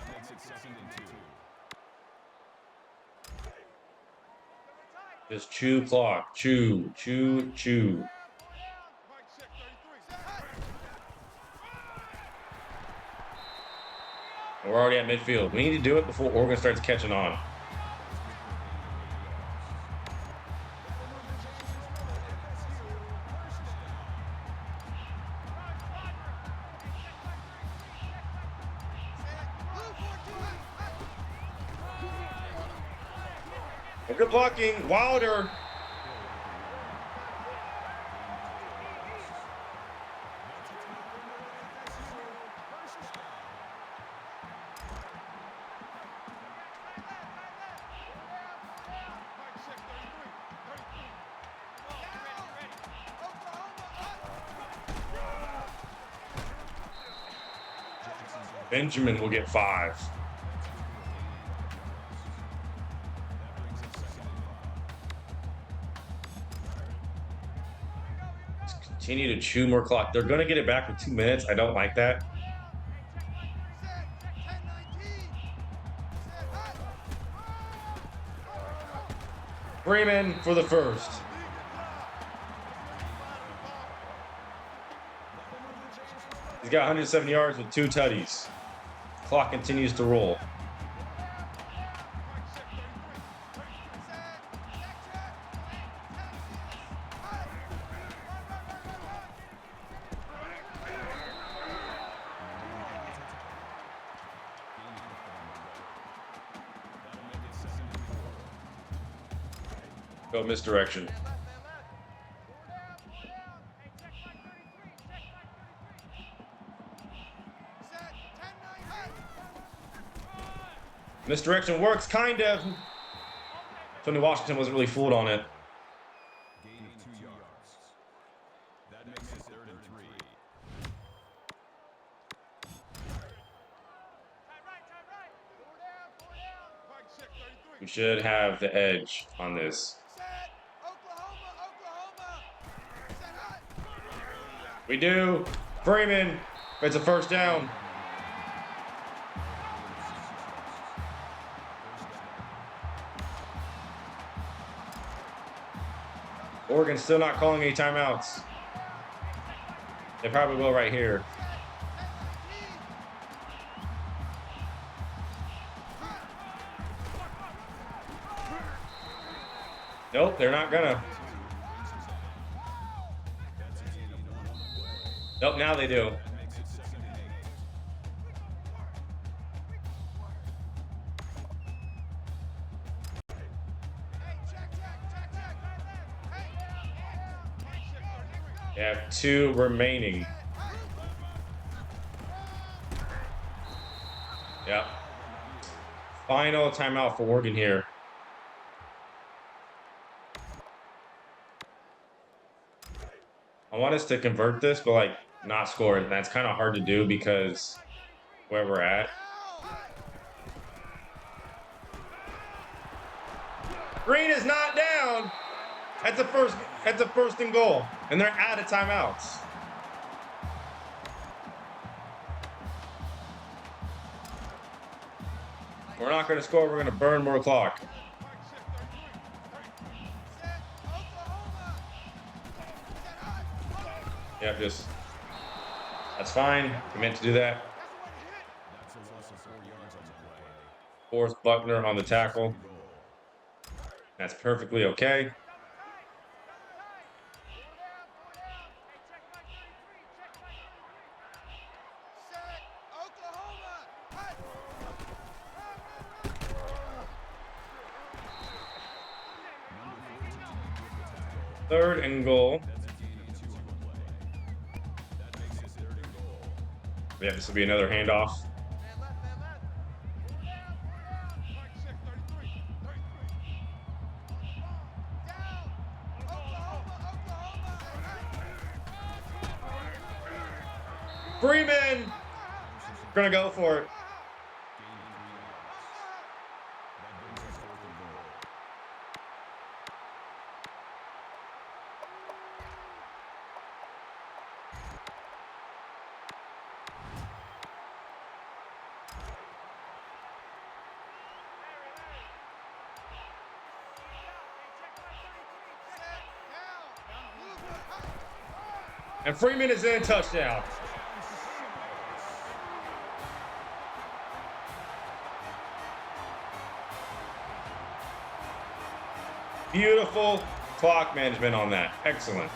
Makes it 2nd and 2. Just chew clock. Chew, chew, chew. We're already at midfield. We need to do it before Oregon starts catching on. Good blocking. Wilder. Benjamin will get 5. Continue to chew more clock. They're going to get it back with 2 minutes. I don't like that. Freeman for the first. He's got 107 yards with 2 tutties. Clock continues to roll. Go misdirection. Misdirection works, kind of. Tony Washington wasn't really fooled on it. Gain of 2 yards. That makes it 3rd and 3. We should have the edge on this. We do. Freeman. It's a first down. Oregon's still not calling any timeouts. They probably will right here. Nope, they're not gonna. Nope, now they do. That makes it 2nd and 8. Hey, check. Hey, They have 2 remaining. Yep. Final timeout for Oregon here. I want us to convert this, but like not score it. That's kind of hard to do because where we're at. Green is not down. That's a first and goal. And they're out of timeouts. We're not going to score. We're going to burn more clock. Yep, that's fine. We meant to do that. That's a loss of 4 yards on the play. Force Buckner on the tackle. Goal. That's perfectly okay. Third and goal. That's a gain of 2 on the play. That makes it 3rd and goal. Yeah, this will be another handoff. Freeman gonna go for it. Gain of 3 yards. That brings us 4th and goal. And Freeman is in, touchdown. Beautiful clock management on that. Excellent.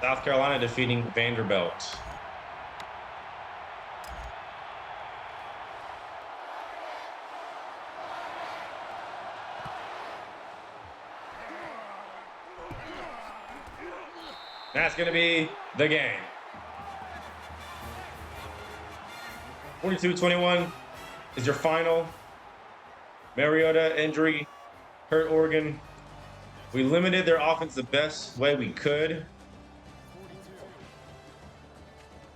South Carolina defeating Vanderbilt. That's going to be the game. 42-21 is your final. Mariota injury hurt Oregon. We limited their offense the best way we could.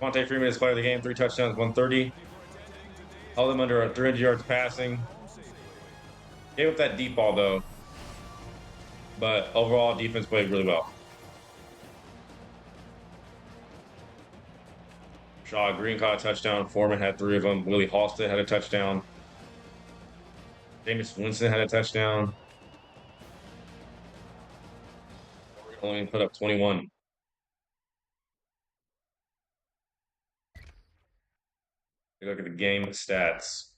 Monte Freeman is player of the game, 3 touchdowns, 130. Held them under 300 yards passing. Gave up that deep ball though. But overall, defense played really well. Shaw Green caught a touchdown. Foreman had 3 of them. Willie Halstead had a touchdown. Jameis Winston had a touchdown. Only put up 21. Look at the game stats.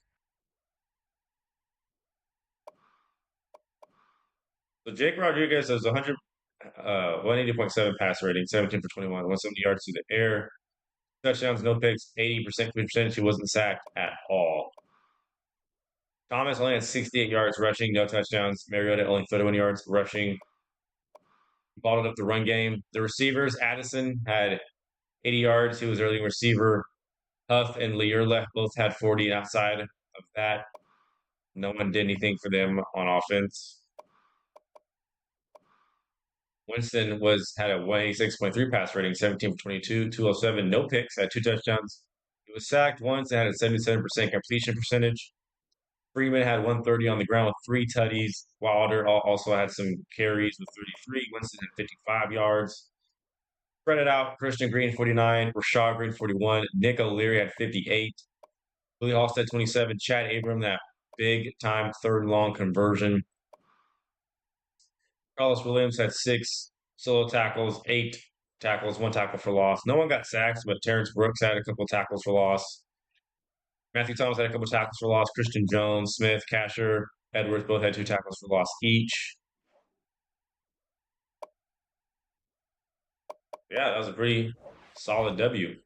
So Jake Rodriguez has 180.7 pass rating, 17 for 21, 170 yards through the air. Touchdowns, no picks, 80% percentage. He wasn't sacked at all. Thomas only had 68 yards rushing, no touchdowns. Mariota only 31 yards rushing. Balled up the run game. The receivers, Addison had 80 yards. He was their leading receiver. Huff and Learleft both had 40. And outside of that, no one did anything for them on offense. Winston had a 186.3 pass rating, 17 for 22, 207, no picks, had 2 touchdowns. He was sacked once and had a 77% completion percentage. Freeman had 130 on the ground with 3 tutties. Wilder also had some carries with 33. Winston had 55 yards. Spread it out. Christian Green, 49. Rashad Green, 41. Nick O'Leary had 58. Willie Halstead, 27. Chad Abram, that big-time 3rd and long conversion. Carlos Williams had 6 solo tackles, 8 tackles, 1 tackle for loss. No one got sacks, but Terrence Brooks had a couple tackles for loss. Matthew Thomas had a couple tackles for loss. Christian Jones, Smith, Casher, Edwards both had 2 tackles for loss each. Yeah, that was a pretty solid W.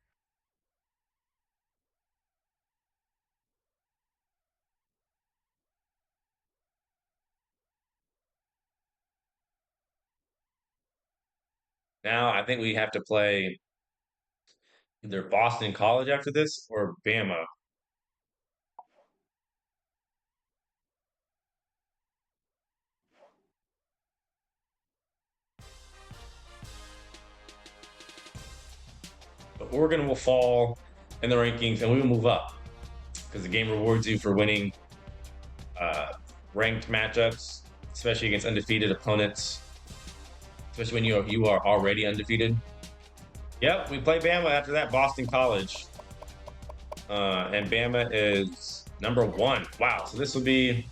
Now I think we have to play either Boston College after this or Bama. But Oregon will fall in the rankings and we will move up because the game rewards you for winning uh, ranked matchups, especially against undefeated opponents, especially when you are already undefeated. Yep, we play Bama after that, Boston College. And Bama is #1. Wow, so this will be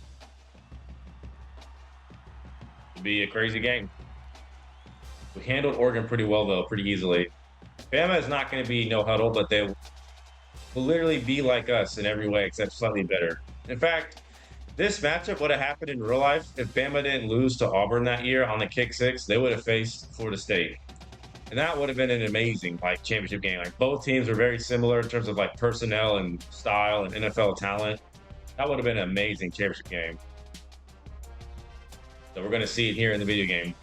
a crazy game. We handled Oregon pretty well, though, pretty easily. Bama is not going to be no huddle, but they will literally be like us in every way except slightly better. In fact, this matchup would have happened in real life if Bama didn't lose to Auburn that year on the kick six. They would have faced Florida State, and that would have been an amazing championship game. Like both teams are very similar in terms of personnel and style and NFL talent. That would have been an amazing championship game. So we're going to see it here in the video game.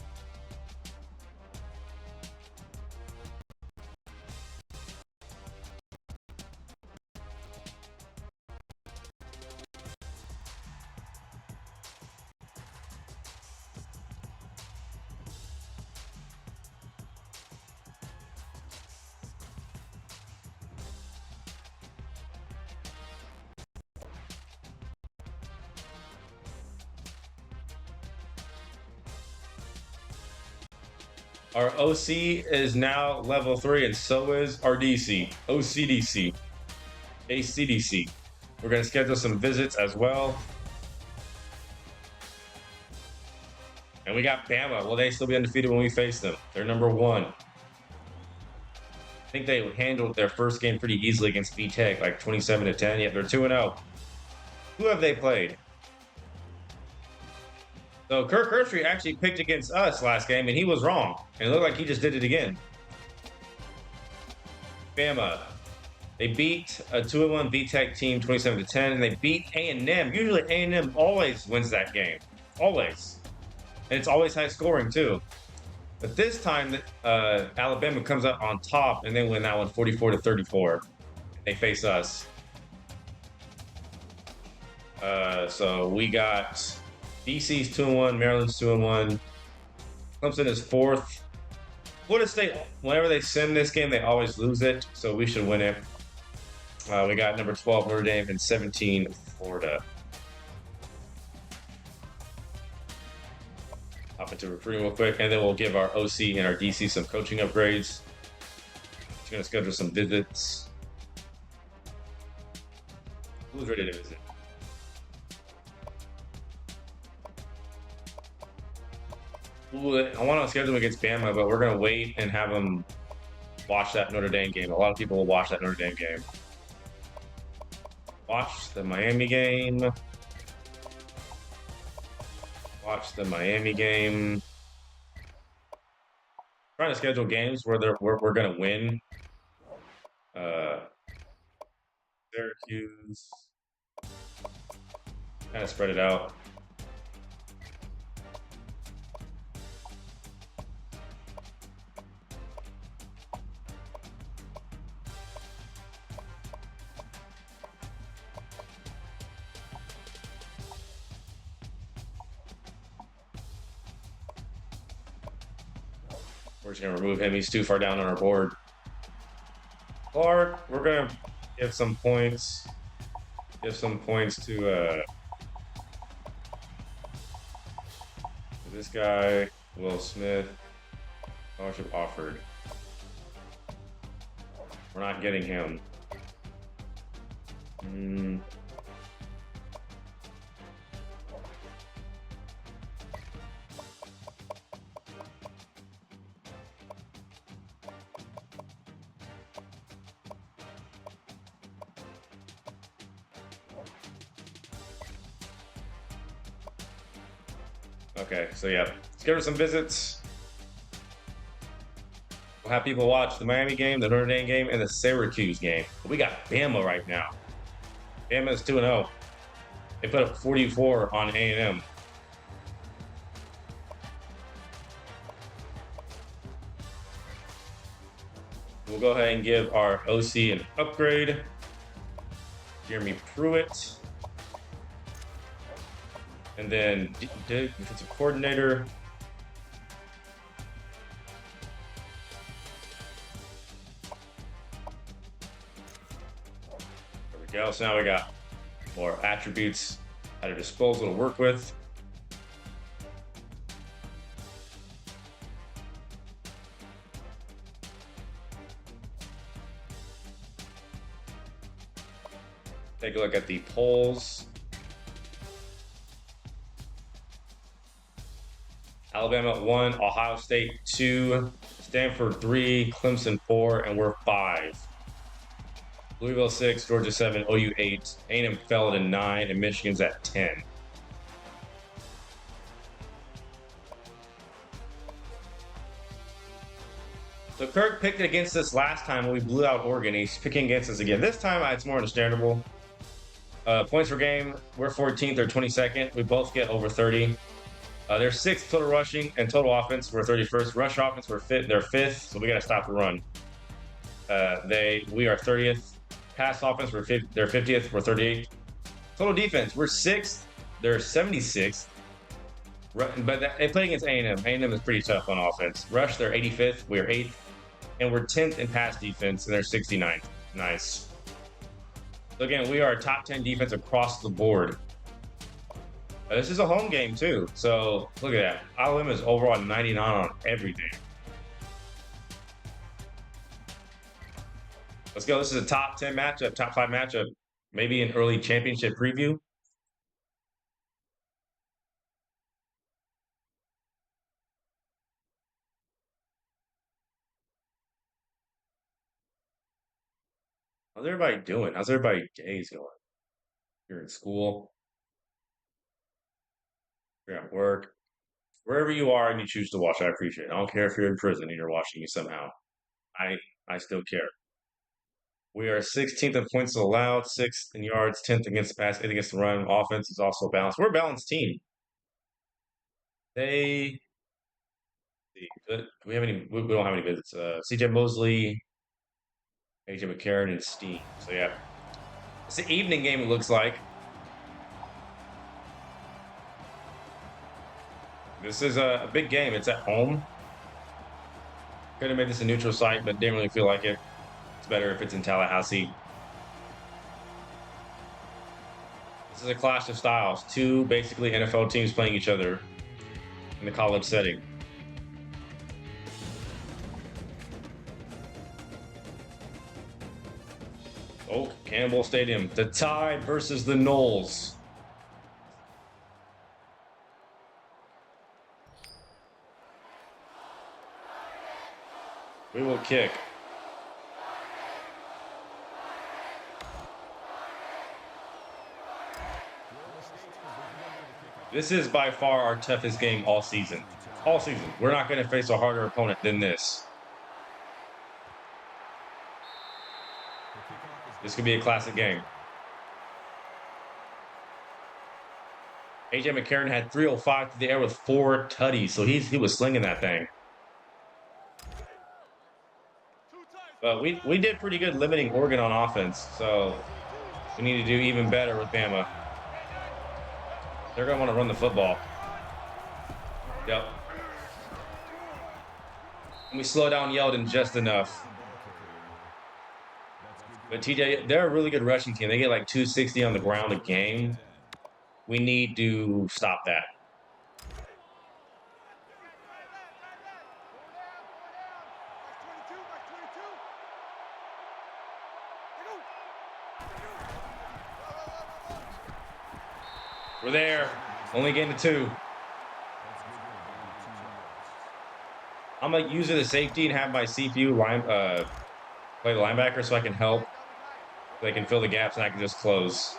Our OC is now level 3, and so is our DC, OCDC, ACDC. We're going to schedule some visits as well. And we got Bama. Will they still be undefeated when we face them? They're #1. I think they handled their first game pretty easily against VTech, like 27-10. Yet they're 2-0. Who have they played? So Kirk Herbstreit actually picked against us last game, and he was wrong. And it looked like he just did it again. Bama. They beat a 2-1 VTech team 27-10, and they beat A&M. Usually A&M always wins that game. Always. And it's always high scoring, too. But this time, Alabama comes up on top, and they win that one 44-34. They face us. So we got DC's 2-1, Maryland's 2-1. Clemson is 4th. Florida State, whenever they send this game, they always lose it, so we should win it. We got #12 Notre Dame and 17 Florida. Hop into recruiting real quick, and then we'll give our OC and our DC some coaching upgrades. Just going to schedule some visits. Who's ready to visit? Ooh, I want to schedule against Bama, but we're going to wait and have them watch that Notre Dame game. A lot of people will watch that Notre Dame game. Watch the Miami game. Watch the Miami game. Trying to schedule games where we're going to win. Syracuse. Kind of spread it out. We're just going to remove him. He's too far down on our board. Clark, we're going to give some points. Give some points to this guy, Will Smith. Scholarship offered. We're not getting him. Okay, so yeah, let's give her some visits. We'll have people watch the Miami game, the Notre Dame game, and the Syracuse game. We got Bama right now. Bama is 2-0. They put up 44 on A&M. We'll go ahead and give our OC an upgrade. Jeremy Pruitt. And then defensive coordinator. There we go. So now we got more attributes at our disposal to work with. Take a look at the polls. Alabama 1, Ohio State 2, Stanford 3, Clemson 4, and we're 5. Louisville 6, Georgia 7, OU 8, A&M fell to 9, and Michigan's at 10. So Kirk picked against us last time when we blew out Oregon. He's picking against us again. This time, it's more understandable. Points per game, we're 14th or 22nd. We both get over 30. They're 6th total rushing and total offense. We're 31st. Rush offense, they're 5th, so we got to stop the run. We are 30th. Pass offense, they're 50th. We're 38th. Total defense, we're 6th. They're 76th. But they play against A&M. A&M is pretty tough on offense. Rush, they're 85th. We're 8th. And we're 10th in pass defense, and they're 69th. Nice. So again, we are a top 10 defense across the board. This is a home game, too. So look at that. Alabama is overall 99 on everything. Let's go. This is a top 10 matchup, top 5 matchup. Maybe an early championship preview. How's everybody doing? How's everybody's days going? You're in school. You're at work. Wherever you are and you choose to watch, I appreciate it. I don't care if you're in prison and you're watching me somehow. I still care. We are 16th in points allowed, 6th in yards, 10th against the pass, 8th against the run. Offense is also balanced. We're a balanced team. Do we have any? We don't have any visits. CJ Mosley, AJ McCarron, and Steen. So yeah, it's an evening game. It looks like this is a big game. It's at home. Could have made this a neutral site, but didn't really feel like it. It's better if it's in Tallahassee. This is a clash of styles. Two basically NFL teams playing each other in the college setting. Oh, Campbell Stadium. The Tide versus the Knowles. We will kick. This is by far our toughest game all season. All season. We're not going to face a harder opponent than this. This could be a classic game. AJ McCarron had 305 to the air with 4 tutties, so he was slinging that thing. But we did pretty good limiting Oregon on offense, so we need to do even better with Bama. They're going to want to run the football. Yep. And we slow down Yeldon just enough. But TJ, they're a really good rushing team. They get like 260 on the ground a game. We need to stop that. We're there. Only getting to 2. I'm going to use it as safety and have my CPU play the linebacker so I can help. They can fill the gaps and I can just close.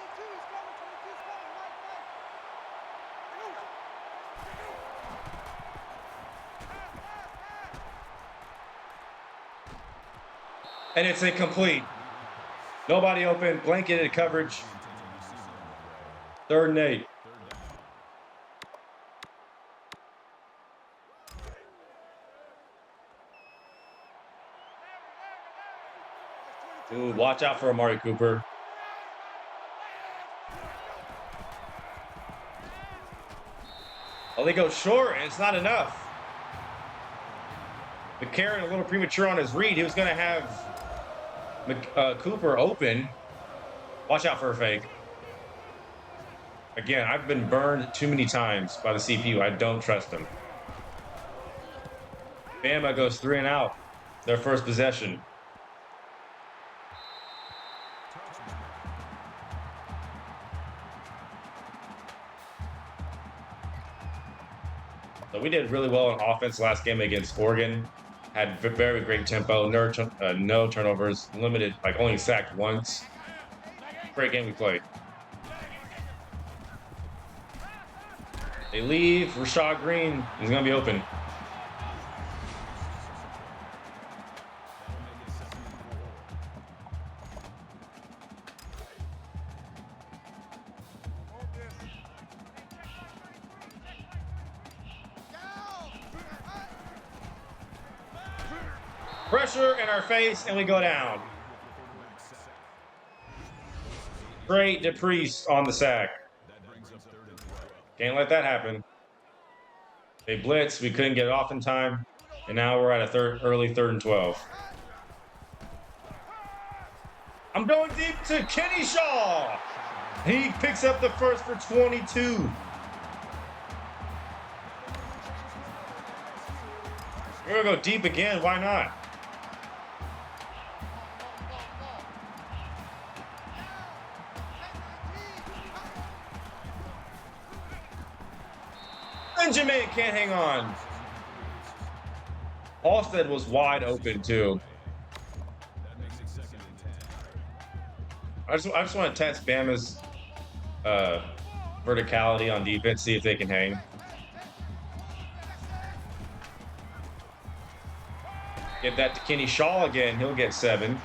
And it's incomplete. Nobody open, blanketed coverage. 3rd and 8. Ooh, watch out for Amari Cooper. Oh, they go short, and it's not enough. McCarron a little premature on his read. He was going to have Cooper open. Watch out for a fake. Again, I've been burned too many times by the CPU. I don't trust them. Bama goes 3 and out. Their first possession. So we did really well on offense last game against Oregon. Had very great tempo, no turnovers, limited, like only sacked once. Great game we played. They leave. Rashad Green is going to be open. Pressure in our face, and we go down. Great DePriest on the sack. Can't let that happen. They blitz. We couldn't get it off in time. And now we're at a early 3rd and 12. I'm going deep to Kenny Shaw. He picks up the first for 22. We're going to go deep again. Why not? Benjamin can't hang on. Halstead was wide open too. I just want to test Bama's verticality on defense, see if they can hang. Give that to Kenny Shaw again. He'll get 7.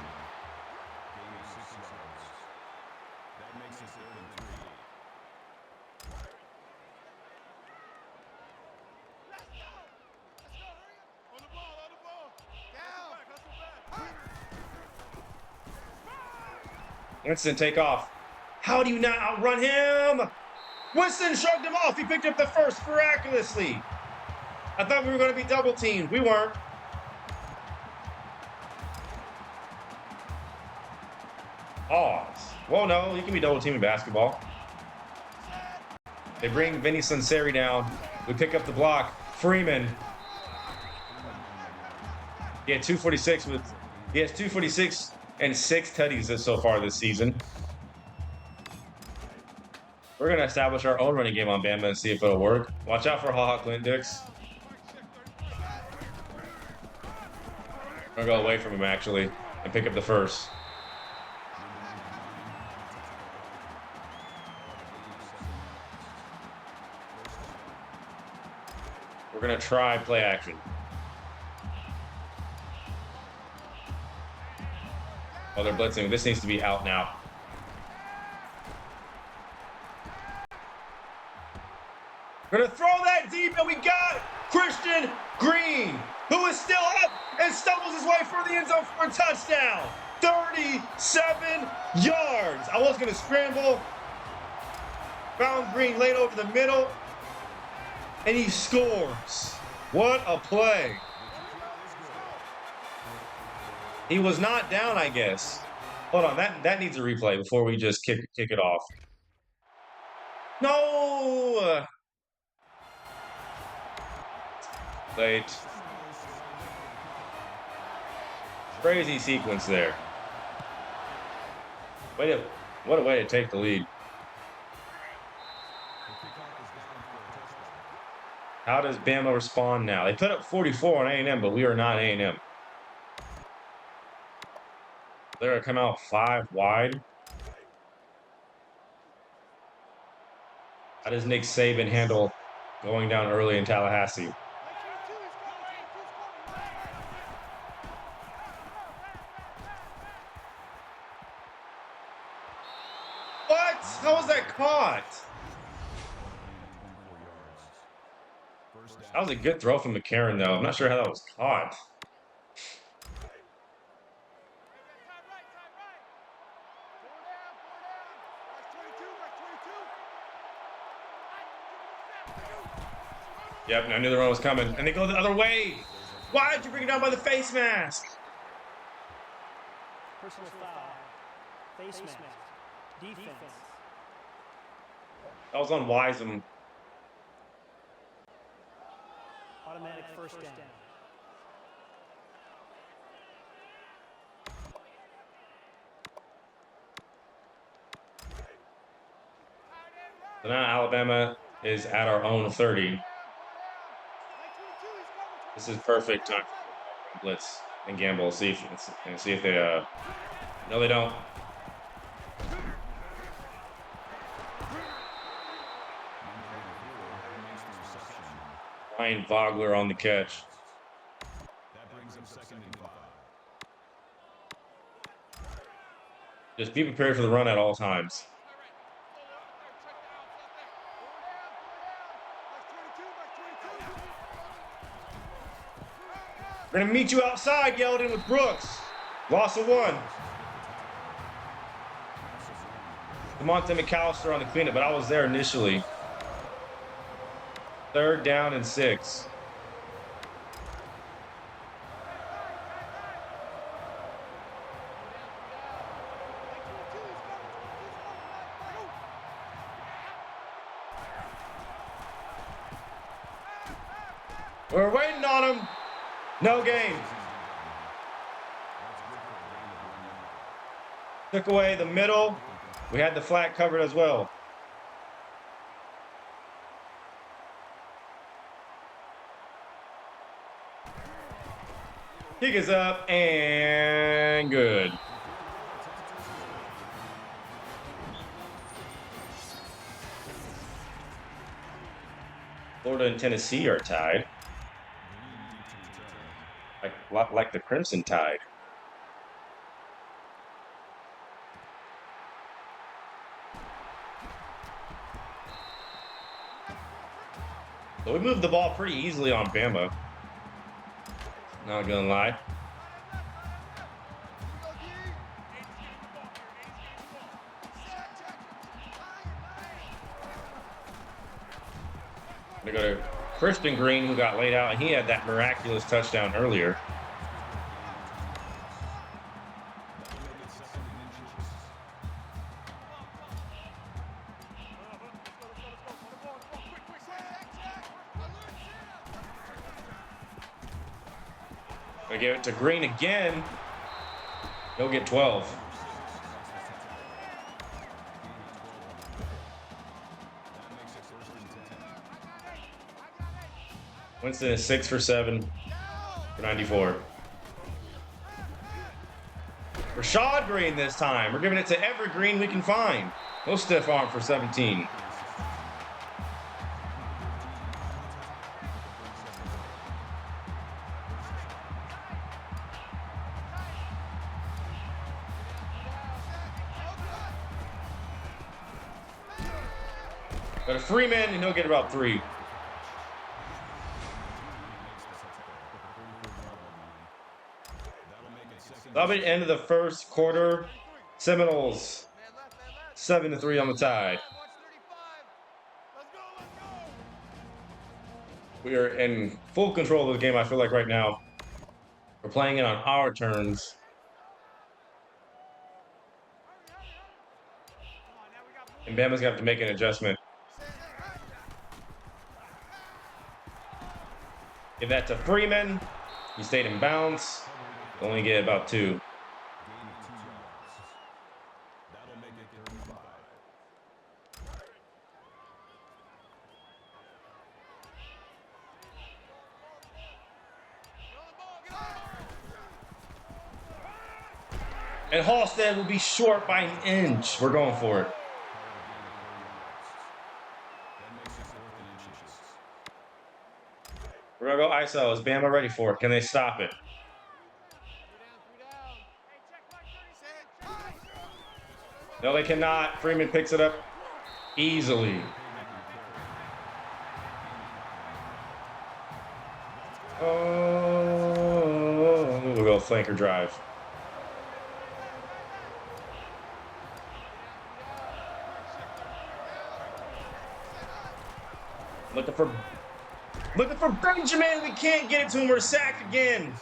Winston, take off. How do you not outrun him? Winston shrugged him off. He picked up the first miraculously. I thought we were going to be double teamed. We weren't. Pause. Well, no, you can be double teamed in basketball. They bring Vinny Sunseri down. We pick up the block. Freeman. He had 246 he has 246 and 6 tutties so far this season. We're going to establish our own running game on Bama and see if it'll work. Watch out for HaHa Clint Dix. I'm going to go away from him, actually, and pick up the first. We're going to try play action. Oh, they're blitzing. This needs to be out now. We're going to throw that deep, and we got Christian Green, who is still up and stumbles his way for the end zone for a touchdown. 37 yards. I was going to scramble. Found Green laid over the middle, and he scores. What a play. He was not down, I guess. Hold on, that needs a replay before we just kick it off. No! Late. Crazy sequence there. What a way to take the lead. How does Bama respond now? They put up 44 on A&M, but we are not A&M. They're going to come out 5 wide. How does Nick Saban handle going down early in Tallahassee? How was that caught? That was a good throw from McCarron, though. I'm not sure how that was caught. Yep, I knew the run was coming. And they go the other way. Why did you bring it down by the face mask? Personal foul. Face mask. Defense. That was on Wiseman. Automatic first down. So now Alabama is at our own 30. This is perfect time for blitz and gamble. See if they no, they don't. Ryan Vogler on the catch. That brings him 2nd and 5. Just be prepared for the run at all times. We're going to meet you outside, Yeldon, with Brooks. Loss of 1. DeMonte McAllister on the cleanup, but I was there initially. 3rd down and 6. We're waiting on him. No game. Took away the middle. We had the flat covered as well. Kick is up and good. Florida and Tennessee are tied. Like the Crimson Tide. So we moved the ball pretty easily on Bama. Not gonna lie. I'm gonna go to Christian Green, who got laid out, and he had that miraculous touchdown earlier. I give it to Green again. He'll get 12. Winston is 6 for 7 for 94. Rashad Green this time. We're giving it to every Green we can find. No stiff arm for 17. But a Freeman, and he'll get about 3. That'll be the end of the first quarter. Seminoles 7-3 on the tie. We are in full control of the game, I feel like, right now. We're playing it on our terms. And Bama's going to have to make an adjustment. Give that to Freeman. He stayed in bounds. Only get about 2. And Halstead will be short by an inch. We're going for it. We're going to go ISO. Is Bama ready for it? Can they stop it? No, they cannot. Freeman picks it up easily. Oh, we'll go flanker drive. Looking for Benjamin. We can't get it to him. We're sacked again.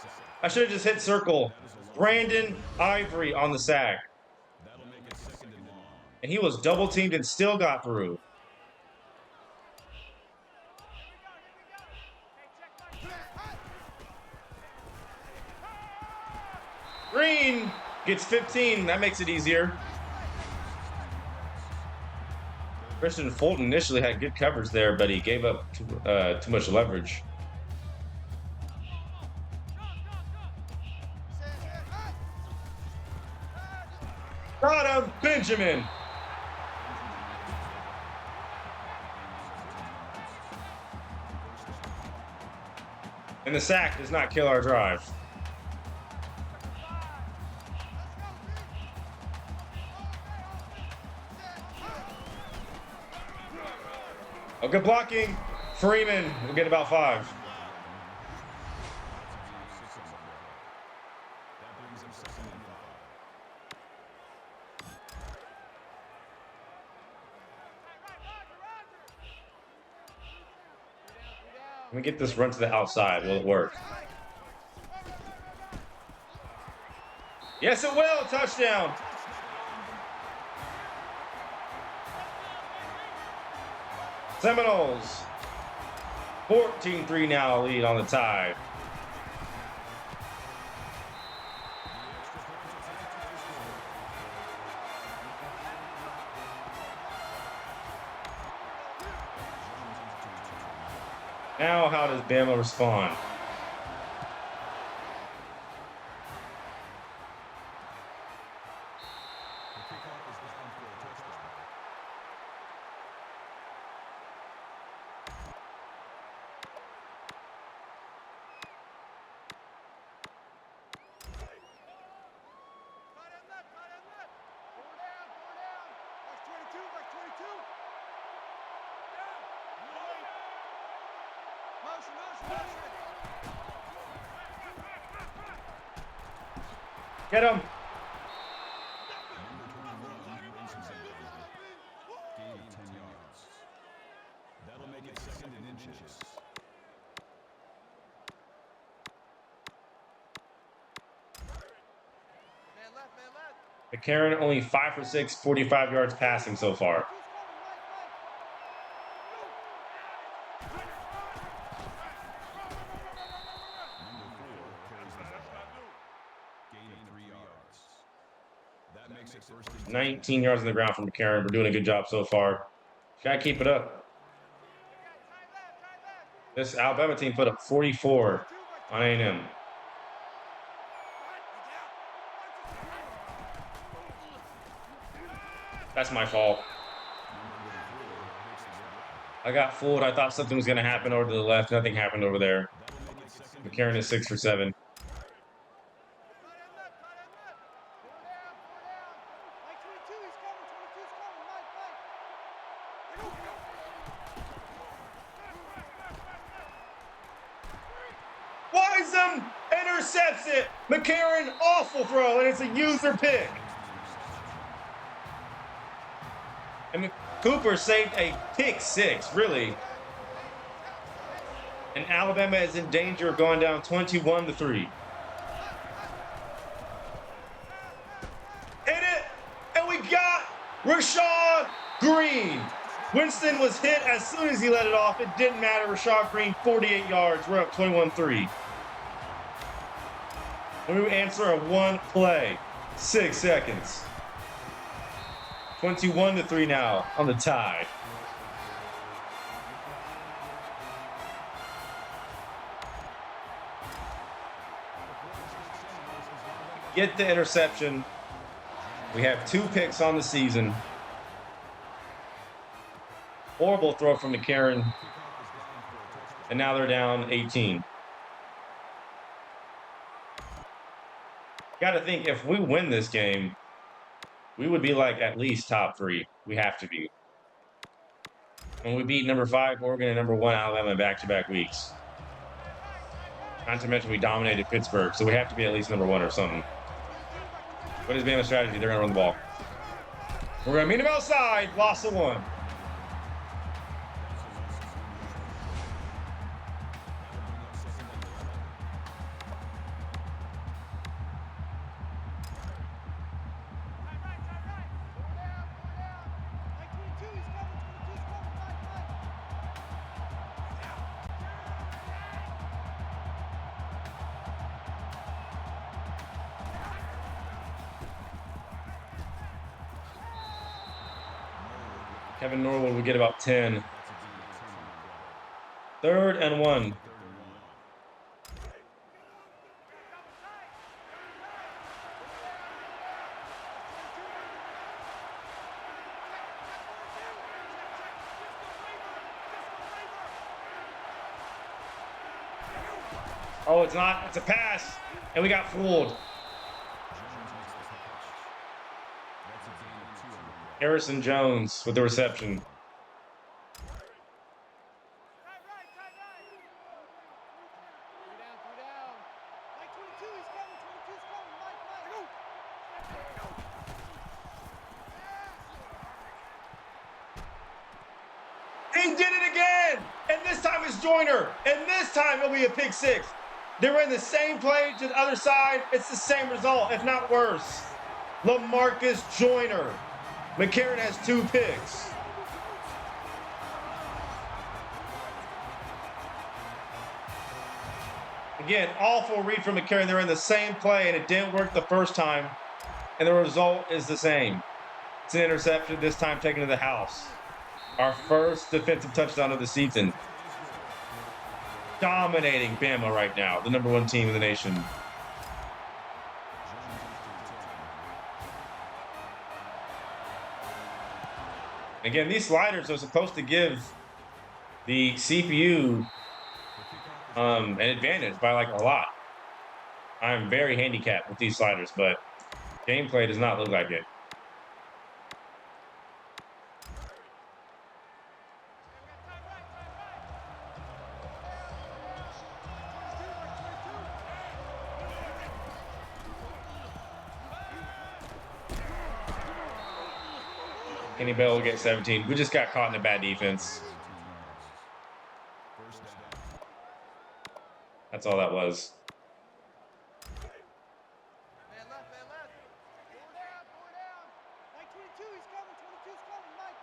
I should have just hit circle. Brandon Ivory on the sack. That'll make it 2nd and long. And he was double teamed and still got through. Green gets 15. That makes it easier. Christian Fulton initially had good coverage there, but he gave up too much leverage. Got him, Benjamin. And the sack does not kill our drive. Oh, good blocking. Freeman will get about 5. That brings him 2nd and 5. Let me get this run to the outside. Will it work? Yes, it will. Touchdown. Seminoles. 14-3 now lead on the Tide. Now, how does Bama respond? Get him. Gain of 10 yards. That'll make it 2nd and inches. McCarron only 5 for 6, 45 yards passing so far. Gain of 3 yards. That makes it 1st and 19 yards on the ground from McCarron. We're doing a good job so far. Gotta keep it up. This Alabama team put up 44 on A&M. That's my fault. I got fooled. I thought something was going to happen over to the left. Nothing happened over there. McCarron is 6 for 7. Wiseman intercepts it. McCarron, awful throw, and it's a user pick. And Cooper saved a pick 6, really. And Alabama is in danger of going down 21-3. Hit it, and we got Rashad Green. Winston was hit as soon as he let it off. It didn't matter. Rashad Green, 48 yards. We're up 21-3. We answer a one play, 6 seconds. 21-3 now on the Tide. Get the interception. We have 2 picks on the season. Horrible throw from McCarron. And now they're down 18. Got to think, if we win this game, we would be like at least top 3. We have to be. When we beat number 5 Oregon and number 1 Alabama in back-to-back weeks. Not to mention we dominated Pittsburgh, so we have to be at least number 1 or something. What is Bama's strategy? They're going to run the ball. We're going to meet them outside. Loss of 1. Kevin Norwood would get about 10. 3rd and 1. Oh, it's not. It's a pass. And we got fooled. Harrison Jones with the reception. He did it again! And this time it's Joyner. And this time it'll be a pick 6. They were in the same play to the other side. It's the same result, if not worse. LaMarcus Joyner. McCarron has 2 picks. Again, awful read from McCarron. They're in the same play, and it didn't work the first time. And the result is the same. It's an interception, this time taken to the house. Our first defensive touchdown of the season. Dominating Bama right now, the number 1 team in the nation. Again, these sliders are supposed to give the CPU an advantage by like a lot. I'm very handicapped with these sliders, but gameplay does not look like it. Kenny Bell will get 17. We just got caught in a bad defense. That's all that was. Man left, man left. Four down. Mike 22, he's coming. 22's coming. Mike.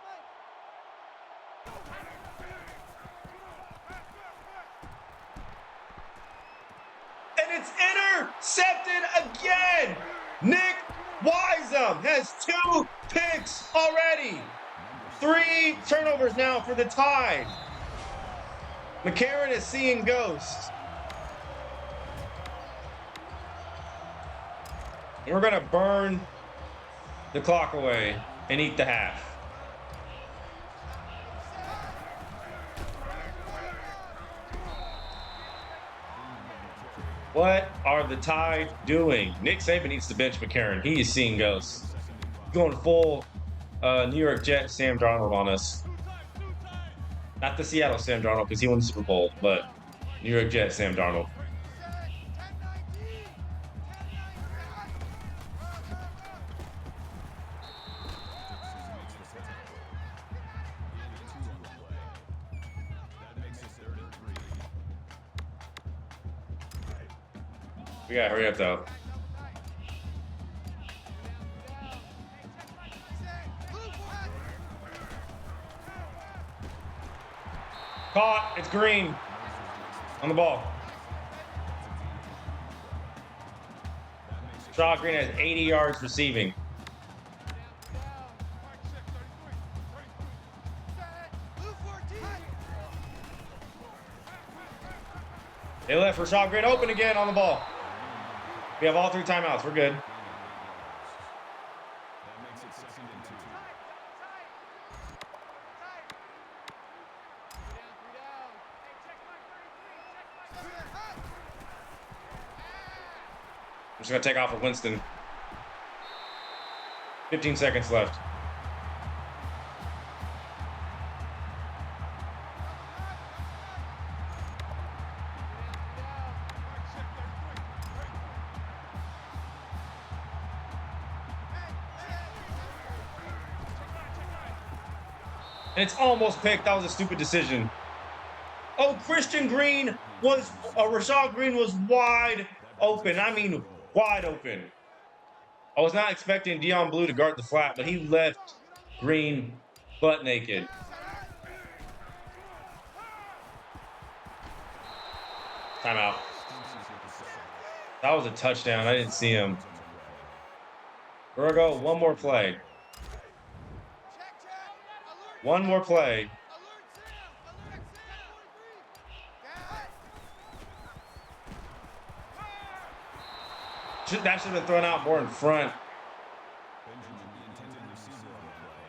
And it's intercepted again. Nick Wiseham has 2 picks already. 3 turnovers now for the Tide. McCarron is seeing ghosts. We're going to burn the clock away and eat the half. What are the Tide doing? Nick Saban needs to bench McCarron. He is seeing ghosts. Going full New York Jets Sam Darnold on us. Not the Seattle Sam Darnold because he won the Super Bowl, but New York Jets Sam Darnold. We gotta hurry up though. Caught. It's Green on the ball. Shaw Green has 80 yards receiving. They left for Shaw Green open again on the ball. We have all 3 timeouts. We're good. I'm just going to take off with Winston. 15 seconds left. And it's almost picked. That was a stupid decision. Oh, Christian Green was, Rashad Green was wide open. I mean, wide open. I was not expecting Dion Blue to guard the flat, but he left Green butt naked. Timeout. That was a touchdown. I didn't see him. We're gonna go one more play. One more play. That should have been thrown out more in front. Benjamin, the intended receiver on the play.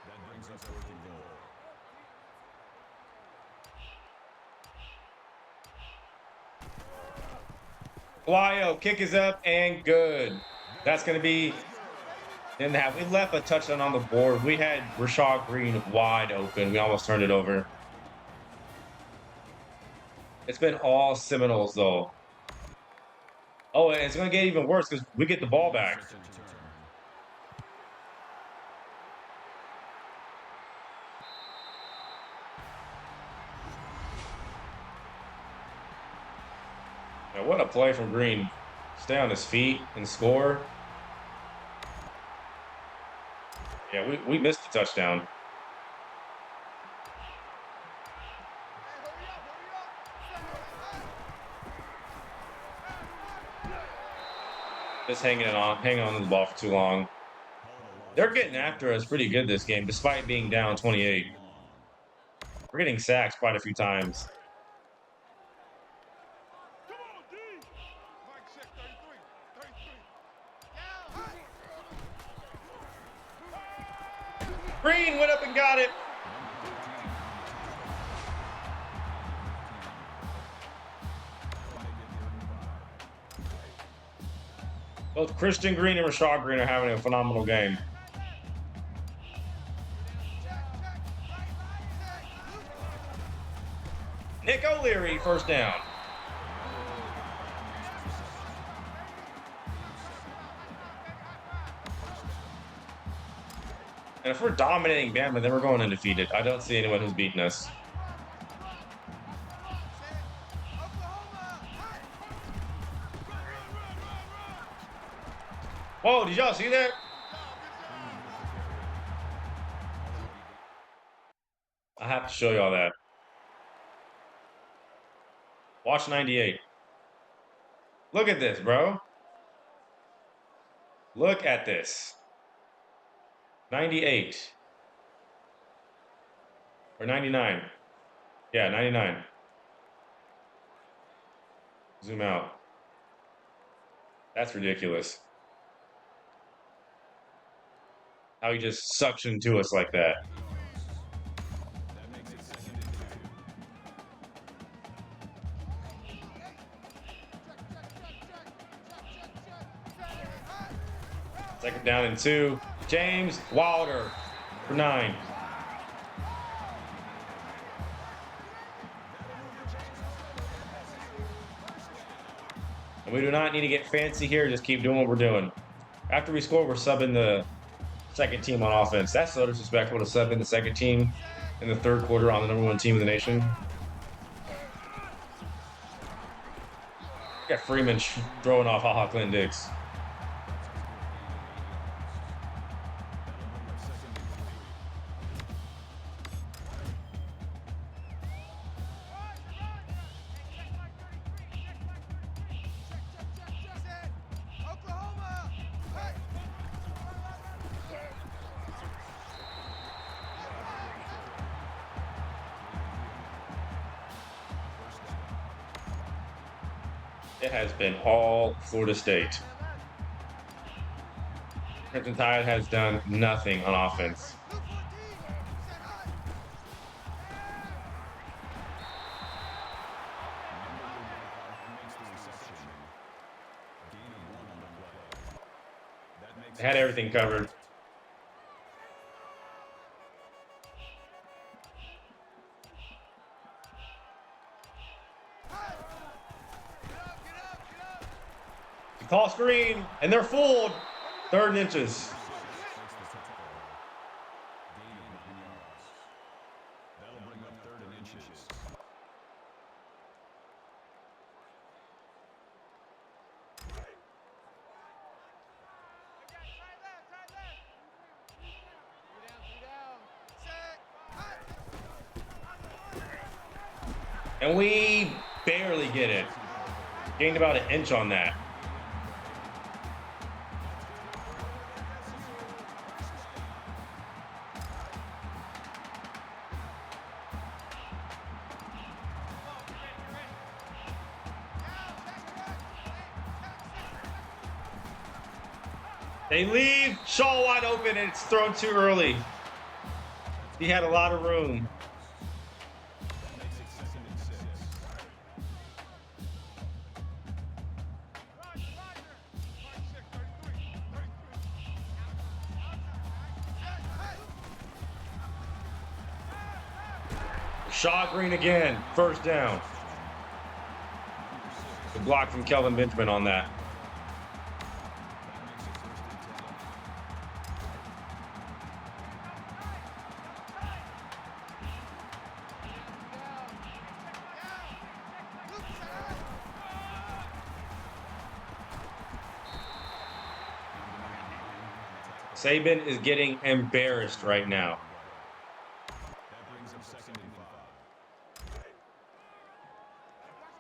That brings us 4th and goal. Flyo, kick is up and good. That's going to be in the half. We left a touchdown on the board. We had Rashad Green wide open. We almost turned it over. It's been all Seminoles, though. Oh, and it's going to get even worse because we get the ball back. Now, what a play from Green. Stay on his feet and score. Yeah, we missed the touchdown. Just hanging on to the ball for too long. They're getting after us pretty good this game, despite being down 28. We're getting sacks quite a few times. Green went up and got it. Both Christian Green and Rashad Green are having a phenomenal game. Nick O'Leary, first down. And if we're dominating Bama, then we're going undefeated. I don't see anyone who's beaten us. Whoa, did y'all see that? I have to show y'all that. Watch 98. Look at this, bro. Look at this. 98. Or 99. Yeah, 99. Zoom out. That's ridiculous. How he just suctioned to us like that. That makes it 2nd and 2. 2nd down and 2. James Wilder for 9. And we do not need to get fancy here. Just keep doing what we're doing. After we score, we're subbing the second team on offense. That's so disrespectful to sub in the second team in the 3rd quarter on the #1 team in the nation. Got Freeman throwing off HaHa Clint Dix. It has been all Florida State. Crimson Tide has done nothing on offense. Makes the reception. Gain of 1 on the play. That makes Had everything covered. Call screen, and they're fooled. 3rd and inches. That'll bring up 3rd and inches. And we barely get it. Gained about an inch on that. They leave Shaw wide open, and it's thrown too early. He had a lot of room. That makes it 2nd and 6. Shaw green again. 1st down. The block from Kelvin Benjamin on that. Saban is getting embarrassed right now. That brings up 2nd and 5.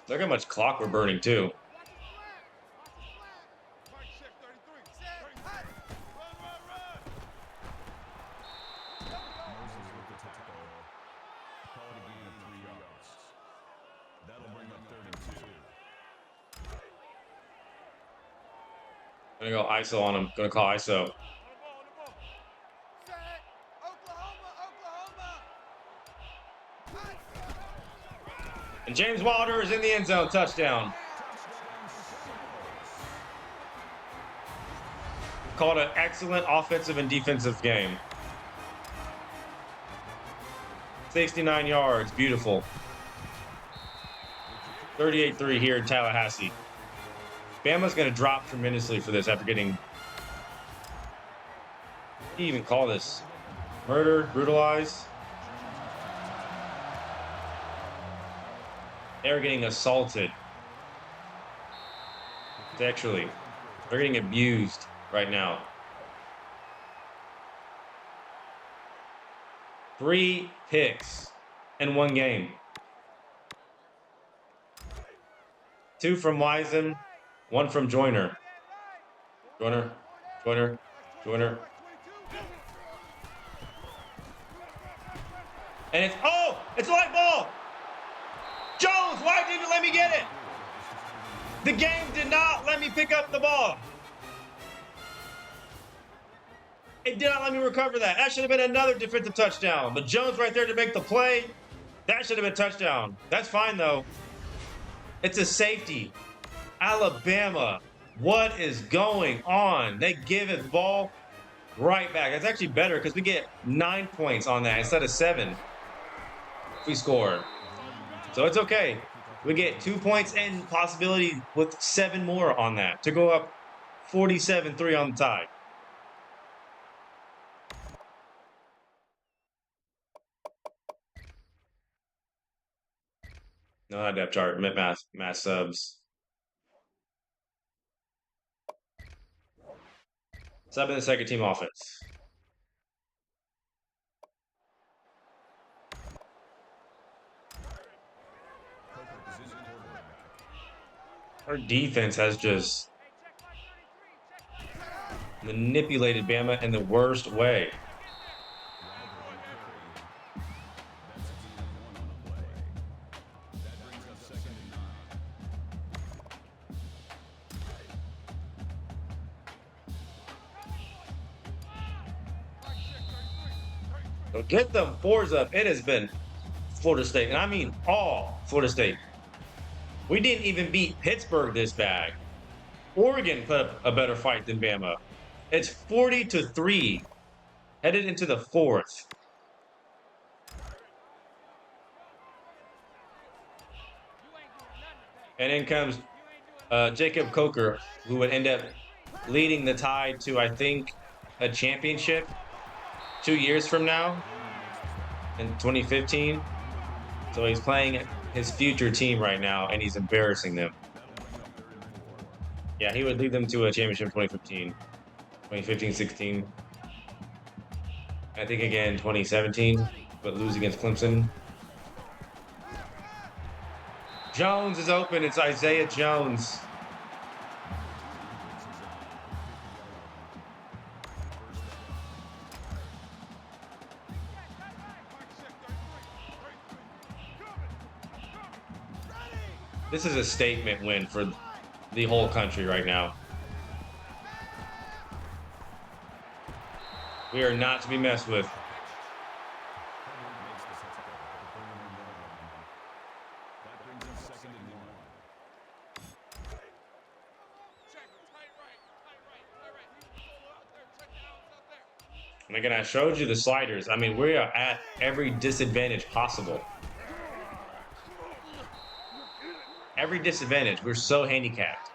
Look how much clock we're burning, too. Moses with the tackle. Call it a gain of 3 yards. That'll bring up 3rd and 2. Gonna go ISO on him. Gonna call ISO. And James Wilder is in the end zone. Touchdown. Called an excellent offensive and defensive game. 69 yards. Beautiful. 38-3 here in Tallahassee. Bama's going to drop tremendously for this after getting... What do you even call this? Murder? Brutalized? They're getting assaulted. Sexually. They're getting abused right now. 3 picks in 1 game. 2 from Wiseman, 1 from Joyner. Joyner. And it's a light ball. Jones, why didn't you let me get it? The game did not let me pick up the ball. It did not let me recover that. That should have been another defensive touchdown. But Jones right there to make the play. That should have been a touchdown. That's fine, though. It's a safety. Alabama, what is going on? They give it the ball right back. It's actually better because we get 9 points on that instead of 7 if we score. So it's okay. We get 2 points and possibility with 7 more on that to go up 47-3 on the tie. No, not depth chart. Mass subs. Sub in the second team offense. Our defense has just manipulated Bama in the worst way. So get them 4s up. It has been Florida State, and I mean all Florida State. We didn't even beat Pittsburgh this bad. Oregon put up a better fight than Bama. It's 40-3. Headed into the fourth. And in comes Jacob Coker, who would end up leading the Tide to, I think, a championship 2 years from now in 2015. So he's playing his future team right now, and he's embarrassing them. Yeah, he would lead them to a championship in 2015-16. I think again 2017, but lose against Clemson. Jones is open. It's Isaiah Jones. This is a statement win for the whole country right now. We are not to be messed with. And again, I showed you the sliders. I mean, we are at every disadvantage possible. Every disadvantage. We're so handicapped.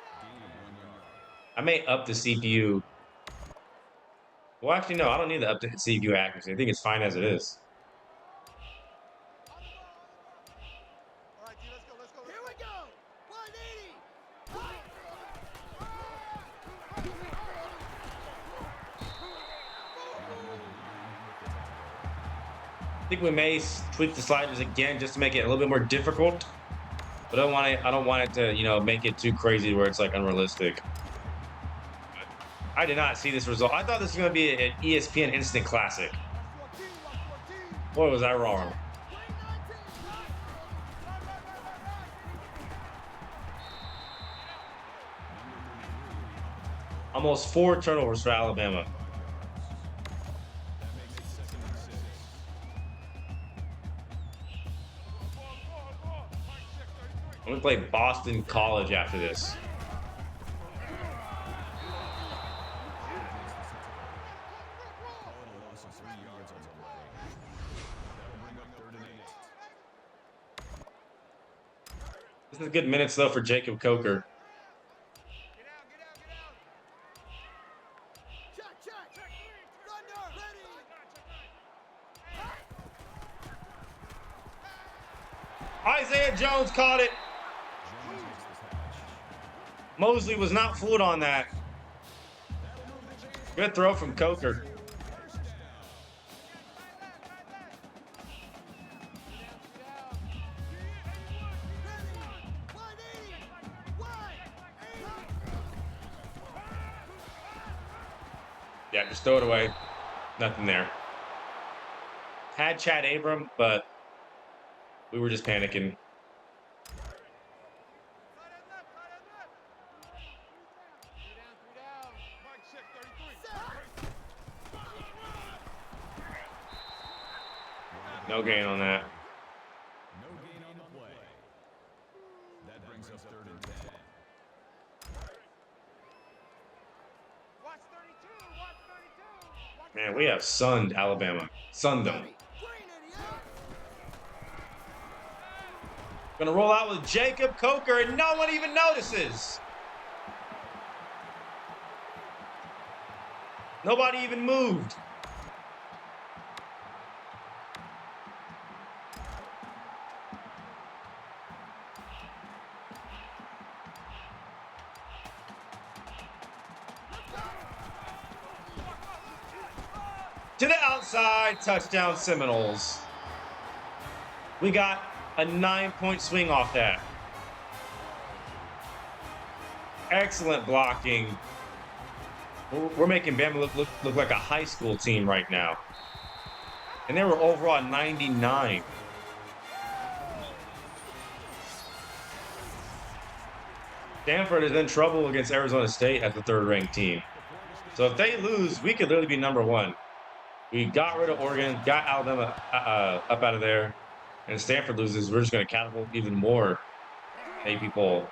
I may up the CPU. Well, actually, no, I don't need to up the CPU accuracy. I think it's fine as it is. All right, D, let's go, let's go. Here we go. 180. I think we may tweak the sliders again just to make it a little bit more difficult. But I don't want it to, make it too crazy where it's like unrealistic. I did not see this result. I thought this was going to be an ESPN Instant Classic. Boy, was I wrong. Almost 4 turnovers for Alabama. I'm going to play Boston College after this. This is good minutes, though, for Jacob Coker. Get out, get out, get out. Check, check. Thunder, ready. Isaiah Jones caught it. Mosley was not fooled on that. Good throw from Coker. Yeah, just throw it away. Nothing there. Had Chad Abram, but we were just panicking. No gain on that. No gain on the play. That brings us 3rd and 10. Watch 32, watch 32. Man, we have sunned Alabama. Sunned them. Gonna roll out with Jacob Coker, and no one even notices. Nobody even moved. To the outside, touchdown Seminoles. We got a 9-point swing off that. Excellent blocking. We're making Bama look like a high school team right now. And they were overall 99. Stanford is in trouble against Arizona State as the 3rd-ranked team. So if they lose, we could literally be #1. We got rid of Oregon, got Alabama up out of there, and if Stanford loses, we're just going to catapult even more AP poll.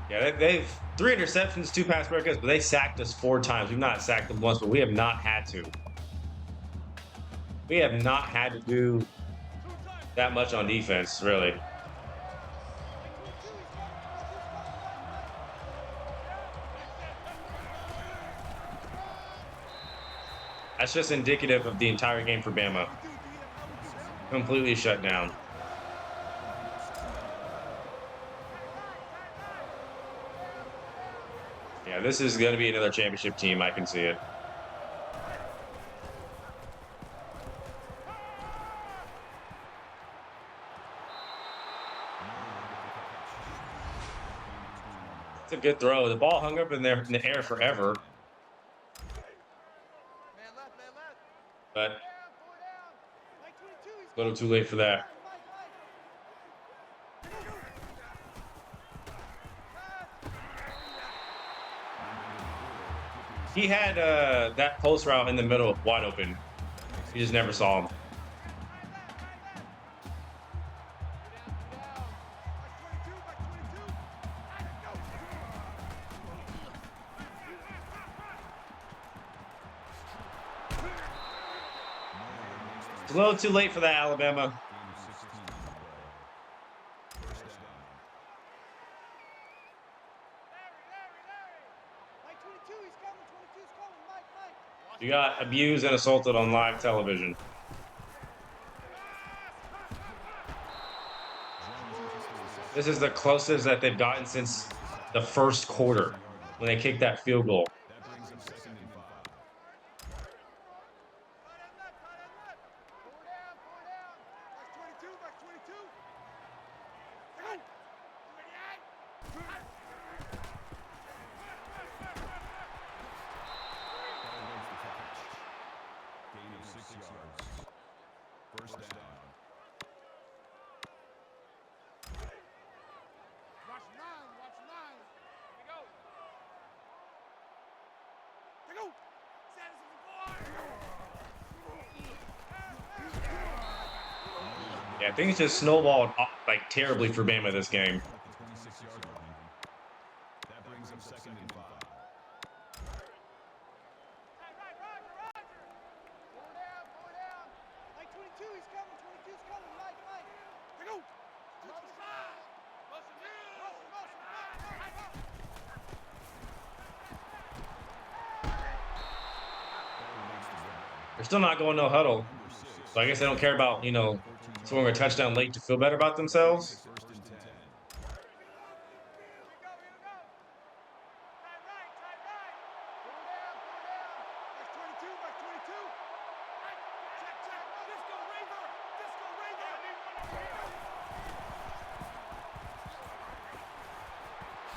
Yeah, they've 3 interceptions, 2 pass breakups, but they sacked us 4 times. We've not sacked them once, but we have not had to. We have not had to do that much on defense, really. That's just indicative of the entire game for Bama. Completely shut down. Yeah, this is going to be another championship team. I can see it. It's a good throw. The ball hung up in the air forever, but a little too late for that. He had that post route in the middle wide open. He just never saw him. It's a little too late for that, Alabama. You got abused and assaulted on live television. This is the closest that they've gotten since the first quarter when they kicked that field goal. Yeah, things just snowballed like terribly for Bama this game. They're still not going no huddle. So I guess they don't care about, scoring a touchdown late to feel better about themselves.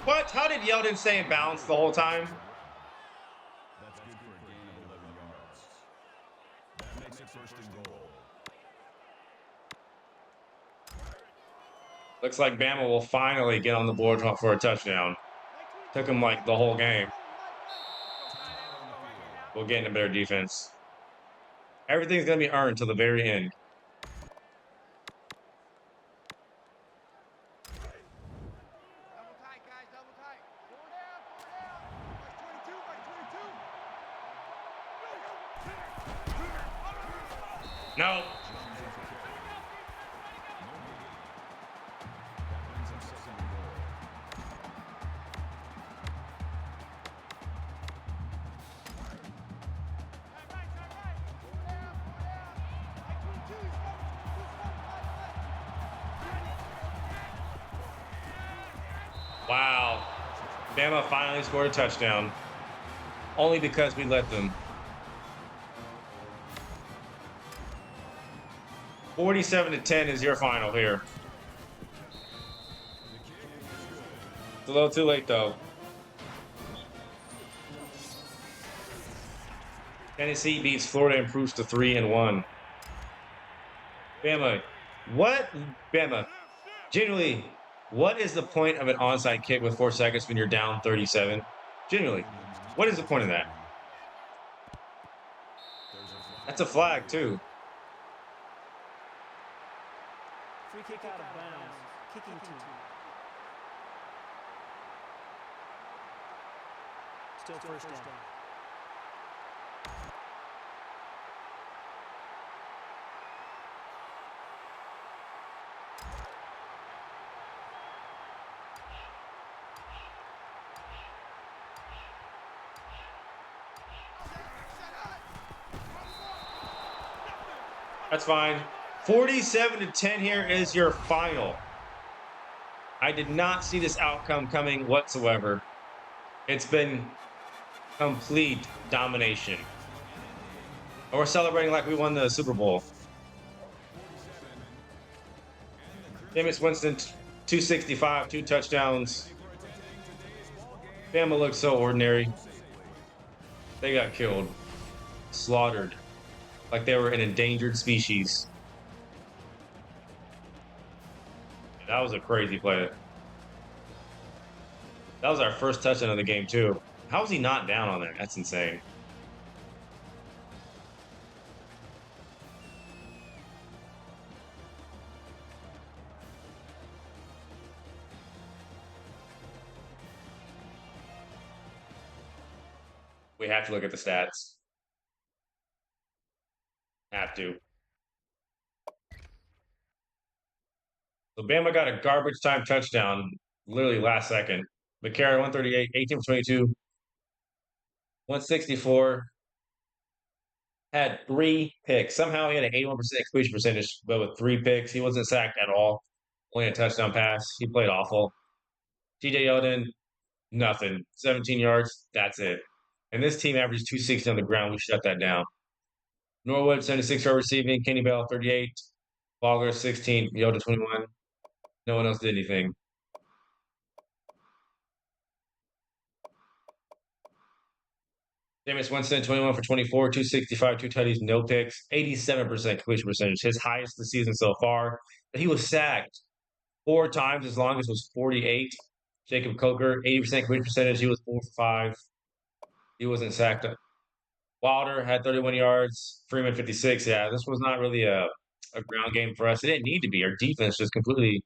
What? How did Yeldon stay in bounds the whole time? That's good for a gain of 11 yards. That makes it first and goal. Looks like Bama will finally get on the board for a touchdown. Took him like the whole game. We'll get into better defense. Everything's going to be earned till the very end. No. Wow. Bama finally scored a touchdown. Only because we let them. 47-10 is your final here. It's a little too late, though. Tennessee beats Florida, improves to 3-1. Bama, what? Bama, genuinely, what is the point of an onside kick with 4 seconds when you're down 37? Genuinely, what is the point of that? That's a flag, too. Free kick out of bounds. Kicking team. Still first down. That's fine. 47-10 here is your final. I did not see this outcome coming whatsoever. It's been complete domination. And we're celebrating like we won the Super Bowl. Jameis Winston, 265, 2 touchdowns. Bama looked so ordinary. They got killed, slaughtered, like they were an endangered species. That was a crazy play. That was our first touchdown of the game, too. How was he not down on that? That's insane. We have to look at the stats. Have to. So Bama got a garbage time touchdown, literally last second. McCarron, 138, 18 for 22, 164. Had 3 picks. Somehow he had an 81% completion percentage, but with 3 picks, he wasn't sacked at all. Only a touchdown pass. He played awful. TJ Yeldon, nothing. 17 yards. That's it. And this team averaged 260 on the ground. We shut that down. Norwood, 76 yard receiving. Kenny Bell, 38. Bogler, 16. Yoda, 21. No one else did anything. Jameis Winston, 21 for 24, 265, 2 tutties, no picks, 87% completion percentage, his highest of the season so far. But he was sacked 4 times. His longest was 48. Jacob Coker, 80% completion percentage. He was 4 for 5. He wasn't sacked. Wilder had 31 yards. Freeman, 56. Yeah, this was not really a ground game for us. It didn't need to be. Our defense just completely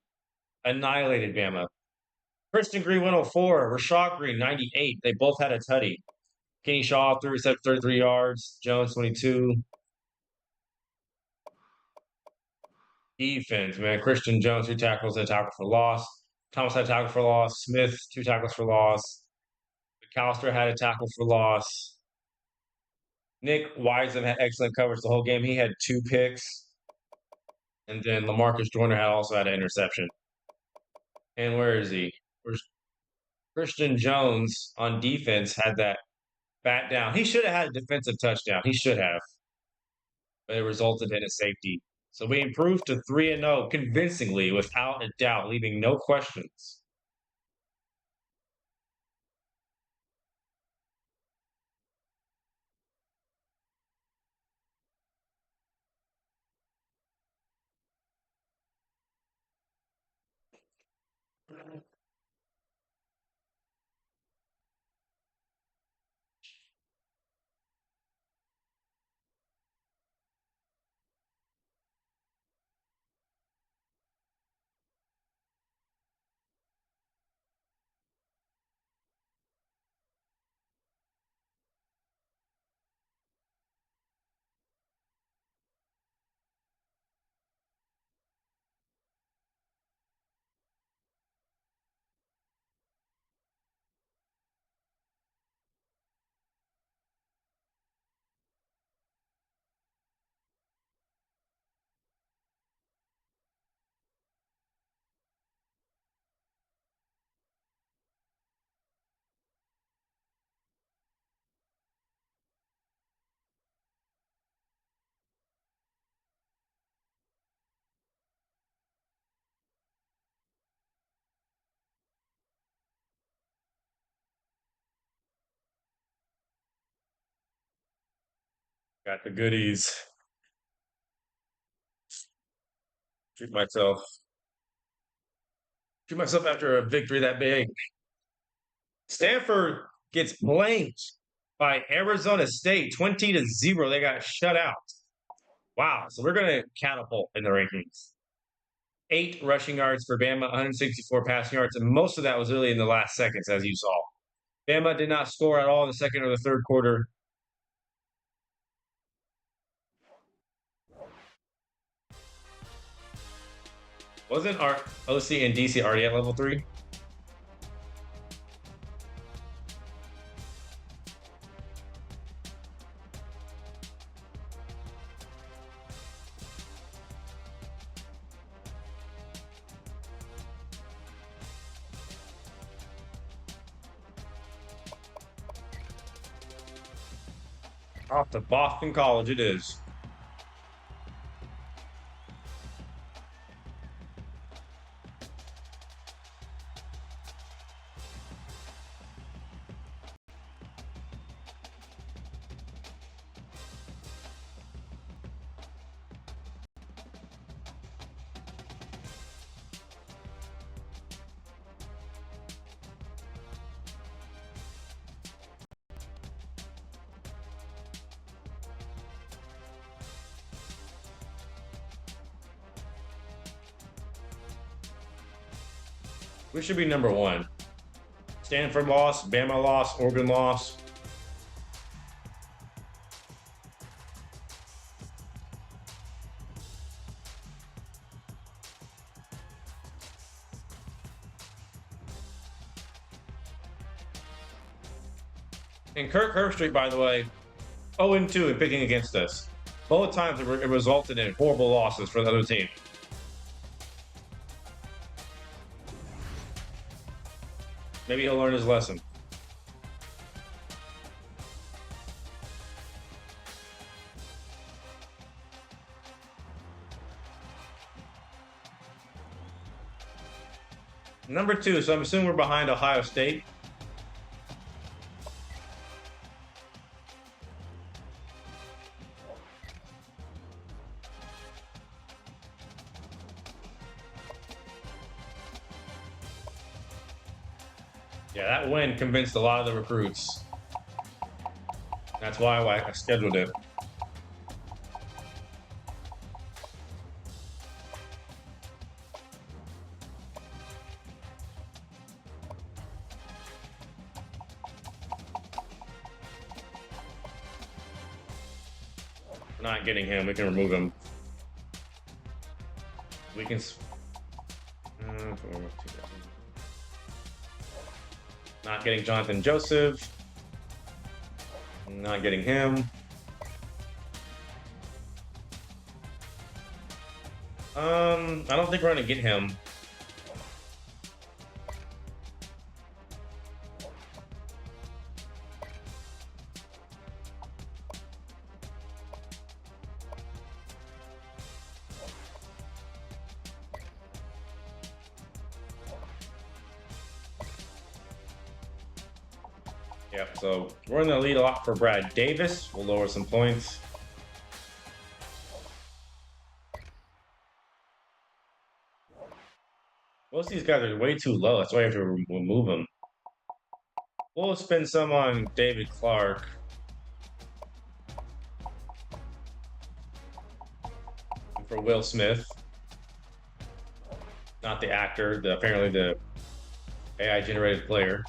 annihilated Bama. Christian Green, 104. Rashad Green, 98. They both had a tutty. Kenny Shaw, 33 yards. Jones, 22. Defense, man. Christian Jones, 2 tackles and a tackle for loss. Thomas had a tackle for loss. Smith, 2 tackles for loss. McAllister had a tackle for loss. Nick Wiseman had excellent coverage the whole game. He had 2 picks. And then Lamarcus Joyner also had an interception. And where is he? Where's Christian Jones on defense had that bat down. He should have had a defensive touchdown. He should have. But it resulted in a safety. So we improved to 3-0 convincingly, without a doubt, leaving no questions. Got the goodies. Treat myself. Treat myself after a victory that big. Stanford gets blanked by Arizona State, 20-0. They got shut out. Wow. So we're going to catapult in the rankings. 8 rushing yards for Bama, 164 passing yards, and most of that was really in the last seconds, as you saw. Bama did not score at all in the second or the third quarter. Wasn't our OC and DC already at level 3? Off to Boston College it is. We should be number 1. Stanford lost, Bama lost, Oregon lost. And Kirk Herbstreit, by the way, 0-2 in picking against us. Both times it resulted in horrible losses for the other team. Maybe he'll learn his lesson. Number 2, so I'm assuming we're behind Ohio State. Yeah, that win convinced a lot of the recruits. That's why I scheduled it. We're not getting him. We can remove him. We can... Not getting Jonathan Joseph. Not getting him. I don't think we're gonna get him. Yep, so we're in the lead a lot for Brad Davis. We'll lower some points. Most of these guys are way too low. That's why I have to remove them. We'll spend some on David Clark. For Will Smith. Not the actor, apparently the AI-generated player.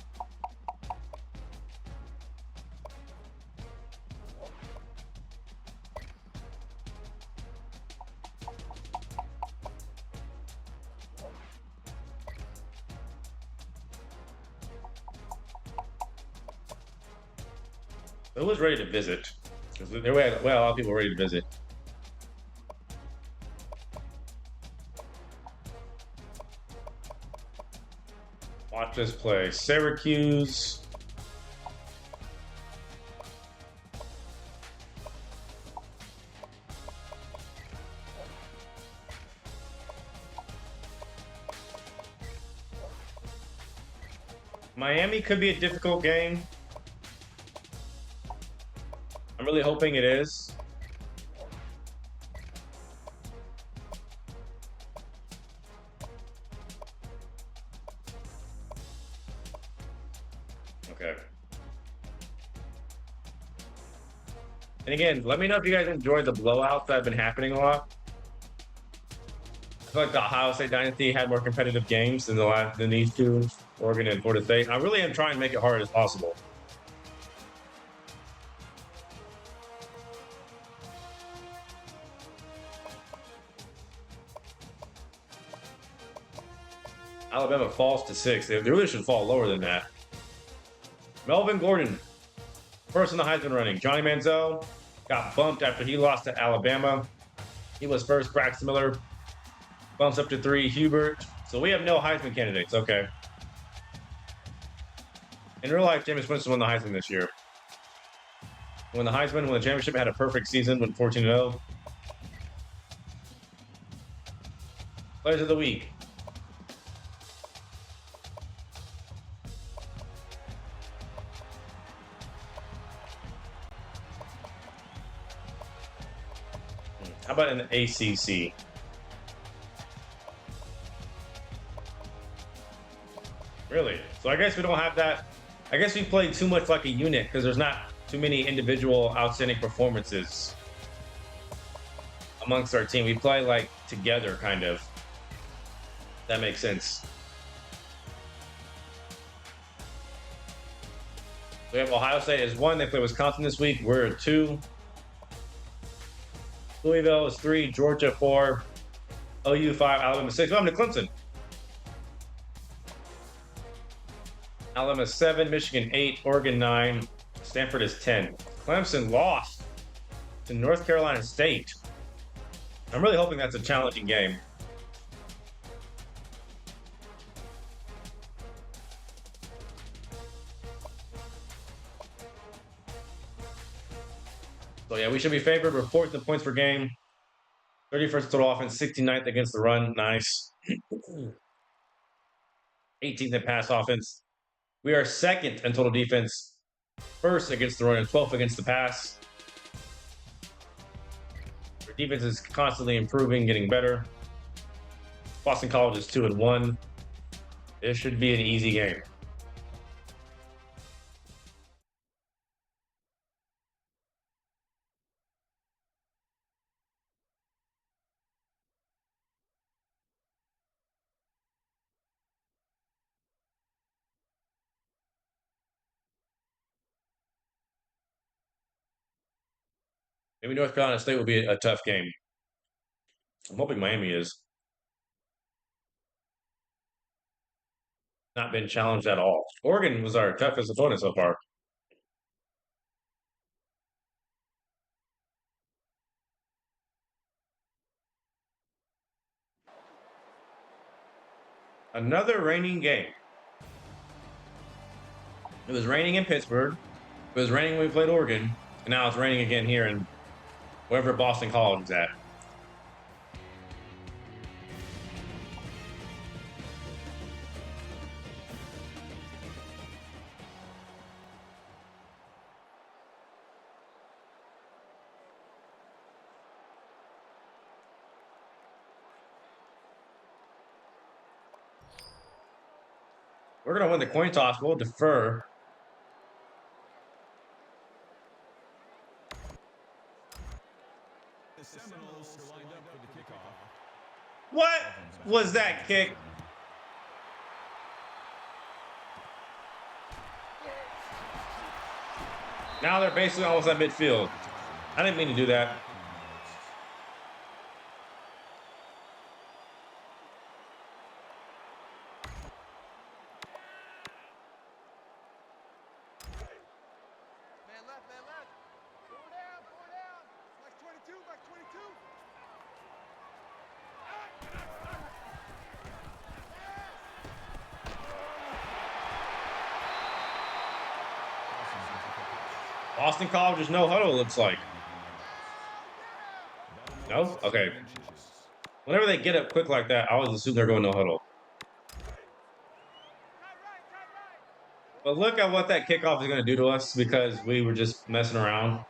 Who was ready to visit? Because there were a lot of people ready to visit. Watch this play. Syracuse. Miami could be a difficult game. I'm really hoping it is. Okay. And again, let me know if you guys enjoyed the blowouts that have been happening a lot. feel like the Ohio State Dynasty had more competitive games than these two, Oregon and Florida State. I really am trying to make it hard as possible. Alabama falls to 6. They really should fall lower than that. Melvin Gordon, first in the Heisman running. Johnny Manziel got bumped after he lost to Alabama. He was first. Braxton Miller bumps up to 3. Hubert. So we have no Heisman candidates. Okay. In real life, Jameis Winston won the Heisman this year. Won the Heisman, won the championship, had a perfect season, went 14-0. Players of the week. How about in the ACC? Really? So I guess we don't have that. I guess we played too much like a unit because there's not too many individual outstanding performances amongst our team. We play like together, kind of. That makes sense. We have Ohio State as 1. They play Wisconsin this week. We're at 2. Louisville is 3. Georgia 4. OU 5. Alabama 6. Welcome to Clemson. Alabama 7. Michigan 8. Oregon 9. Stanford is 10. Clemson lost to North Carolina State. I'm really hoping that's a challenging game. So yeah, we should be favored. We're 4th in points per game. 31st total offense, 69th against the run. Nice. 18th in pass offense. We are 2nd in total defense. 1st against the run and 12th against the pass. Our defense is constantly improving, getting better. Boston College is 2-1. This should be an easy game. Maybe North Carolina State will be a tough game. I'm hoping Miami is. Not been challenged at all. Oregon was our toughest opponent so far. Another raining game. It was raining in Pittsburgh. It was raining when we played Oregon. And now it's raining again here in wherever Boston College is at. We're going to win the coin toss. We'll defer. The Seminoles are lined up for the kickoff. What was that kick? Now they're basically almost at midfield. I didn't mean to do that. Man left, man left. Four down, four down. Back 22, back 22. Boston College is no huddle, looks like. No? Okay. Whenever they get up quick like that, I always assume they're going no huddle. But look at what that kickoff is going to do to us because we were just messing around.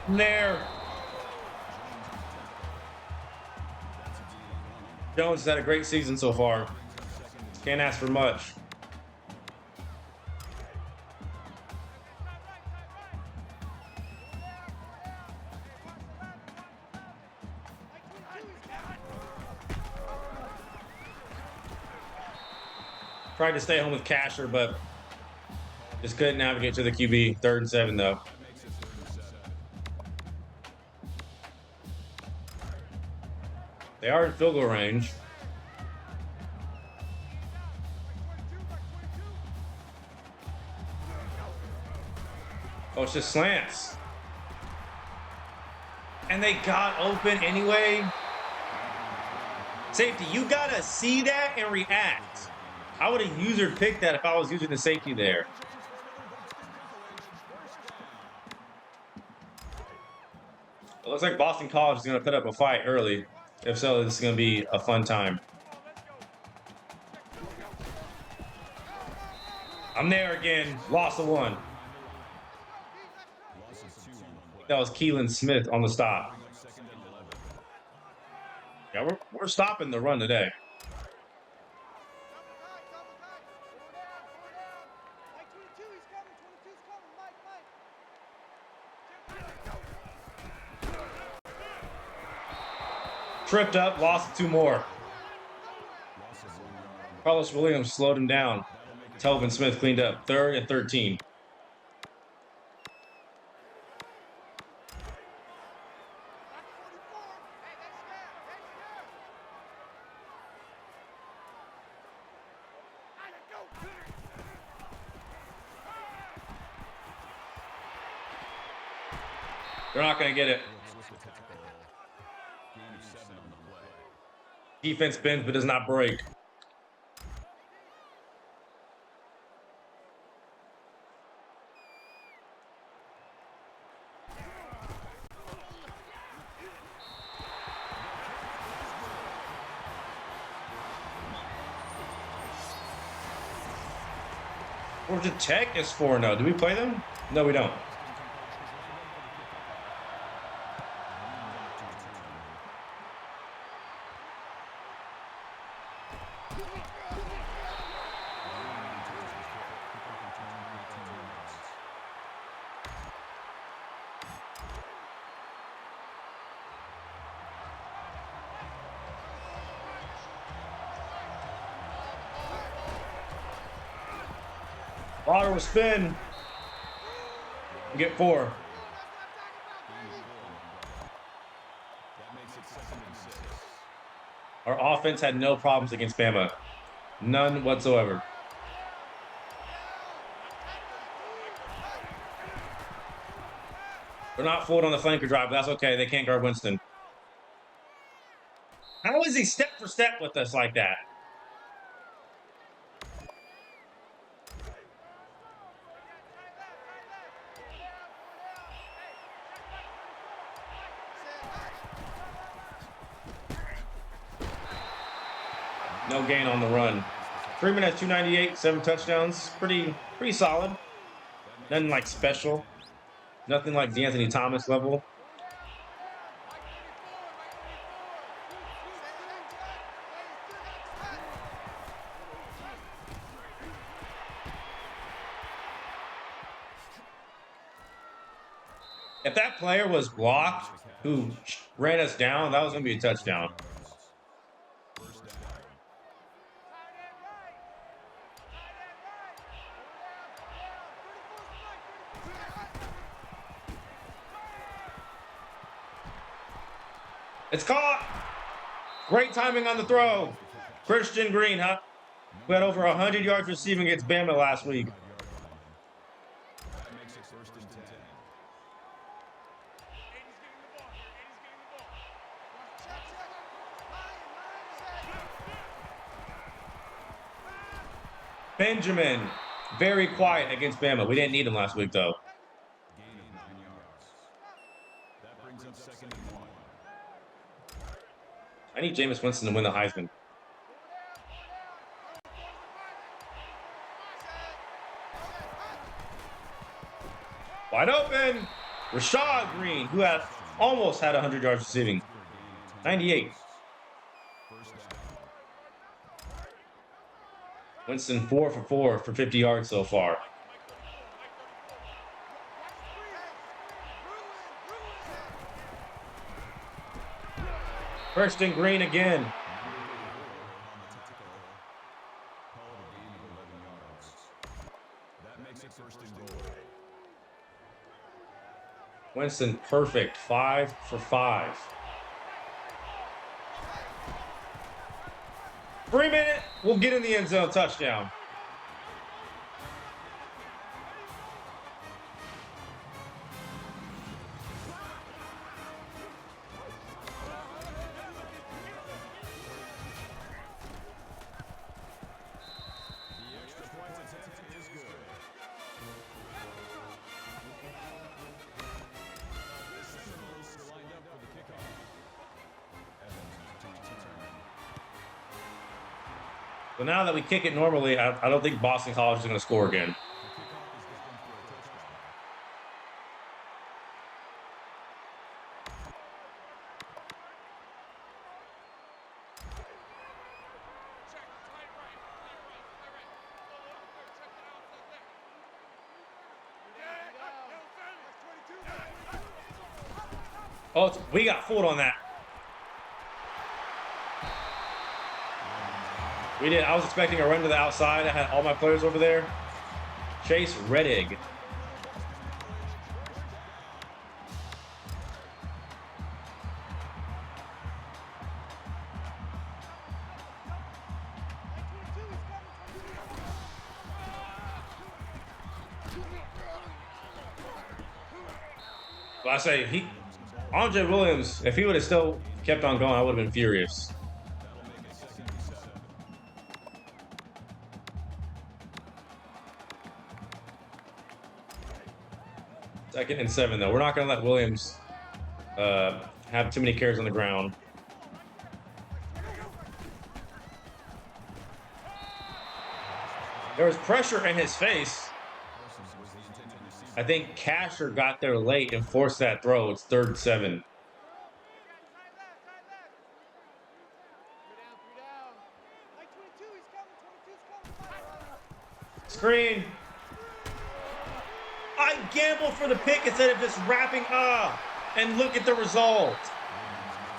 There. Jones has had a great season so far. Can't ask for much. Tried to stay home with Casher, but just couldn't navigate to the QB. 3rd and 7, though. They are in field goal range. Oh, it's just slants. And they got open anyway. Safety, you gotta see that and react. I would have user picked that if I was using the safety there. It looks like Boston College is going to put up a fight early. If so, this is going to be a fun time. I'm there again. Lost the one. That was Keelan Smith on the stop. Yeah, we're stopping the run today. Tripped up, lost 2 more. Carlos Williams slowed him down. Telvin Smith cleaned up. 3rd and 13. They're not going to get it. Defense bends but does not break. Georgia Tech is 4-0. Do we play them? No, we don't. Lauder will spin. We get 4. Our offense had no problems against Bama. None whatsoever. They're not fooled on the flanker drive, but that's okay. They can't guard Winston. How is he step for step with us like that? No gain on the run. 3 minutes, 298, 7 touchdowns. Pretty solid. Nothing like special. Nothing like D'Anthony Thomas level. If that player was blocked, who ran us down, that was going to be a touchdown. It's caught. Great timing on the throw. Christian Green, huh? Who had over 100 yards receiving against Bama last week. Benjamin, very quiet against Bama. We didn't need him last week, though. I need Jameis Winston to win the Heisman. Wide open. Rashad Green, who had almost had 100 yards receiving. 98. Winston 4 for 4 for 50 yards so far. First and Green again. Winston perfect, 5 for 5. 3 minute, we'll get in the end zone, touchdown. So now that we kick it normally, I don't think Boston College is going to score again. Oh, we got fooled on that. We did. I was expecting a run to the outside. I had all my players over there. Chase Reddig. Well, I say Andre Williams, if he would have still kept on going, I would have been furious. Second and 7, though. We're not going to let Williams have too many carries on the ground. There was pressure in his face. I think Casher got there late and forced that throw. It's 3rd and 7. Screen. I gambled for the pick instead of just wrapping up. And look at the result.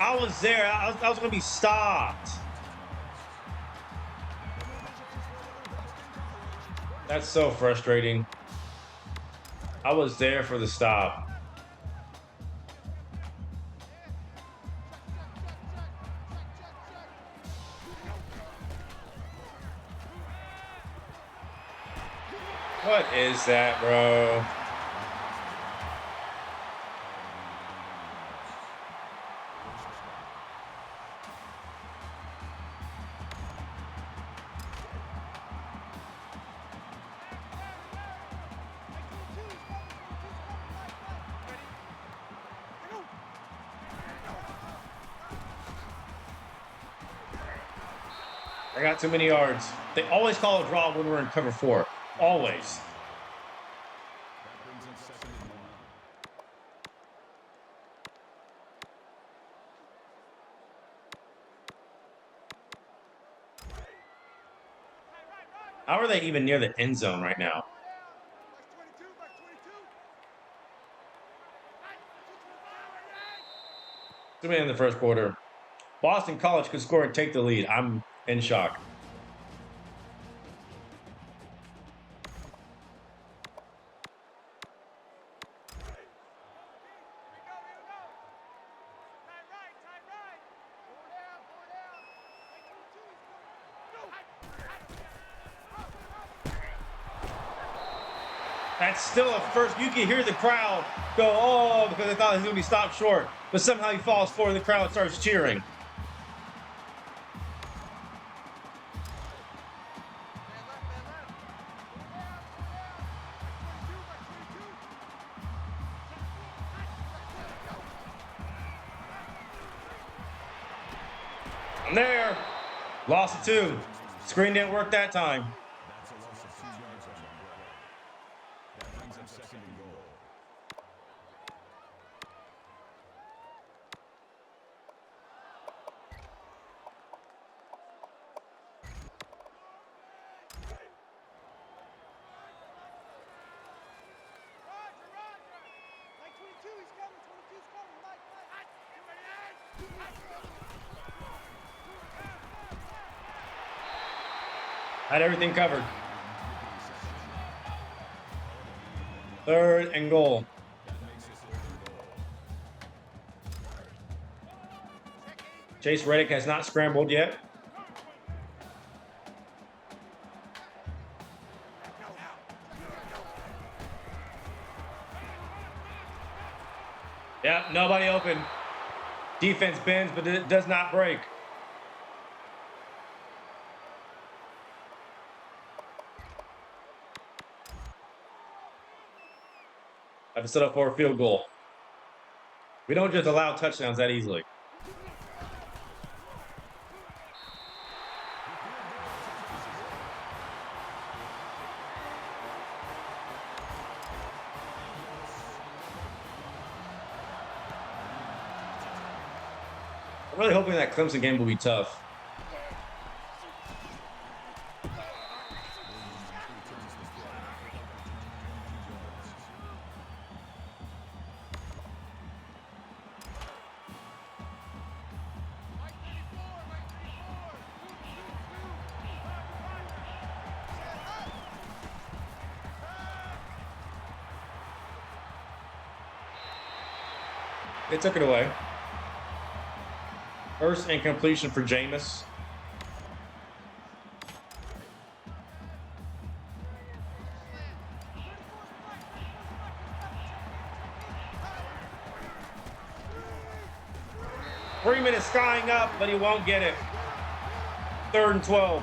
I was there. I was going to be stopped. That's so frustrating. I was there for the stop. What is that, bro? I got too many yards. They always call a draw when we're in cover 4. Always. How are they even near the end zone right now? Too many in the first quarter. Boston College could score and take the lead. I'm in shock. That's still a first. You can hear the crowd go, oh, because they thought he was going to be stopped short. But somehow he falls forward and the crowd starts cheering. I'm there. Lost it 2. Screen didn't work that time. Had everything covered. 3rd and goal. Chase Reddick has not scrambled yet. Yep, nobody open. Defense bends, but it does not break. Have to set up for a field goal. We don't just allow touchdowns that easily. I'm really hoping that Clemson game will be tough. They took it away. First incompletion for Jameis. Freeman is skying up, but he won't get it. 3rd and 12.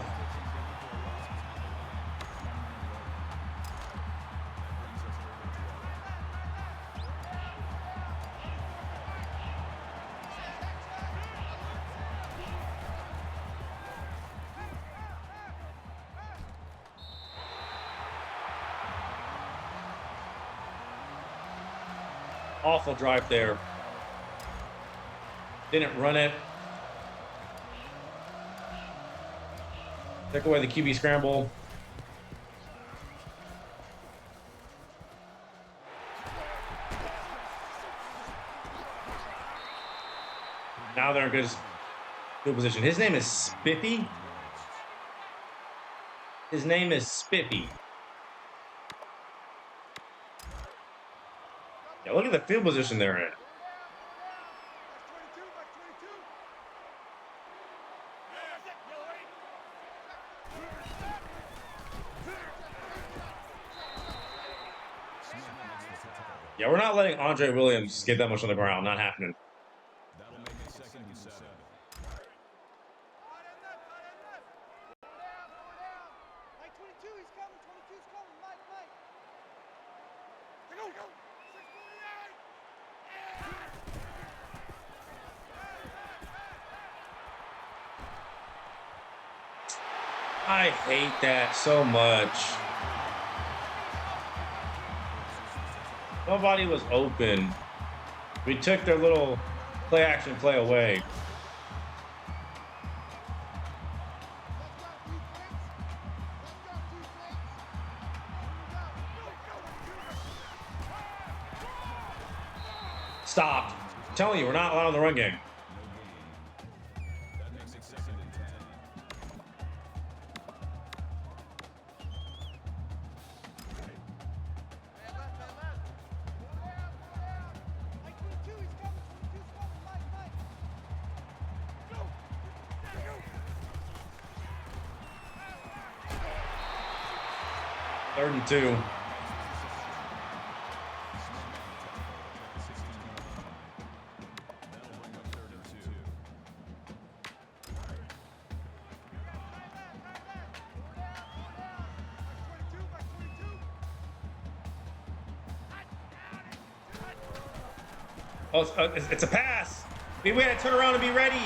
Awful drive there. Didn't run it. Took away the QB scramble. Now they're in good position. His name is Spiffy. His name is Spiffy. Yeah, look at the field position they're in. Yeah, we're not letting Andre Williams get that much on the ground. Not happening. That'll make it 2nd and 7. Like 22, he's coming. 22's coming. Mike. Go. 648. I hate that so much. Nobody was open. We took their little play-action play away. Stopped. I'm telling you, we're not allowing the run game. That makes it 2nd and 10. Like 22, he's coming. 22's coming. Mike. Go. 3rd and 2. That'll bring up 3rd and 2. Oh, it's a pass. We had to turn around and be ready.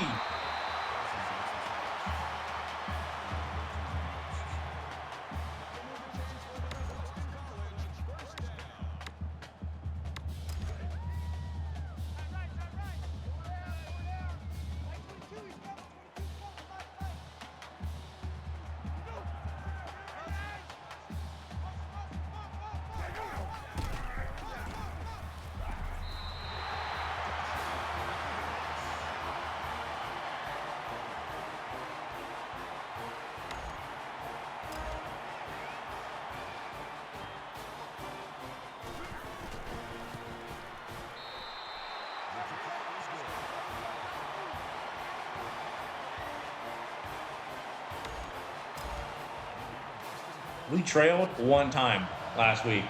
We trailed one time last week,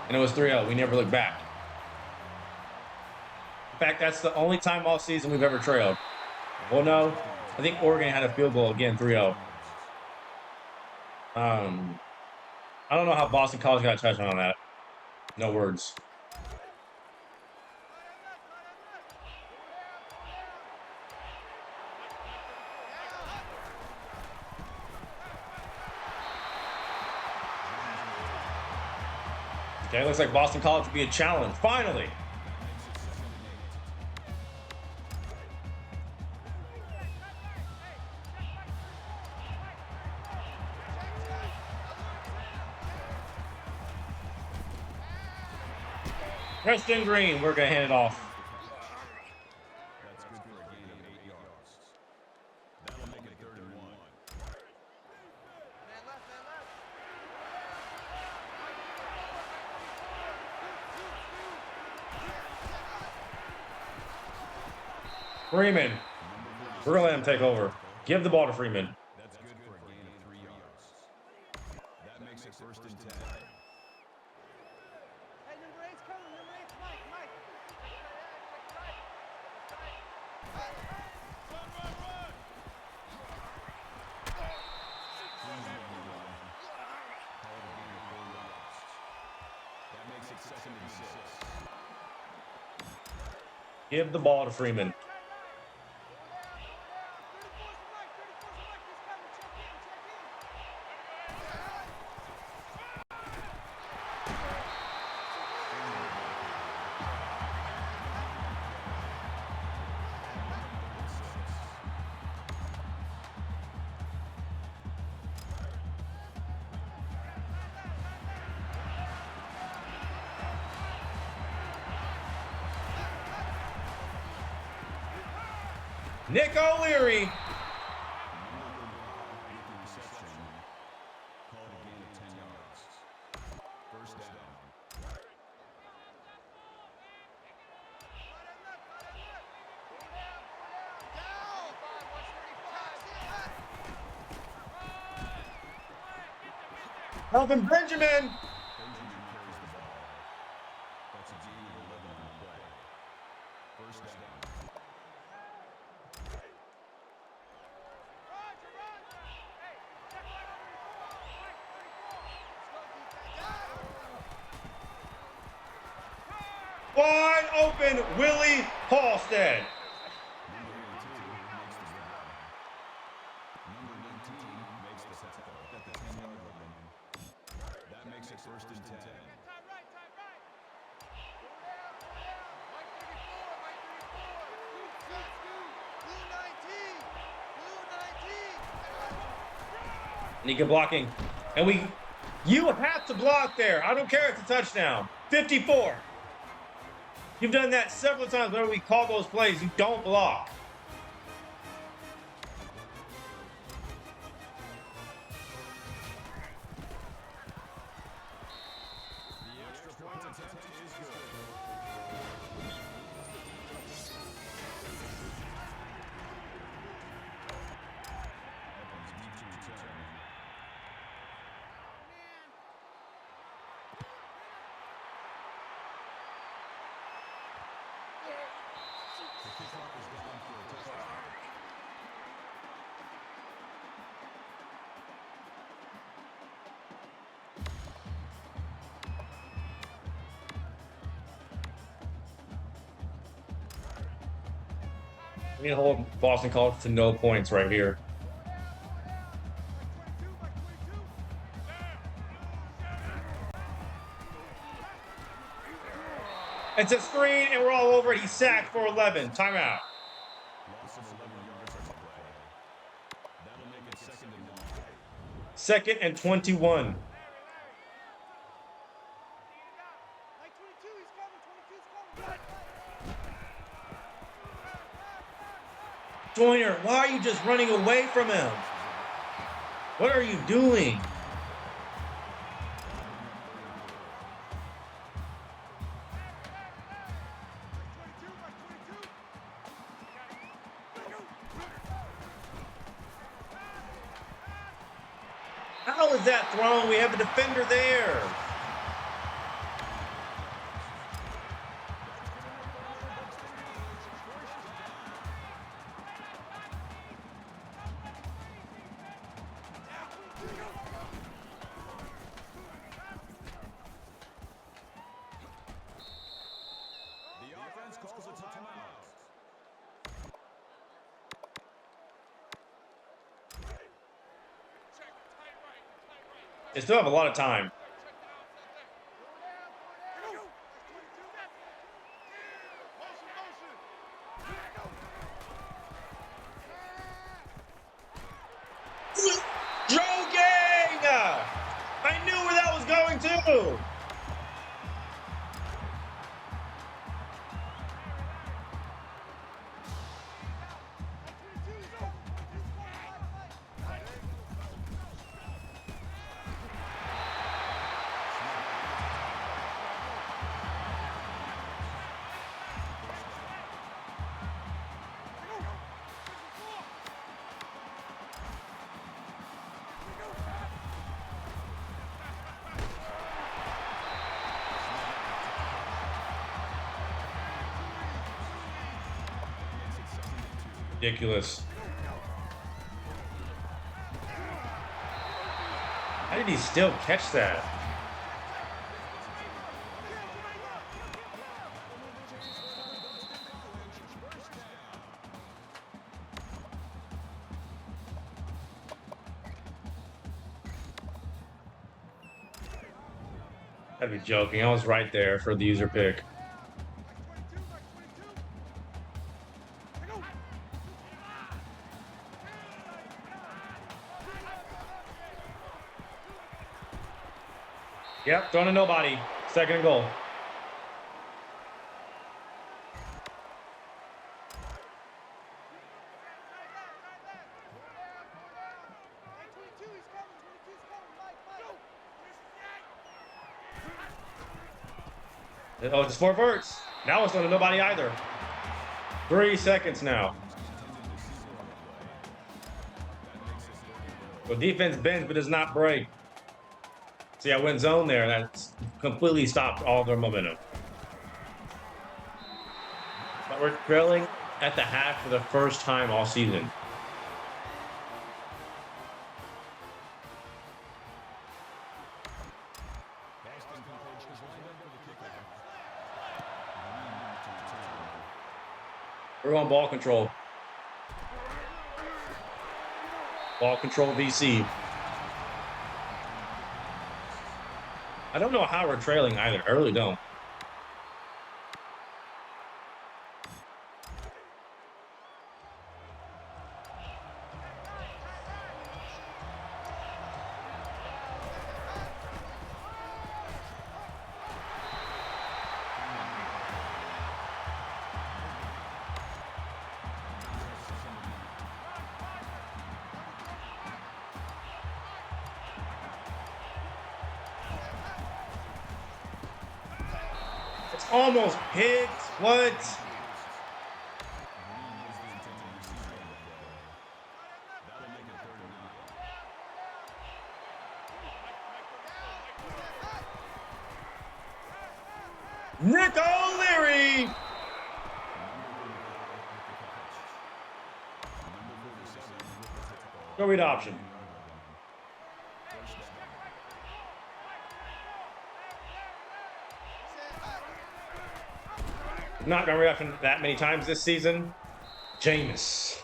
and it was 3-0. We never looked back. In fact, that's the only time all season we've ever trailed. Well, no, I think Oregon had a field goal again, 3-0. I don't know how Boston College got a touchdown on that. No words. Okay, looks like Boston College will be a challenge. Finally. Preston Green, we're going to hand it off. That's good for a gain of 8 yards. That'll make it 3rd and 1. Man left, man left. Freeman. We're going to let him take over. Give the ball to Freeman. That's good for a gain of 3 yards. That makes it 1st and 10. Hey, number 8's coming. Number 8's Mike. Mike. Call it a gain of 4 yards. That makes it 2nd and 6. Give the ball to Freeman. Nick O'Leary. With the reception, call it a gain of 10 yards. 1st down. Melvin Benjamin. Benjamin carries the ball. That's a gain of 11 on the play. 1st down. Wide open, Willie Halstead. Number 19 makes the tackle at the 10-yard line. That makes it 1st and 10. And he good blocking. And you have to block there. I don't care if it's a touchdown. 54. You've done that several times whenever we call those plays. You don't block. The extra point attempt is good. Evans needs to return. The kickoff is down for a touchdown. We need to hold Boston College to no points right here. It's a screen, and we're all over it. He's sacked for 11. Timeout. Loss of 11 yards on the play. That'll make it 2nd and 1. 2nd and 21. Like 22, he's coming. 22's coming. Joyner, why are you just running away from him? What are you doing? How is that thrown? We have a defender there. The offense calls a timeout. They still have a lot of time. Joking! I knew where that was going to. Ridiculous. How did he still catch that? I'd be joking. I was right there for the user pick. Yep, throwing to nobody. Second and goal. Oh, it's 4 verts. Now it's throwing to nobody either. 3 seconds now. Well, defense bends but does not break. See, I went zone there. That's completely stopped all their momentum. But we're trailing at the half for the first time all season. We're on ball control. Ball control VC. I don't know how we're trailing either. I really don't. It's almost picked. What? Nick O'Leary. Go read option. Not going to read option that many times this season. Jameis.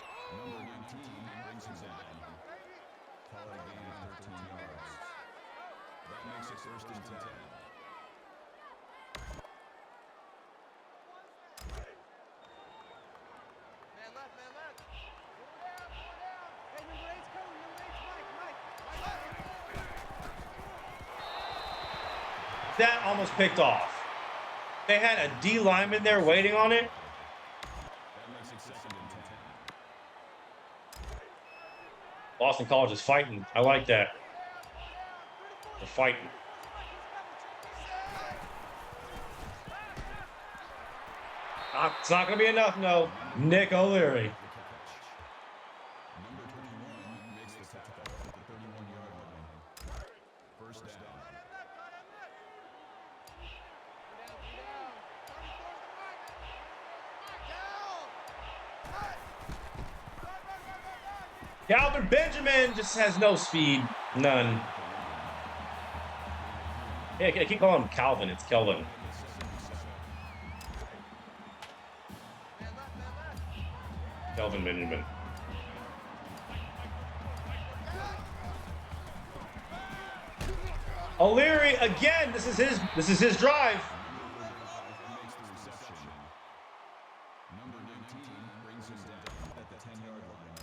That almost picked off. They had a D lineman there waiting on it. Boston College is fighting. I like that. They're fighting. It's not going to be enough, no. Nick O'Leary. Calvin Benjamin just has no speed. None. Yeah, I keep calling him Calvin. It's Kelvin. Kelvin Benjamin. O'Leary again. This is his drive. Number 19 brings him down at the 10-yard line.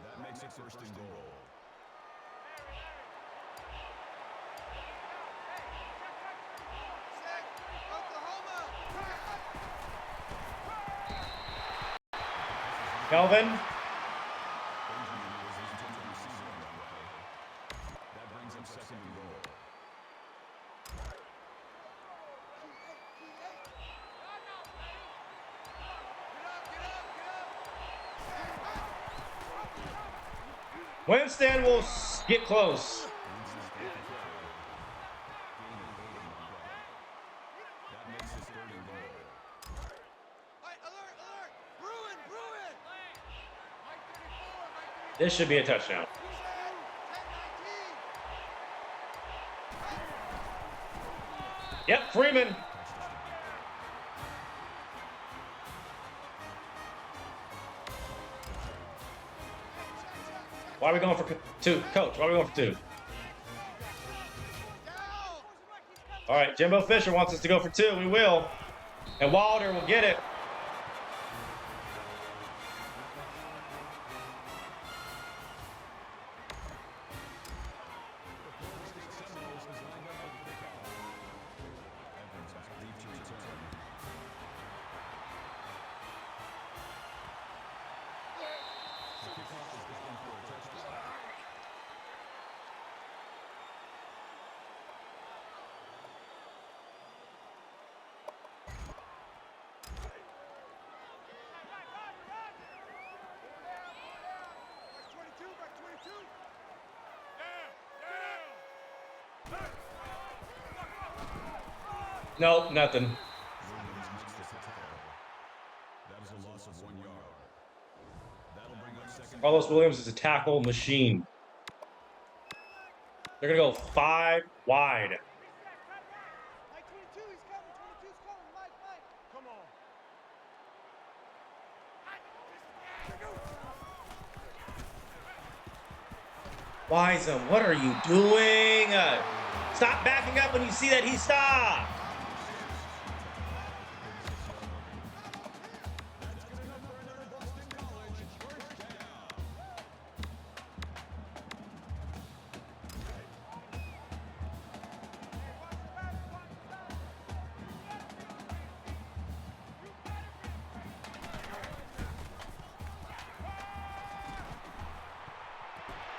That makes it first and goal. Kelvin. Benjamin was intended to receive on that play. That brings up second and goal. Winston will get close. That makes it third and goal. This should be a touchdown. Yep, Freeman. Why are we going for two? Coach, why are we going for two? All right, Jimbo Fisher wants us to go for two. We will. And Wilder will get it. Nope, nothing. That is a loss of 1 yard. That'll bring up second. Carlos Williams is a tackle machine. They're going to go 5 wide. Wisem, what are you doing? Stop backing up when you see that he stopped.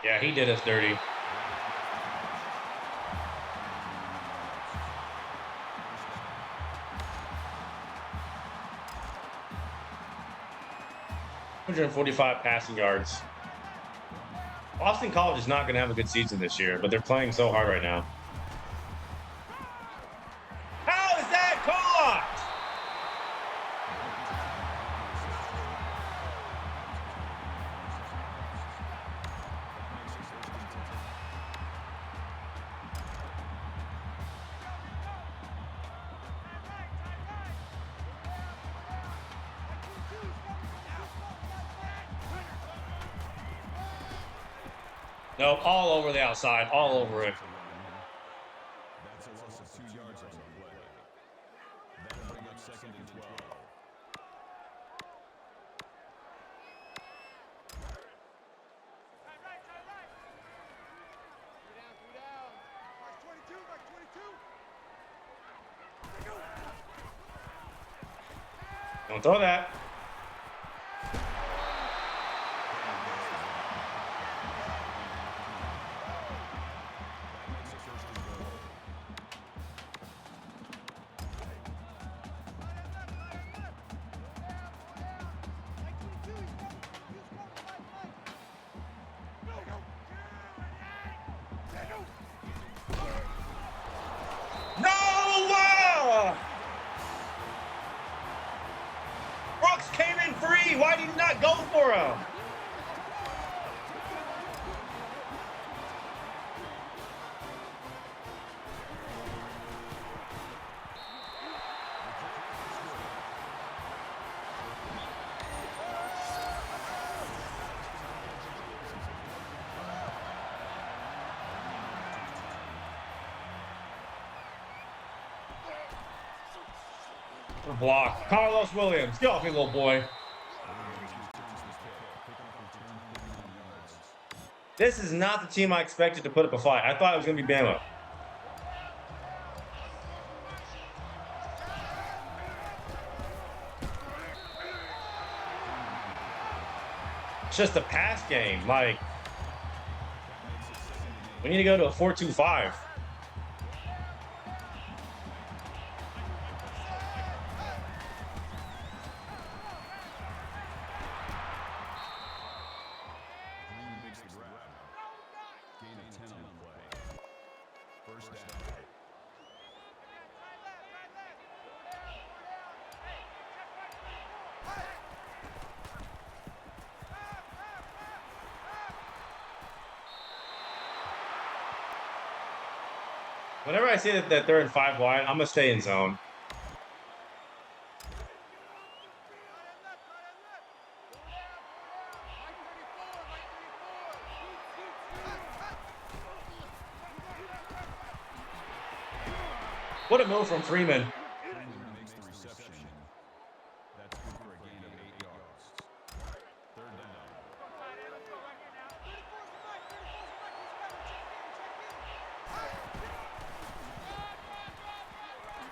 Yeah, he did us dirty. $145 passing yards. Boston College is not going to have a good season this year, but they're playing so hard right now. How is that caught? No, all over the outside, all over it. That's a loss of 2 yards on the play. That'll bring up second and 12. Don't throw that. Why did he not go for him? Block. Carlos Williams. Get off me, little boy. This is not the team I expected to put up a fight. I thought it was going to be Bama. It's just a pass game. Like, we need to go to a 4-2-5. Whenever I see that they're in 5 wide, I'm going to stay in zone. What a move from Freeman. Makes the reception. That's good for a gain of 8 yards. Third down.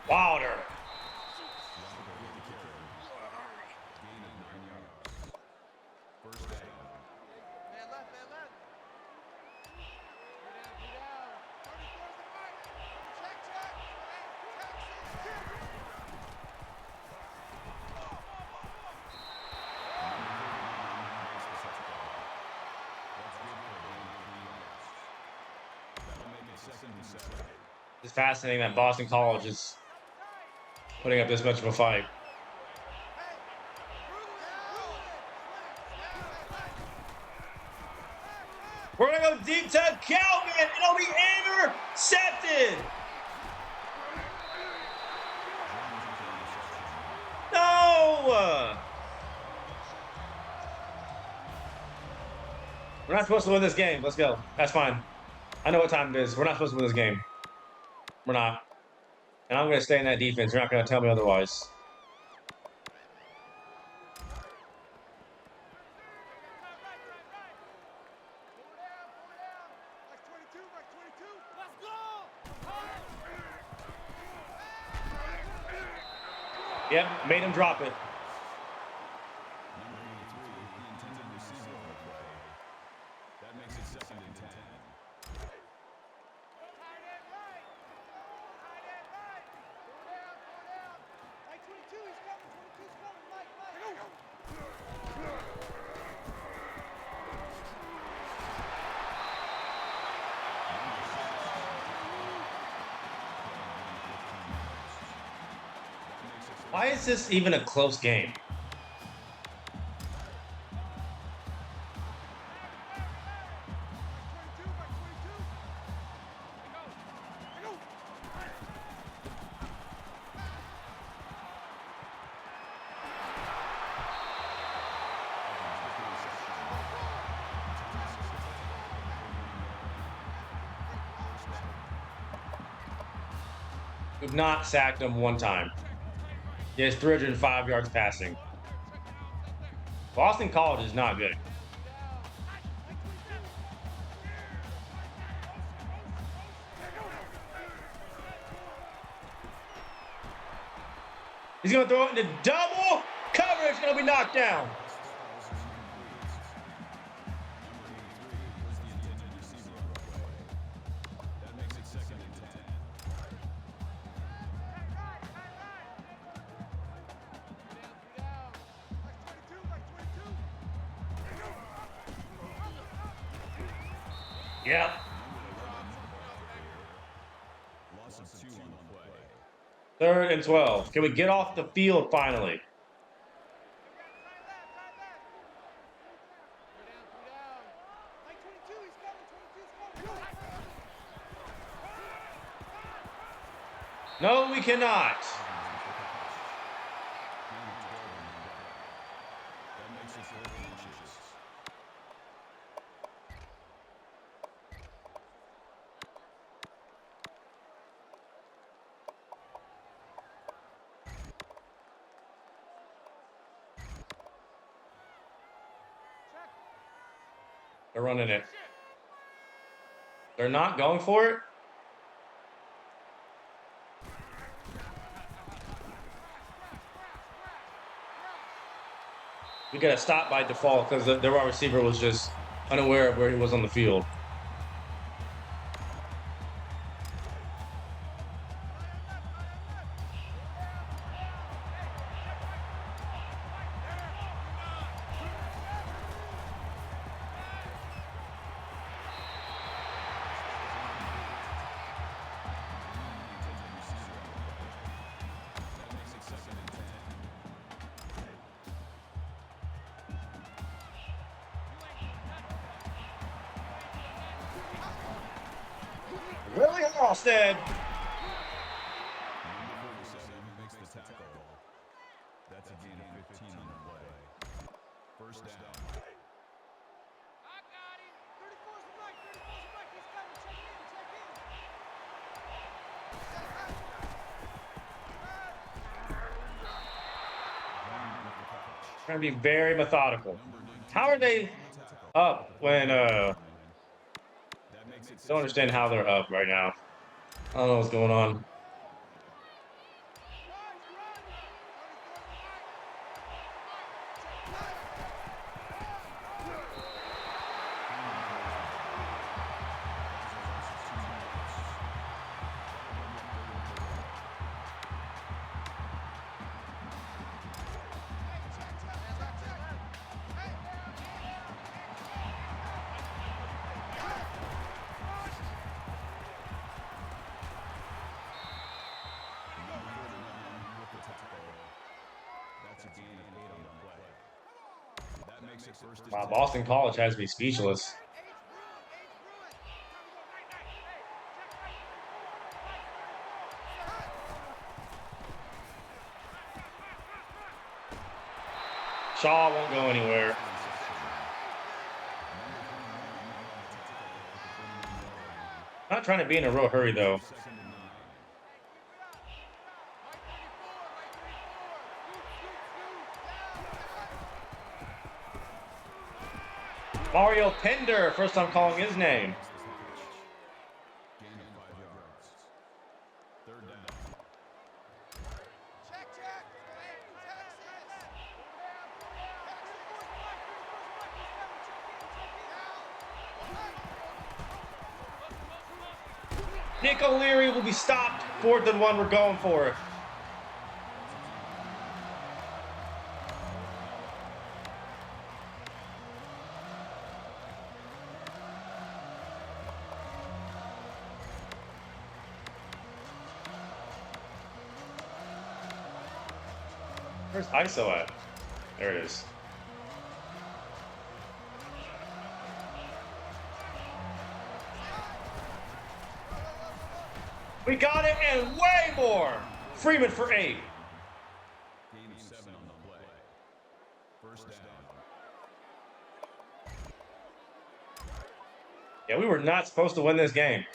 Wilder. Gain of 9 yards. First down. Man left, man left. Get down. 34's the right. Check, check. Texas, It's fascinating that Boston College is putting up this much of a fight. We're going to go deep to Calvin, and it'll be intercepted. No! We're not supposed to win this game. Let's go. That's fine. I know what time it is. We're not supposed to win this game. We're not. And I'm going to stay in that defense. You're not going to tell me otherwise. Yep, made him drop it. That makes it 2nd and 10. Why is this even a close game? We've not sacked him one time. He has 305 yards passing. Boston College is not good. He's going to throw it into double coverage. Going to be knocked down. That makes it 2nd and 10. Yep. Loss of 2 on the play. 3rd and 12. Can we get off the field finally? No, we cannot. That makes it 4 inches. They're running it. They're not going for it. We got to stop by default because the wide receiver was just unaware of where he was on the field. That makes it 2nd and 10. Willie Halstead. Number 47 makes the tackle. That's a gain of 15 on the play. First down. I got him. 34's the right. 34's the right. He's coming. Check in. Trying to be very methodical. How are they up when That makes it don't understand how they're up right now. I don't know what's going on. That's a gain of 8 on the play. That makes it 1st and Wow, 10. Boston College has me speechless. Shaw won't go anywhere. Not trying to be in a real hurry though. 2nd and 9. Mario Pender, first time calling his name. Gain of 5 yards. 3rd down. Check. Nick O'Leary will be stopped. 4th and 1, we're going for it. Where's ISO at? There it is. We got it and way more. Freeman for 8. Gain of 7 on the play. First down. Yeah, we were not supposed to win this game.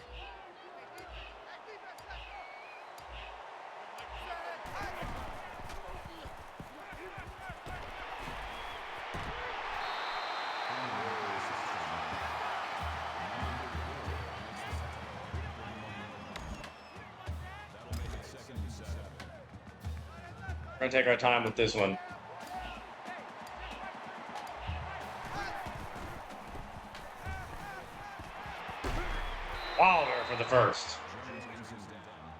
That'll make it 2nd and 7. We're going to take our time with this one. Wilder for the first. Jones brings him down.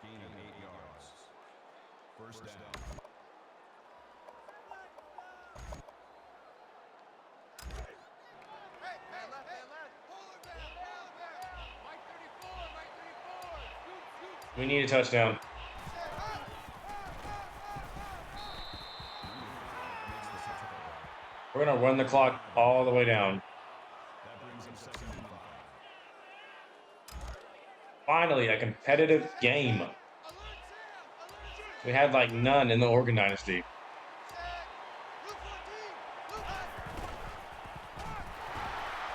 Gain of 8 yards. First down. We need a touchdown. We're going to run the clock all the way down. That brings him 2nd and 5. Finally, a competitive game. Alert Sam! Alert Sam! We had like none in the Oregon Dynasty. Set! Blue 14! Blue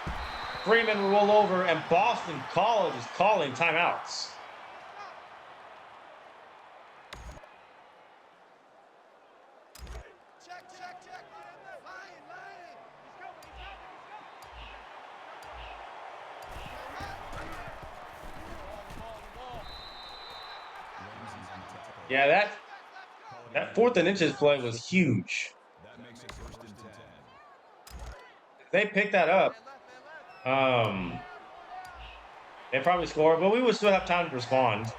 5! Freeman will roll over, and Boston College is calling timeouts. Check, check, check! Lion, Lion! He's coming, he's coming, Ramsey's on the tackle. Yeah, that 4th and inches play was huge. That makes it 1st and 10. They picked that up. They probably scored, but we would still have time to respond. Number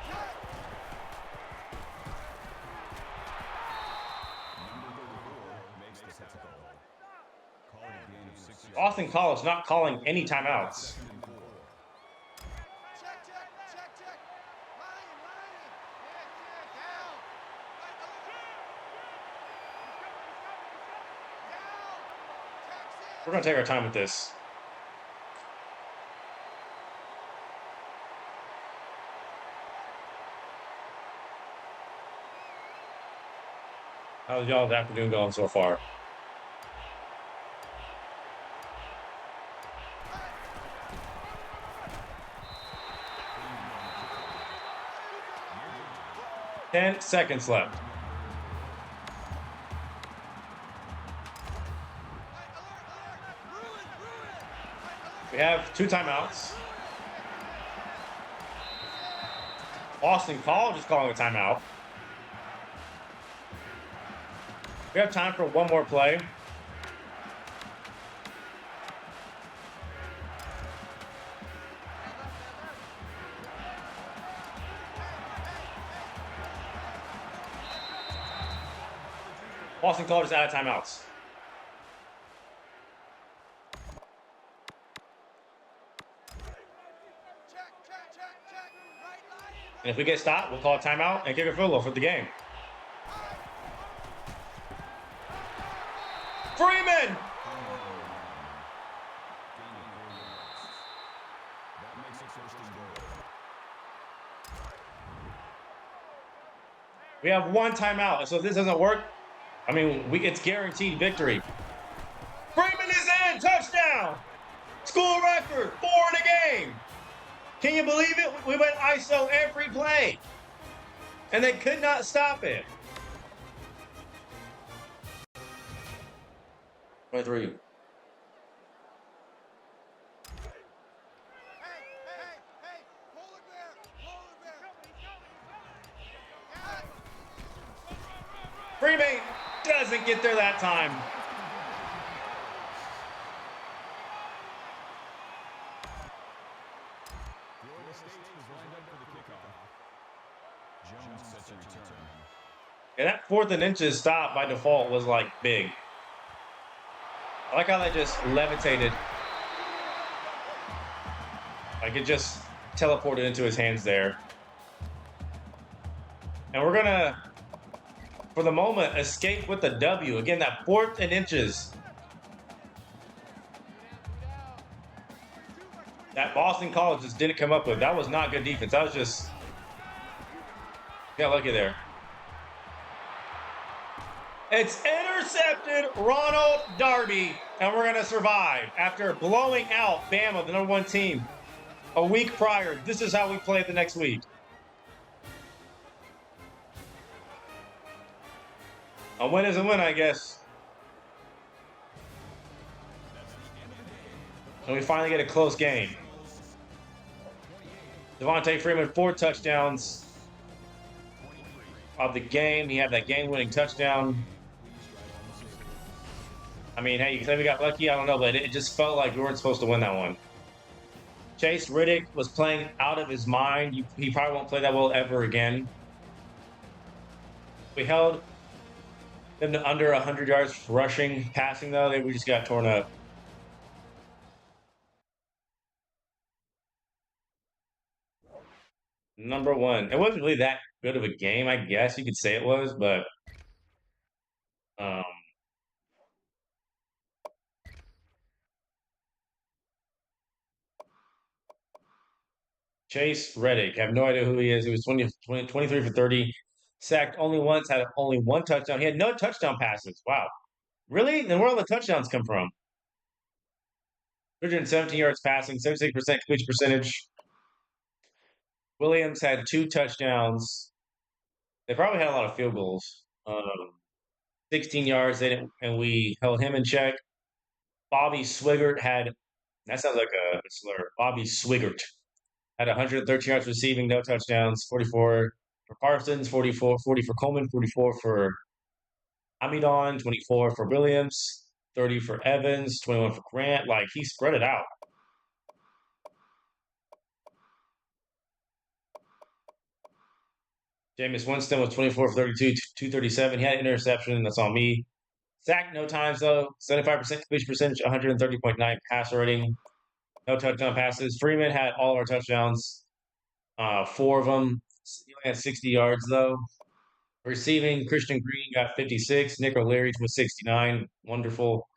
34 makes the tackle. Call it a gain of 6 yards. Boston College not calling any timeouts. 2nd and 4. check, check, check, check! Lion, Lion! Down! Down! Texas! We're going to take our time with this. How's y'all's afternoon going so far? Ten seconds left. We have 2 timeouts. Boston College is calling a timeout. We have time for one more play. Boston College is out of timeouts. And if we get stopped, we'll call a timeout and kick a field goal for the game. Freeman! That makes it 1st and goal. We have 1 timeout, and so if this doesn't work, I mean, it's guaranteed victory. Freeman is in! Touchdown! School record! 4 in a game! Can you believe it? We went ISO every play, and they could not stop it. 23. Polar bear! Freeman doesn't get there that time. Florida State is lined up for the kickoff. Jones sets a return. Yeah, that 4th and inches stop by default was like big. I like how they just levitated. Like it just teleported into his hands there. And we're gonna, for the moment, escape with the W. Again, that 4th and inches. That Boston College just didn't come up with. That was not good defense. That was just, got lucky there. It's intercepted, Ronald Darby, and we're going to survive. After blowing out Bama, the #1 team, a week prior, this is how we play the next week. A win is a win, I guess. And we finally get a close game. Devontae Freeman, 4 touchdowns of the game. He had that game-winning touchdown. I mean, hey, you can say we got lucky. I don't know, but it just felt like we weren't supposed to win that one. Chase Riddick was playing out of his mind. He probably won't play that well ever again. We held them to under 100 yards rushing, passing, though. We just got torn up. #1. It wasn't really that good of a game, I guess you could say it was, but Chase Reddick. Have no idea who he is. He was 23 for 30. Sacked only once, had only one touchdown. He had no touchdown passes. Wow. Really? Then where all the touchdowns come from? 317 yards passing, 76% completion percentage. Williams had 2 touchdowns. They probably had a lot of field goals. 16 yards, and we held him in check. Bobby Swigert had, that sounds like a slur. Bobby Swigert had 113 yards receiving, no touchdowns. 44 for Parsons, 40 for Coleman, 44 for Amidon, 24 for Williams, 30 for Evans, 21 for Grant. Like, he spread it out. Jameis Winston was 24 for 32, 237. He had an interception. That's on me. Sacked no times, though. 75% completion percentage, 130.9 passer rating. No touchdown passes. Freeman had all of our touchdowns, 4 of them. He only had 60 yards, though. Receiving, Christian Green got 56. Nick O'Leary was 69. Wonderful.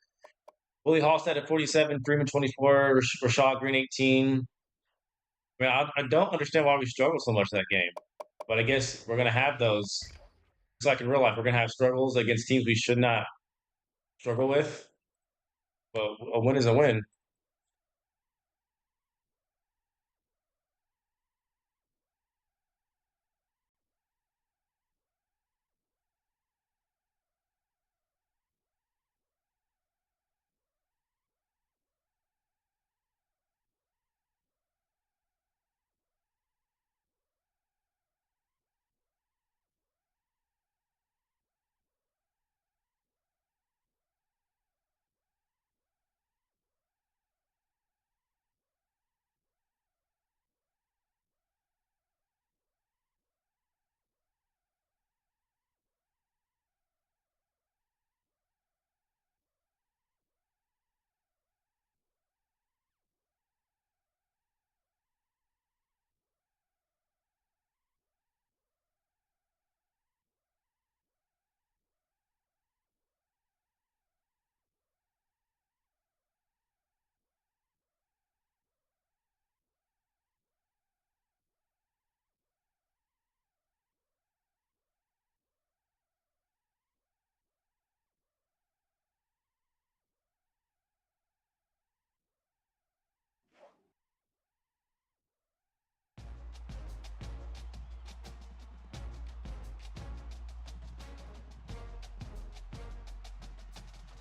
Willie Hallstead at 47. Freeman 24. Rashad Green 18. I mean, I don't understand why we struggle so much that game. But I guess we're going to have those. It's like in real life, we're going to have struggles against teams we should not struggle with. But a win is a win.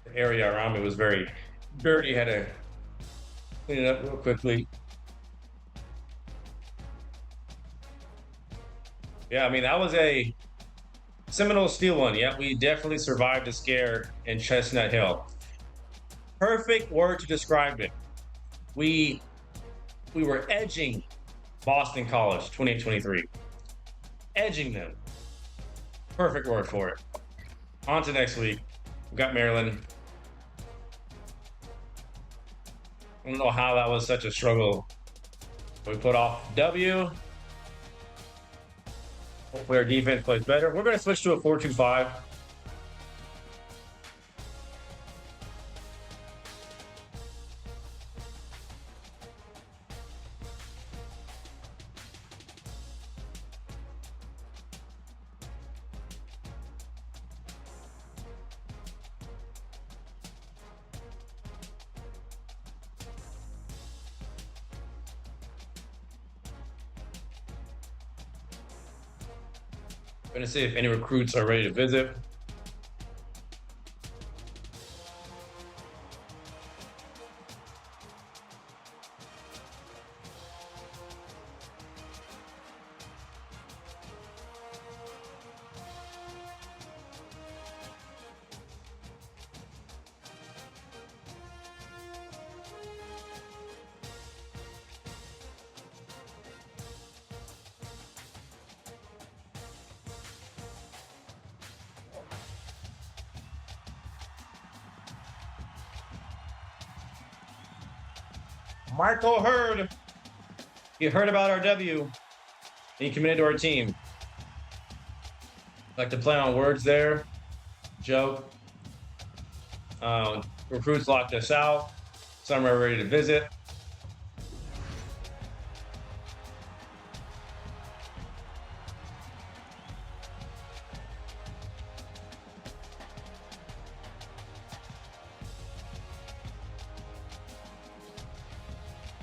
The area around me was very dirty. Had to clean it up real quickly. Yeah, I mean, that was a Seminole Steel one. Yeah, we definitely survived the scare in Chestnut Hill. Perfect word to describe it. We were edging Boston College 28-23. Edging them. Perfect word for it. On to next week. We've got Maryland. I don't know how that was such a struggle. We put off W. Hopefully our defense plays better. We're going to switch to a 4-2-5. Going to see if any recruits are ready to visit. Michael Hurd. You heard about our W. And he committed to our team. Like to play on words there. Joke. Recruits locked us out. Some are ready to visit.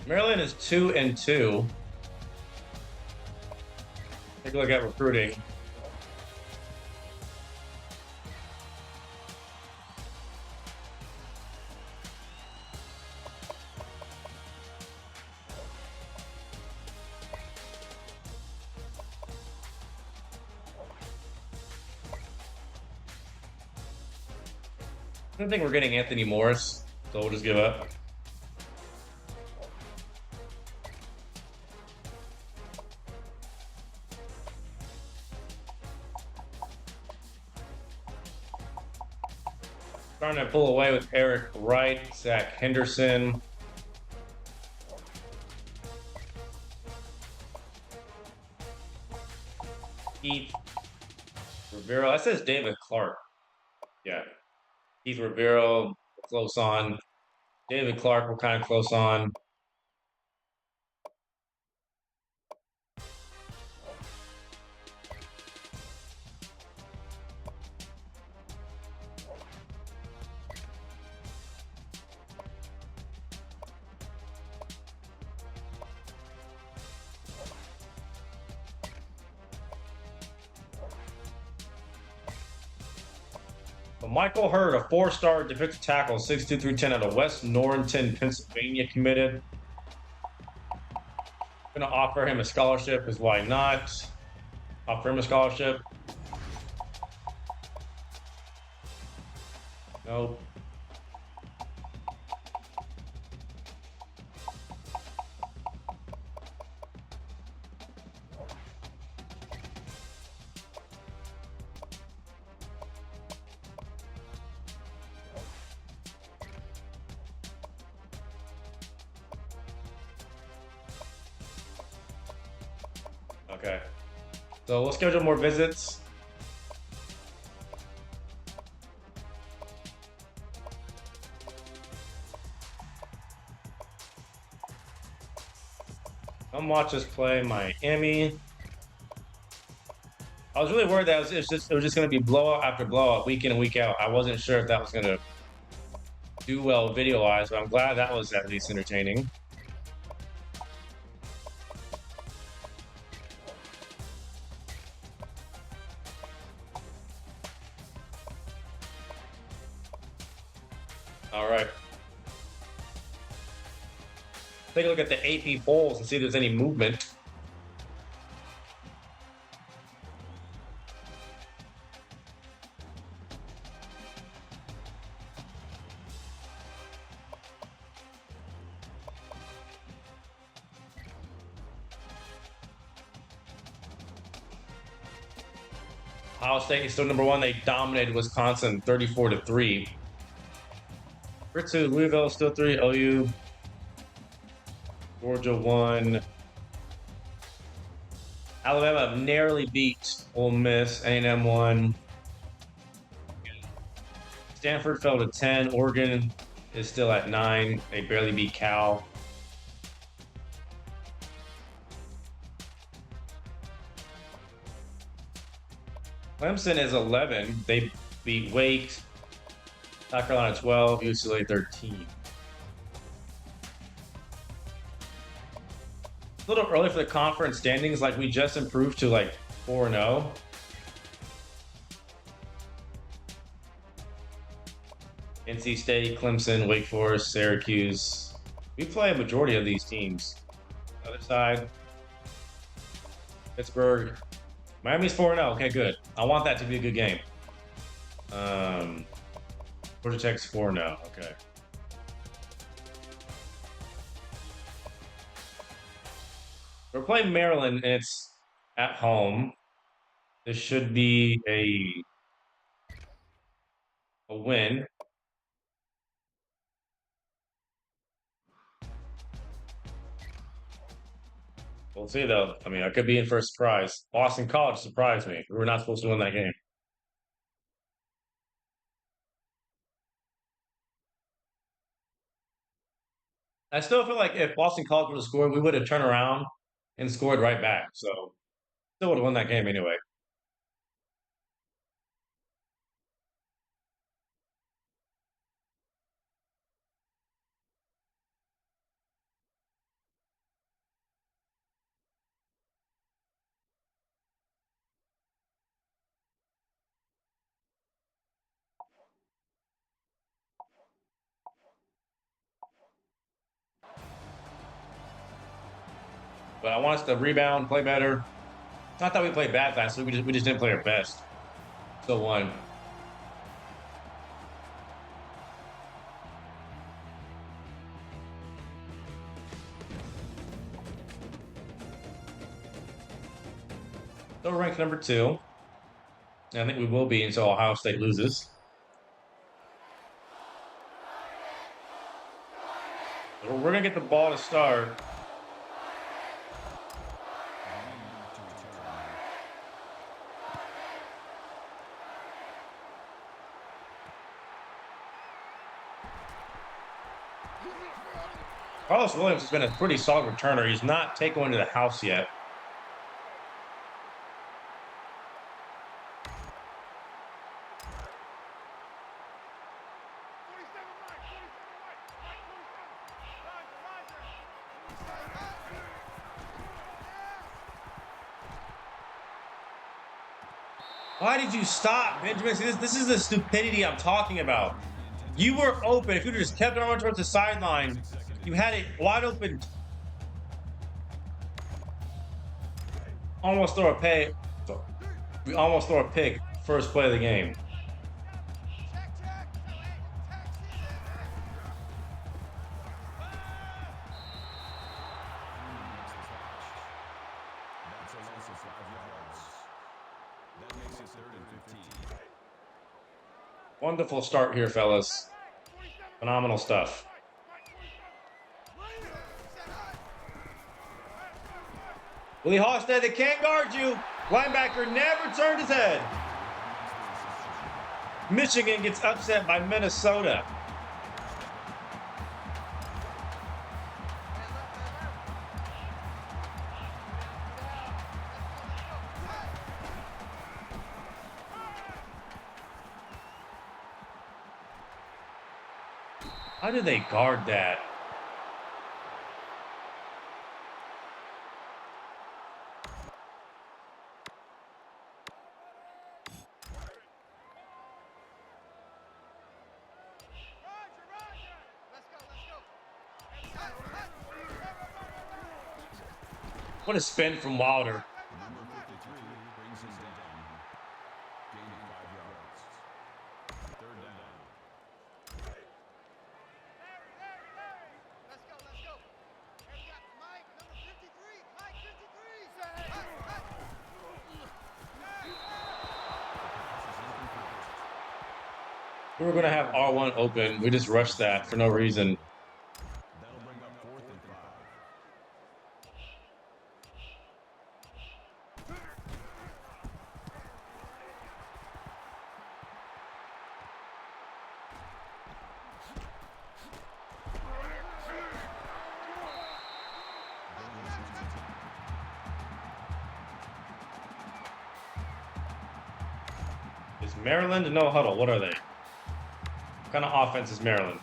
Maryland is 2-2. Take a look at recruiting. I don't think we're getting Anthony Morris, so we'll just give up. Trying to pull away with Eric Wright, Zach Henderson. Keith Rivero. That says David Clark. Yeah. Keith Rivero, close on. David Clark, we're kind of close on. But Michael Hurd, a 4-star defensive tackle, 6'2", 310 out of West Norriton, Pennsylvania, committed. Going to offer him a scholarship, because why not? Offer him a scholarship. Nope. Okay. So we'll schedule more visits. Come watch us play Miami. I was really worried that it was just going to be blowout after blowout, week in and week out. I wasn't sure if that was going to do well video-wise, but I'm glad that was at least entertaining. All right. Take a look at the AP polls and see if there's any movement. Ohio State is still number one. They dominated Wisconsin 34-3. Number 2, Louisville still 3. OU. Georgia 1. Alabama narrowly beat Ole Miss. A&M 1. Stanford fell to 10. Oregon is still at 9. They barely beat Cal. Clemson is 11. They beat Wake. South Carolina 12. UCLA 13. A little early for the conference standings. Like, we just improved to like 4-0. NC State, Clemson, Wake Forest, Syracuse. We play a majority of these teams. Other side, Pittsburgh. Miami's 4-0. Okay, good. I want that to be a good game. Georgia Tech's 4-0. Okay. We're playing Maryland, and it's at home. This should be a win. We'll see, though. I mean, I could be in for a surprise. Boston College surprised me. We were not supposed to win that game. I still feel like if Boston College would have scored, we would have turned around and scored right back. So, still would have won that game anyway. But I want us to rebound, play better. Not that we played bad last week. We just didn't play our best. So won. Still ranked number 2. And I think we will be until Ohio State loses. We're going to get the ball to start. Carlos Williams has been a pretty solid returner. He's not taken one to the house yet. Why did you stop, Benjamin? See, this is the stupidity I'm talking about. You were open. If you just kept on towards the sideline, you had it wide open. Almost throw a pay. We almost throw a pick first play of the game. That's a loss of 5 yards. That makes it 3rd and 15. Wonderful start here, fellas. Phenomenal stuff. Willie Hofstad, they can't guard you. Linebacker never turned his head. Michigan gets upset by Minnesota. How do they guard that? What a spin from Wilder. Number 53 brings him down. Gaining 5 yards. 3rd down. Let's go. And we got Mike, number 53. Mike 53. We were going to have R1 open. We just rushed that for no reason. That'll bring up 4th and 5. Is Maryland no huddle? What are they? What kind of offense is Maryland?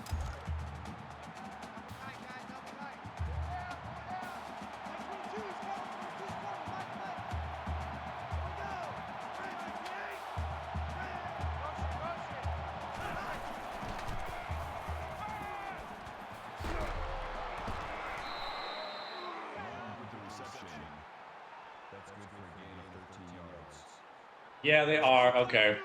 With the reception. That's good for a gain of 13 yards. Yeah, they are. Okay.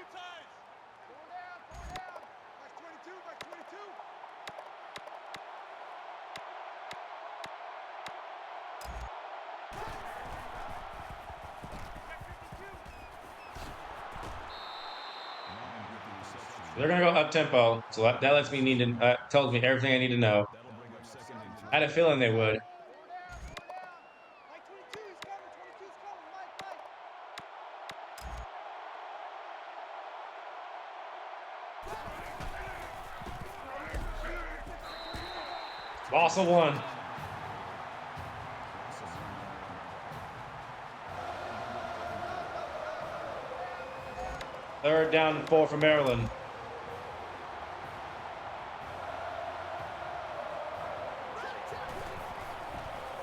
They're gonna go up tempo, so that lets me tells me everything I need to know. That'll bring up 2nd and 3. I had a feeling they would. Mike 22's coming. 22's coming. Mike. Also won. Third down and 4 for Maryland.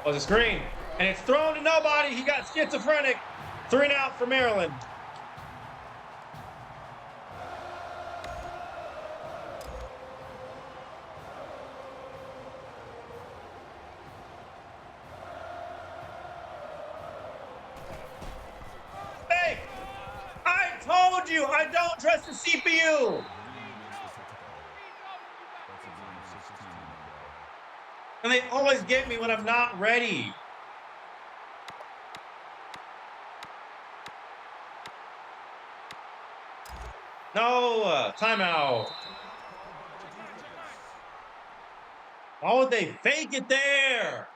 Was a screen, and it's thrown to nobody. He got schizophrenic. 3 and out for Maryland. you, I don't trust the CPU. And they always get me when I'm not ready. No, timeout. Why would they fake it there?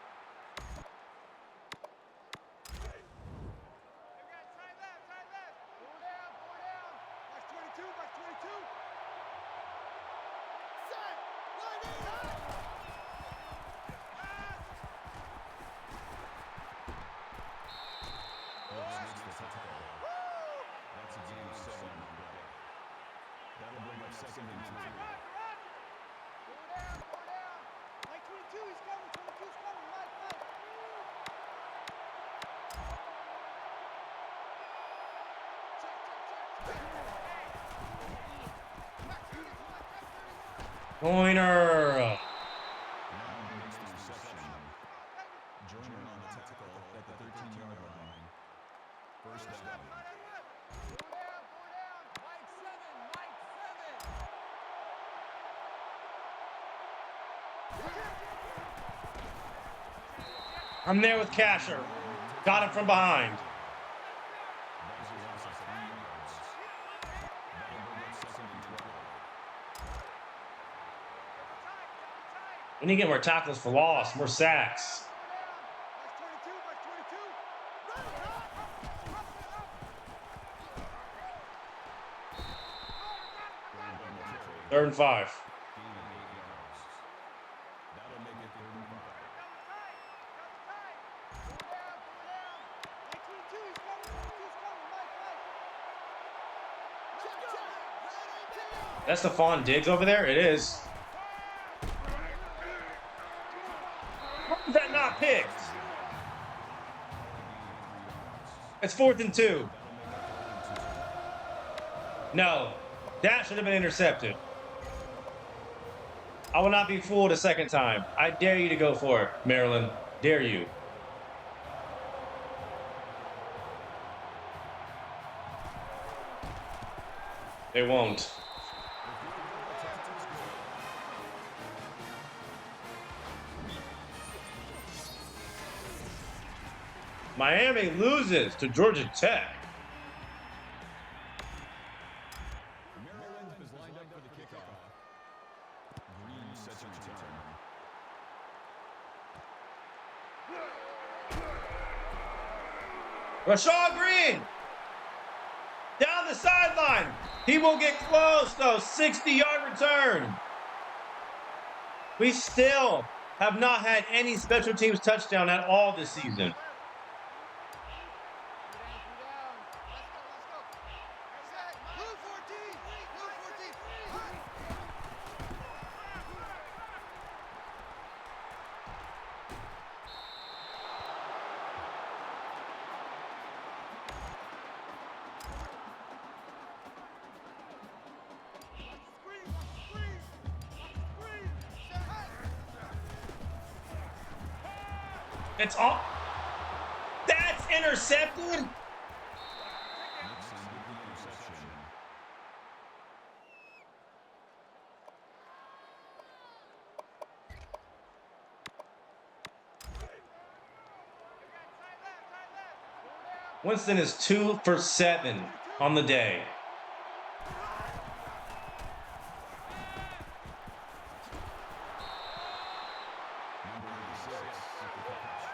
That'll bring up second and 2. Like 22, he's coming, 22's coming, Mike. Pointer. Makes the reception. Joyner on the tackle at the 13-yard line. First down. I'm there with Casher. Got him from behind. We need to get more tackles for loss, more sacks. Third and 5. That'll make it 3rd and 5. That's Stephon Diggs over there? It is. How is that not picked? It's 4th and 2. No, that should have been intercepted. I will not be fooled a second time. I dare you to go for it, Maryland. Dare you. They won't. Miami loses to Georgia Tech. Maryland is lined up for the kickoff. Green sets a return. Rashad Green down the sideline. He will get close, though. 60-yard return. We still have not had any special teams touchdown at all this season. It's all. That's intercepted. Nixon with the interception. Winston is 2 for 7 on the day. Number 86 with the catch.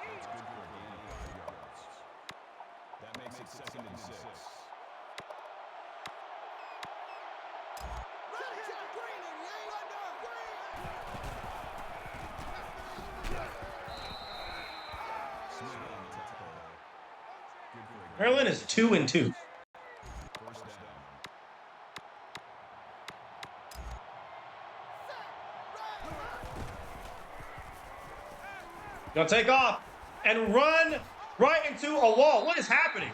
That's good for a gain of 5 yards. That makes it 2nd and 6. Smith on the tackle. Good for a gain. Maryland is 2 and 2. First down. Gonna take off and run right into a wall. What is happening?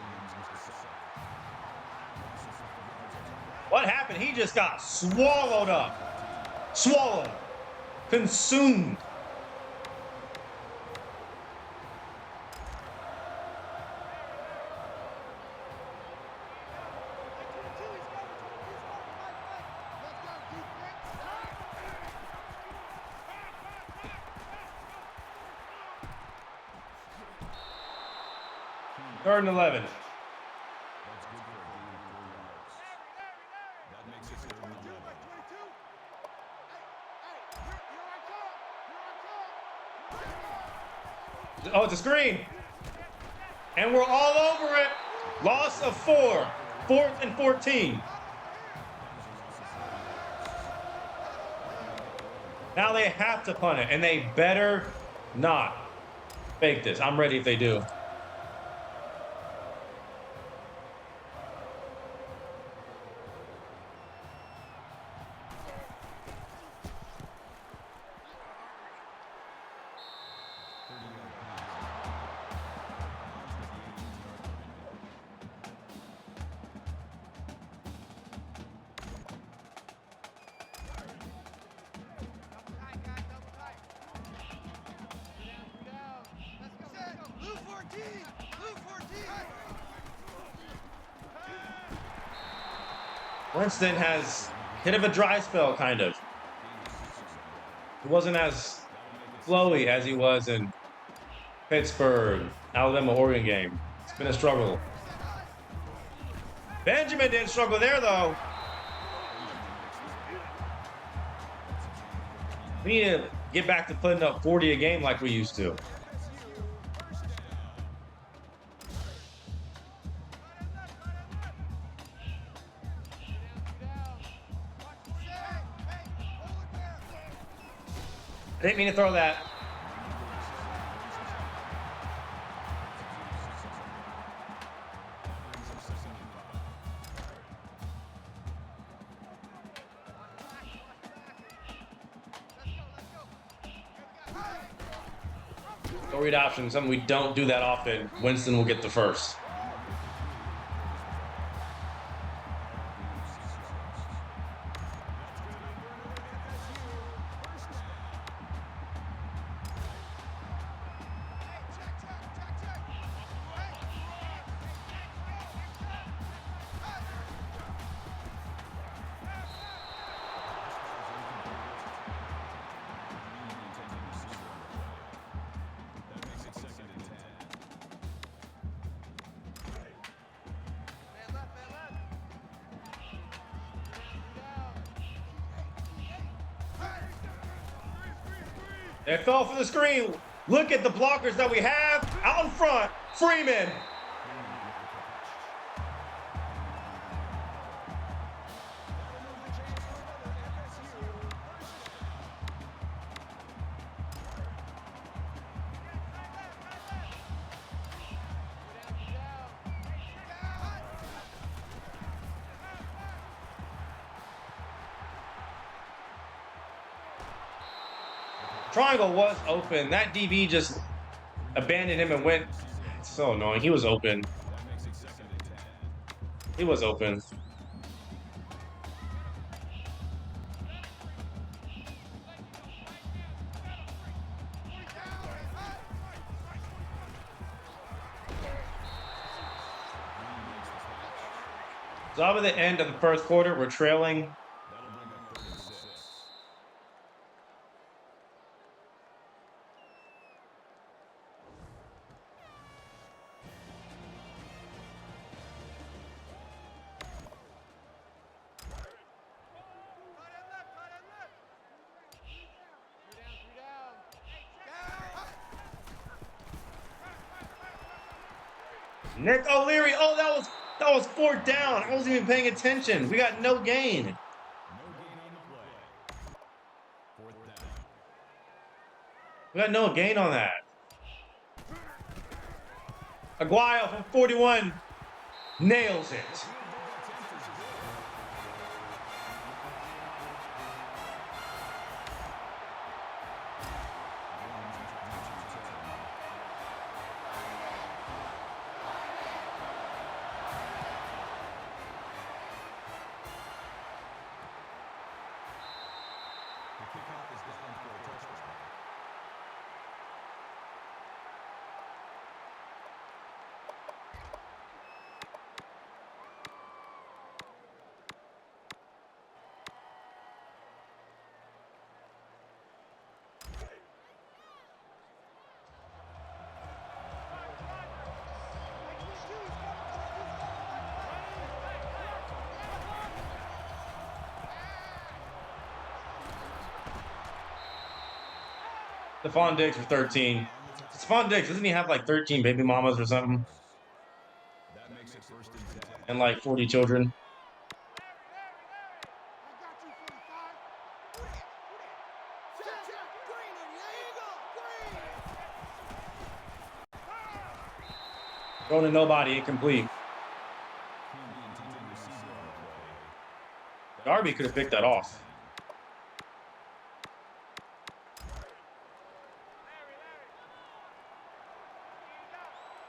What happened? He just got swallowed up. Swallowed. Consumed. 3rd and 11. That's good for a gain of 4 yards. That makes it 3rd and 11. Oh, it's a screen. And we're all over it. Loss of 4. 4th and 14. Now they have to punt it, and they better not fake this. I'm ready if they do. Winston has hit of a dry spell, kind of. He wasn't as flowy as he was in Pittsburgh, Alabama, Oregon game. It's been a struggle. Benjamin didn't struggle there, though. We need to get back to putting up 40 a game like we used to. I didn't mean to throw that. Go read option, something we don't do that often. Winston will get the first. They fell for the screen. Look at the blockers that we have out in front. Freeman. Triangle was open. That DB just abandoned him and went. It's so annoying. He was open. He was open. So over the end of the first quarter, we're trailing. Nick O'Leary. Oh, that was 4th down. I wasn't even paying attention. We got no gain. No gain on the play. 4th down. We got no gain on that. Aguayo from 41 nails it. Kickoff is down for a touchdown. Stephon Diggs for 13. Stephon Diggs, doesn't he have like 13 baby mamas or something? That makes it first and 10. And like 40 children? I got you, 45. Check. Green on you. There you go. Green. Thrown to nobody, incomplete. Darby could have picked that off.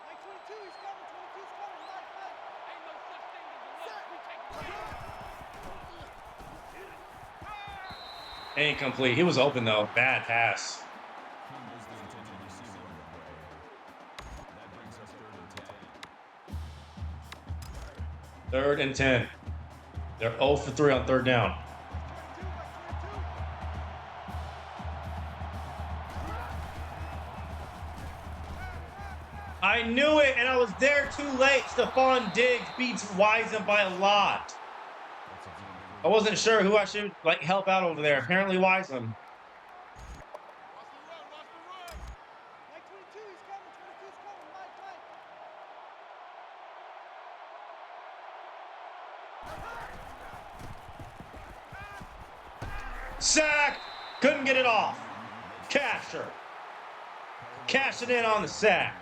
Like 22, he's coming. 22's coming. Mike. Ain't no such thing as a look. We take it. Incomplete. He was open though. Bad pass. Third and 10. They're 0 for 3 on third down. I knew it, and I was there too late. Stephon Diggs beats Wiseman by a lot. I wasn't sure who I should like help out over there. Apparently Wiseman. Like 22, he's coming. 22's coming. Mike. Sack! Couldn't get it off. Casher. Cash it in on the sack.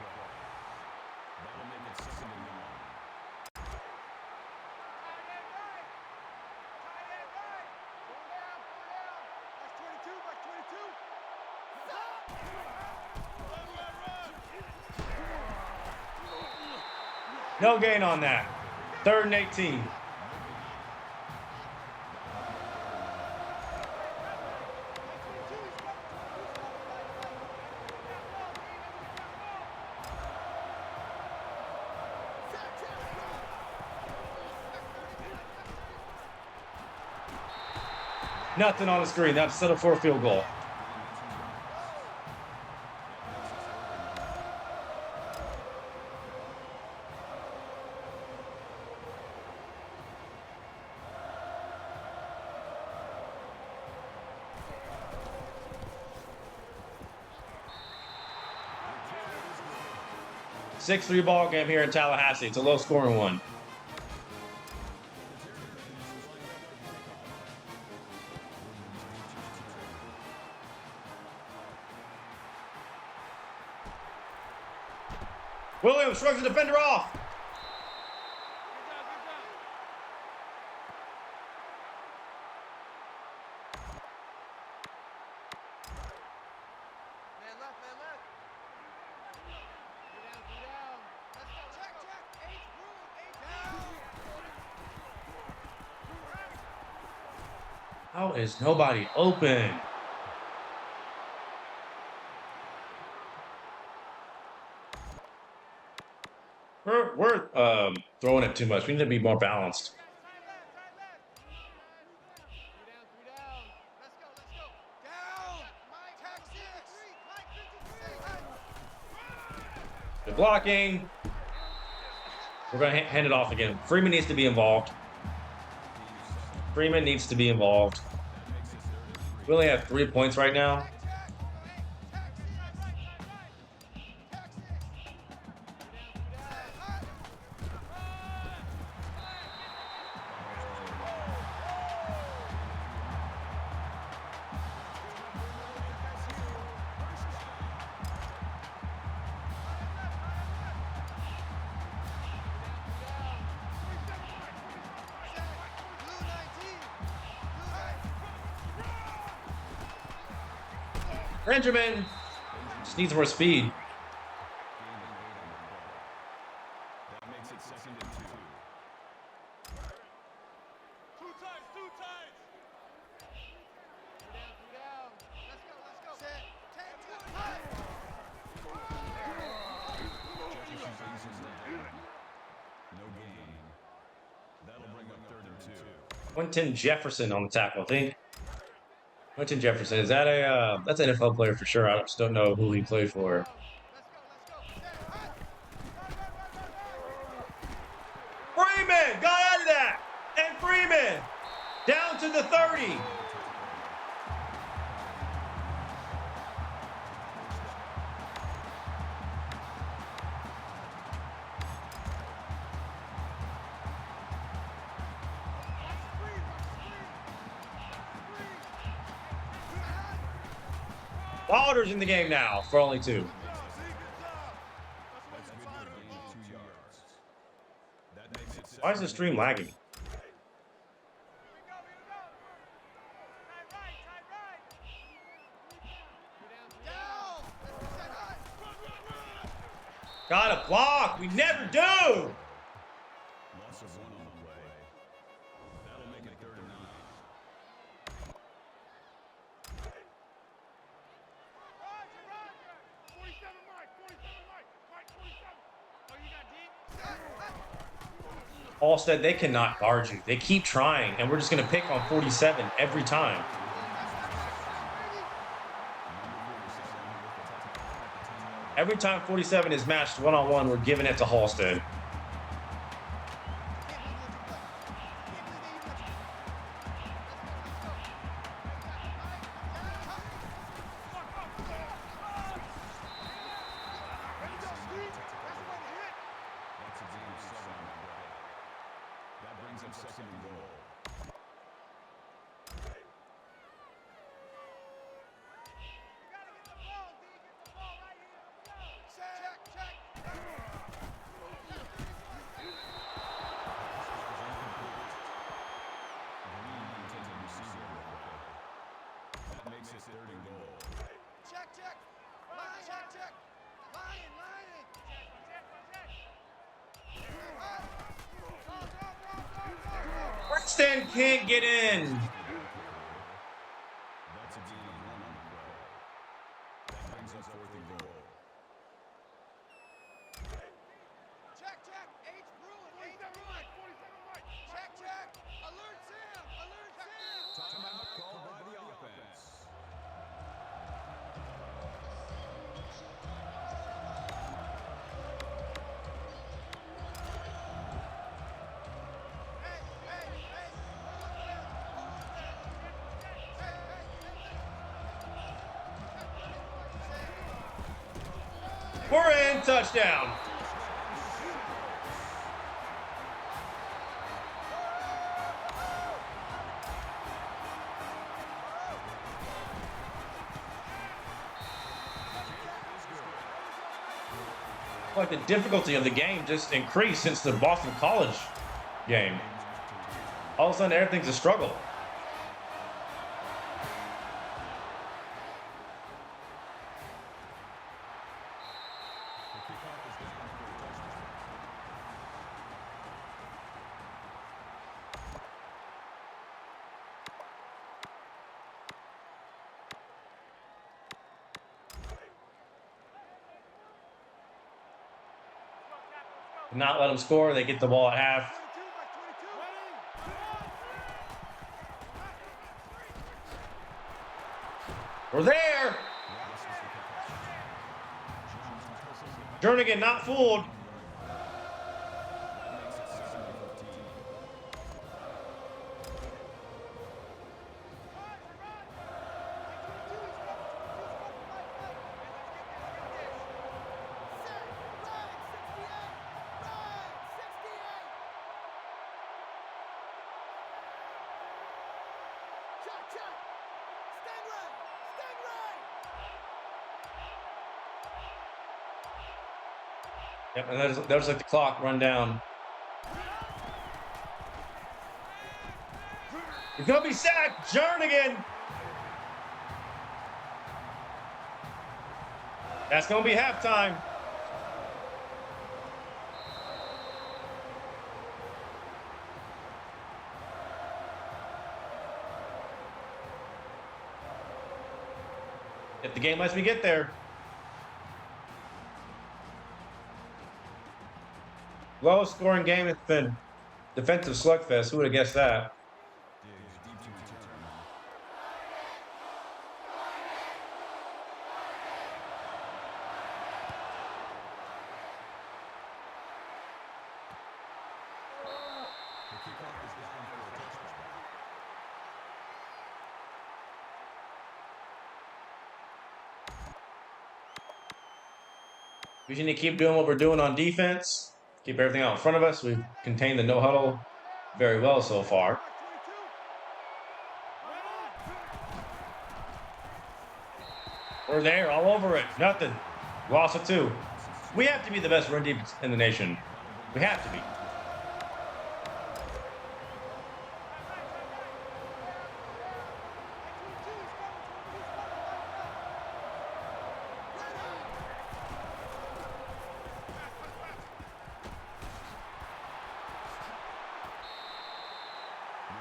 No gain on that. Third and 18. Nothing on the screen. That's set up for a field goal. Six-3 ball game here in Tallahassee. It's a low-scoring one. Williams shrugs the defender off. Man left. Get down. Let's go. Check. H down. How is nobody open? We're throwing it too much. We need to be more balanced. Side left. 3 down. Let's go. Down. Mike, tag 6. Good blocking. We're going to hand it off again. Freeman needs to be involved. We only have 3 points right now. Benjamin just needs more speed. That makes it second and 2. Two times. 3 down. Let's go. Set. 10. No gain. That'll bring up third and 2. Quentin Jefferson on the tackle, I think. Quentin Jefferson, is that that's an NFL player for sure. I just don't know who he played for. Freeman got out of that, and Freeman down to the 30. Wilder's in the game now for only 2. That's good for a gain of 2 yards. That makes it Why is the stream lagging? Here we go. Tight right. Down. Let's set high. Got a block. We never do. loss of 1 on the play. That'll make it 3rd and 9. Roger. 47 Mike. 47. Oh, you got deep? Halstead, they cannot guard you. They keep trying, and we're just going to pick on 47 every time. Every time 47 is matched one-on-one, we're giving it to Halstead. That's a gain of 7 on the play. That brings up 2nd and goal. Green intended receiver on the play. That makes it 3rd and goal. Check. Line. Princeton can't get in. That's a gain of 1 on the play. That brings up 4th and goal. Check. H. Bruin. 47 Mike. Check. Alert Sam. Timeout called by the offense. We're in. Touchdown. Like the difficulty of the game just increased since the Boston College game. All of a sudden, everything's a struggle. Not let them score. They get the ball at half. We're there. Jernigan not fooled. Yep, and there's like the clock run down. He's gonna be sacked, Jernigan. That's gonna be halftime. If the game lets me get there. Lowest scoring game, it's been defensive slugfest. Who would have guessed that? We just need to keep doing what we're doing on defense. Keep everything out in front of us. We've contained the no huddle very well so far. We're there, all over it. Nothing. Lost it too. We have to be the best run defense in the nation. We have to be.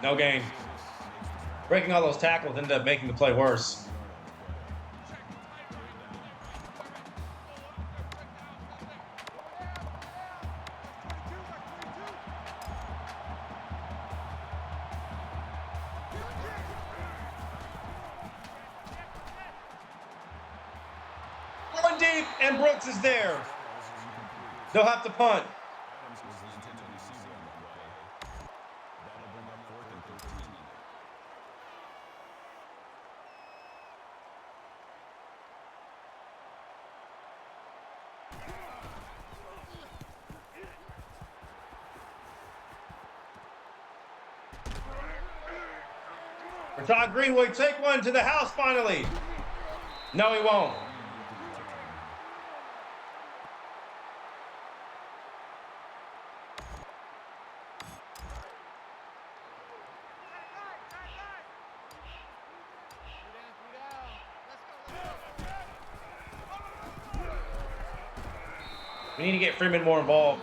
No gain. Breaking all those tackles ended up making the play worse. One deep, and Brooks is there. They'll have to punt. Rashad Greenwood take one to the house finally. No, he won't. We need to get Freeman more involved.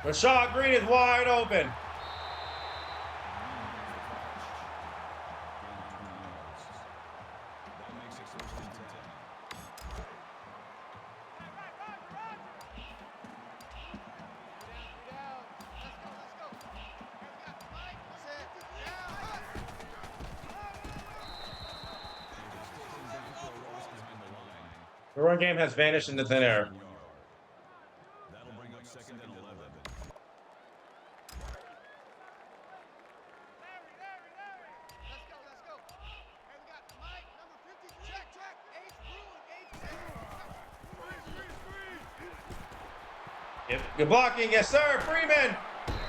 Rashad Green is wide open. The run game has vanished into thin air. That'll bring up second and 11. Good blocking, yes sir, Freeman.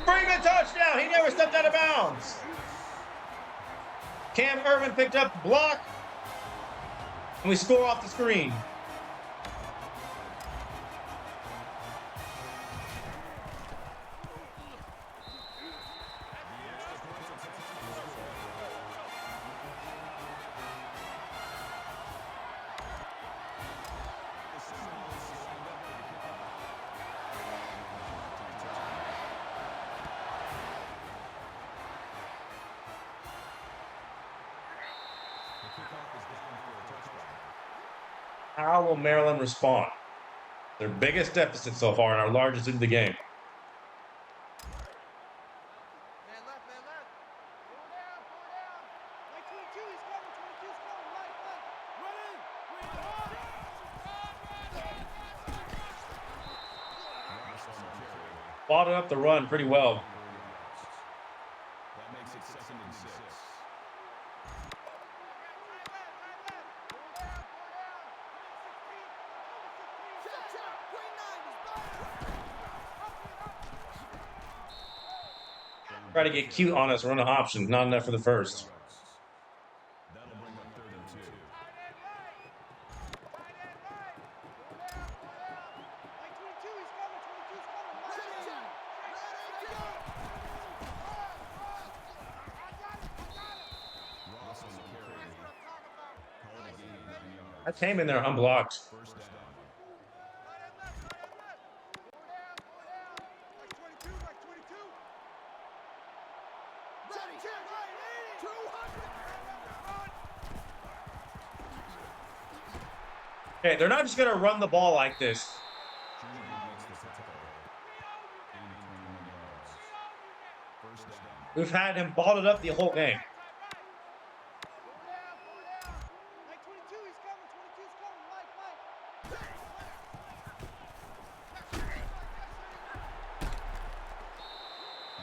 Freeman touchdown. He never stepped out of bounds. Cam Irvin picked up the block, and we score off the screen. How will Maryland respond? Their biggest deficit so far and our largest in the game. Man left, man left. Pull down, pull down. Like 22, he's coming, 22's coming, right, right. Running. Bottled up the run pretty well. That makes it second and 6. Try to get cute on us, run an option. Not enough for the first. That'll bring up third and 2. Ross on the carry. Call it a gain of 9 yards. I came in there unblocked. First down. Okay, they're not just going to run the ball like this. Trinity makes the tackle. Gain of 21 yards. First down. We've had him bottled up the whole game.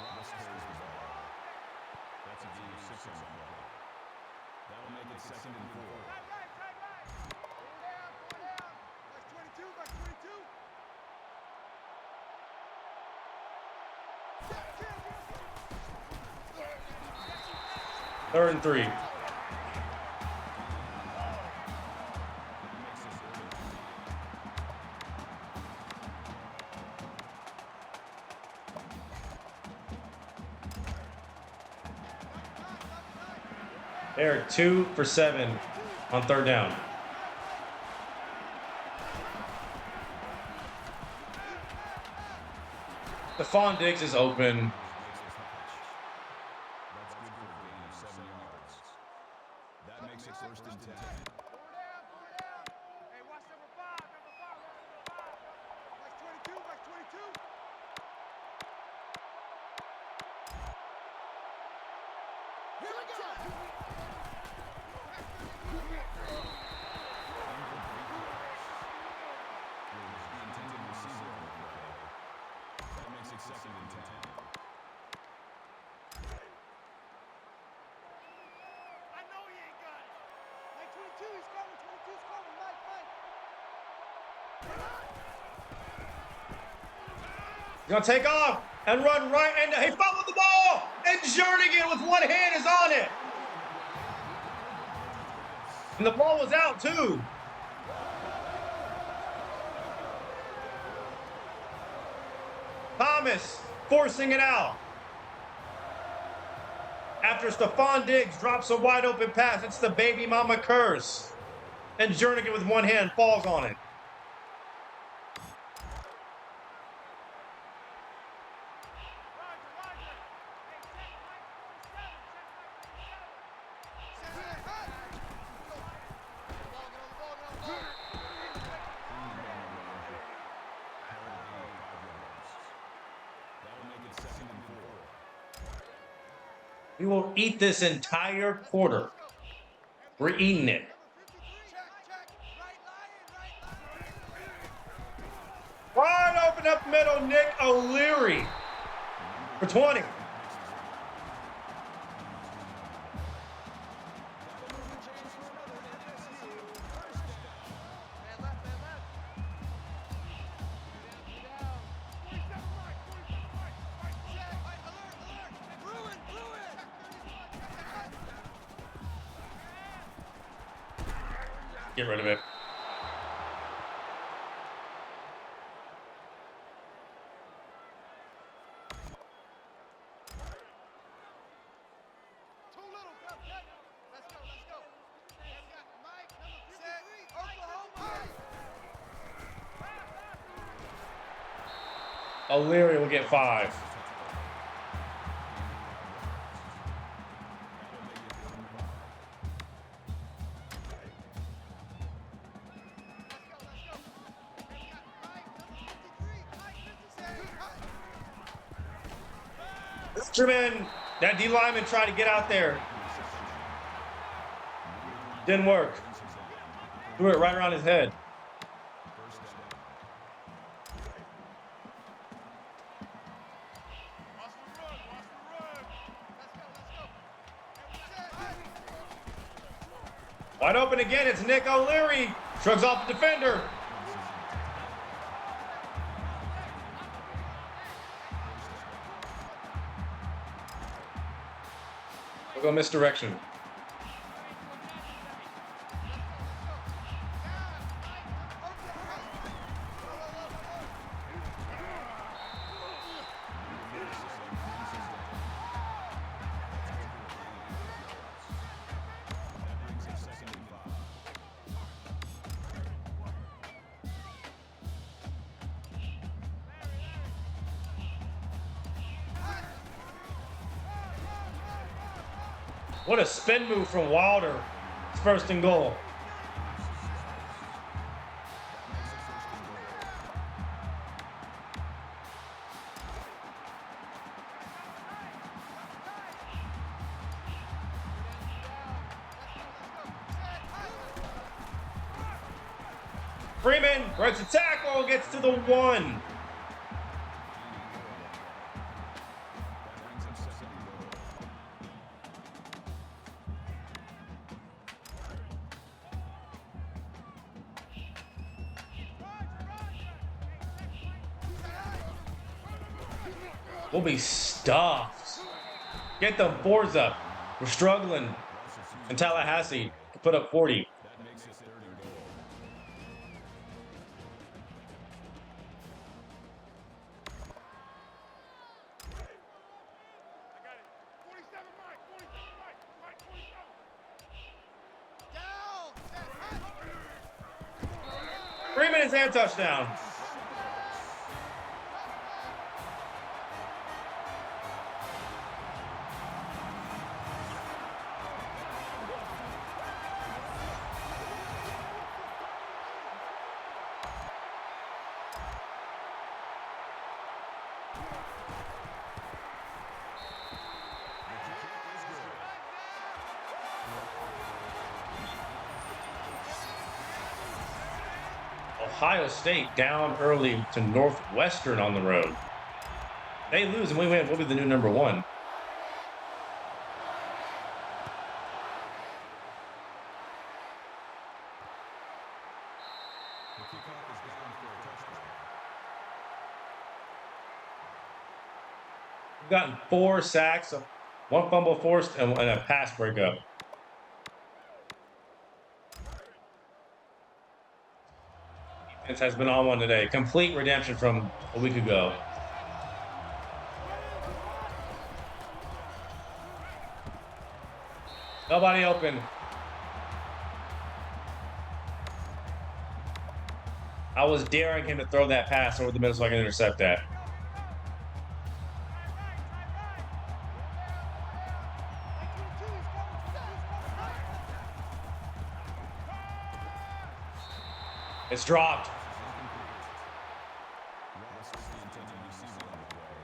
Ross carries the ball. That's a gain of 6 on the play. That'll make it 2nd and 4. Tight right, tight right. Four down. Watch 22, watch 22. Third and 3. They're 2 for 7 on third down. Stephon Diggs is open. That's good for a gain of 7 yards. That makes it 1st and 10. Four down. Hey, watch number 5, number 5, watch number 5. Watch 22, watch 22. Here we go. The intended receiver on the play. That makes it 2nd and 10. I know he ain't got it. Like 22, he's coming. 22's coming. Mike. He's going to take off and run right. And he fumbled the ball. And Jernigan with one hand is on it. And the ball was out, too. Thomas forcing it out. After Stephon Diggs drops a wide open pass, it's the baby mama curse. And Jernigan with one hand falls on it. Roger. Hey, check Mike 47. Check Mike 47. Get on the ball. That'll make it 2nd and 4. We will eat this entire quarter. We're eating it. Check. Right line. Wide open up middle, Nick O'Leary for 20. Man left. Two down. 47 Mike. Check. Alert. Bruin. Get rid of it. Too little. Let's go. Mike, number 53. Oklahoma. O'Leary will get 5. Benjamin, that D lineman tried to get out there. Didn't work. Threw it right around his head. Wide open again, it's Nick O'Leary. Shrugs off the defender. We'll go misdirection. What a spin move from Wilder. It's 1st and goal. Freeman breaks the tackle, gets to the 1. We'll be stuffed. Get them fours up. We're struggling. And Tallahassee to put up 40. That makes it 3rd and goal. I got it. 47, Mike. 47, Mike. Mike, 47. Down. Set. Hut. 3 minutes and touchdown. Ohio State down early to Northwestern on the road. They lose and we win. We'll be the new number 1. The kickoff is down for a touchdown. We've gotten 4 sacks, 1 fumble forced, and a pass breakup. Defense has been on one today. Complete redemption from a week ago. Nobody open. I was daring him to throw that pass over the middle so I can intercept that. It's dropped. Ross is the intended receiver on the play.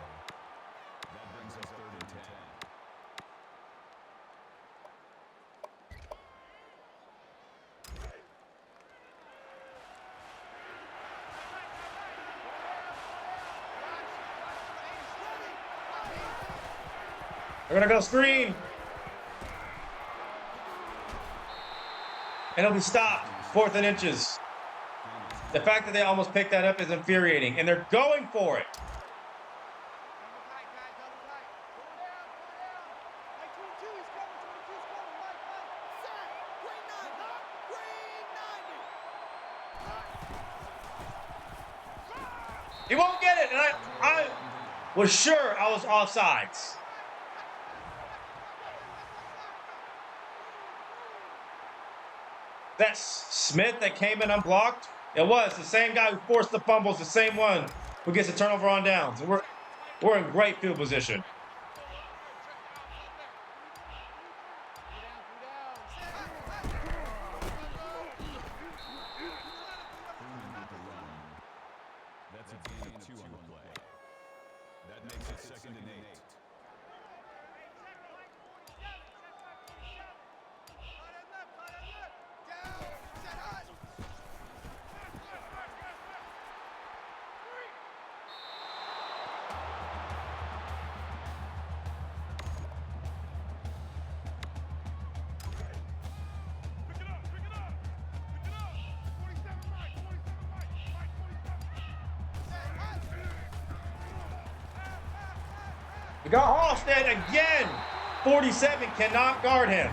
That brings us 3rd and 10. They're gonna go screen. And it'll be stopped. 4th and inches. The fact that they almost picked that up is infuriating, and they're going for it. Double tight, guys. Double tight. Pull down. Pull down. Mike, 22 is coming. 22 is coming. Mike. Set. Green 90. He won't get it, and I was sure I was offsides. That's Smith that came in unblocked. It was the same guy who forced the fumbles, the same one who gets the turnover on downs. And we're in great field position. That's a gain of 2 on the play. That makes it 2nd and 8. We got Halstead again. 47 cannot guard him.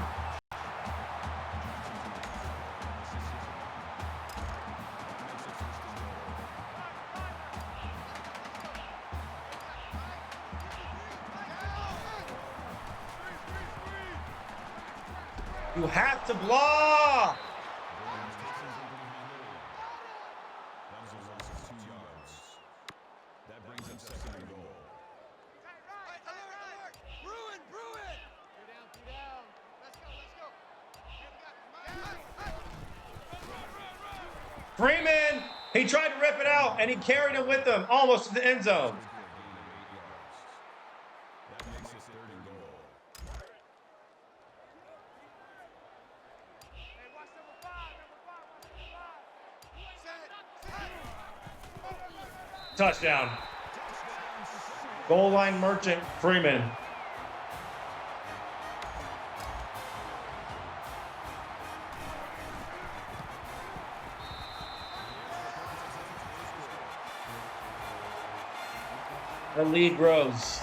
You have to block. That was a loss of 2 yards. That brings up 2nd and goal. Alert. Bruin. Two down. Let's go. Freeman, he tried to rip it out, and he carried it with him almost to the end zone. That makes it 3rd and goal. Hey, watch number 5. Set. Touchdown. Goal line merchant, Freeman. The lead grows.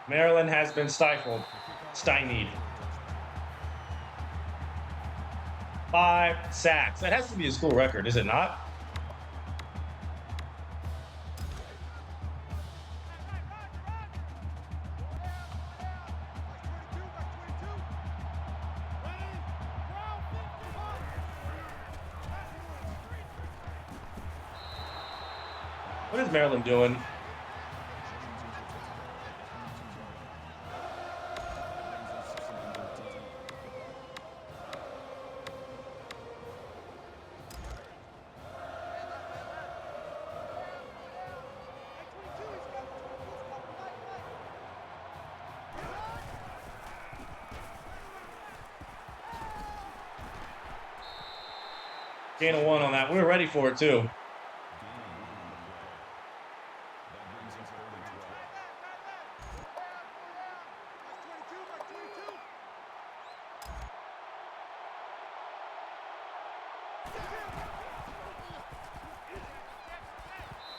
Maryland has been stymied. 5 sacks. That has to be a school record, is it not? What is Maryland doing? Gain of 1 on that. We were ready for it, too.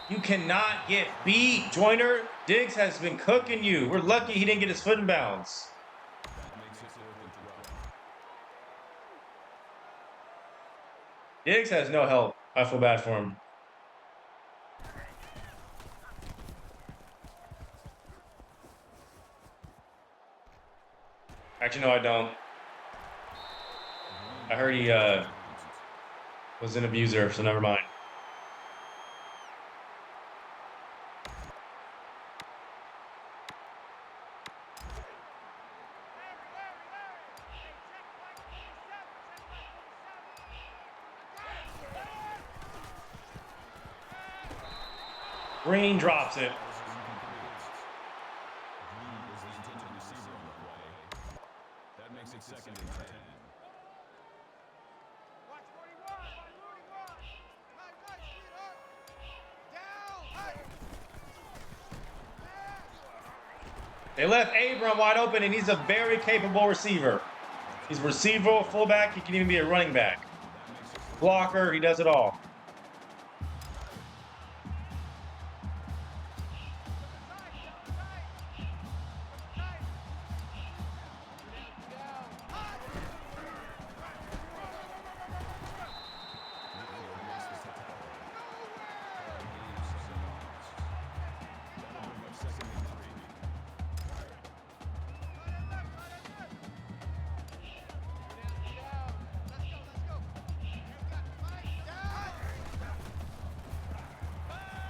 You cannot get beat, Joyner. Diggs has been cooking you. We're lucky he didn't get his foot in bounds. Diggs has no help. I feel bad for him. Actually, no, I don't. I heard he was an abuser, so never mind. Green drops it. That makes it 2nd and 10. They left Abram wide open, and he's a very capable receiver. He's a receiver, fullback. He can even be a running back. Blocker, he does it all.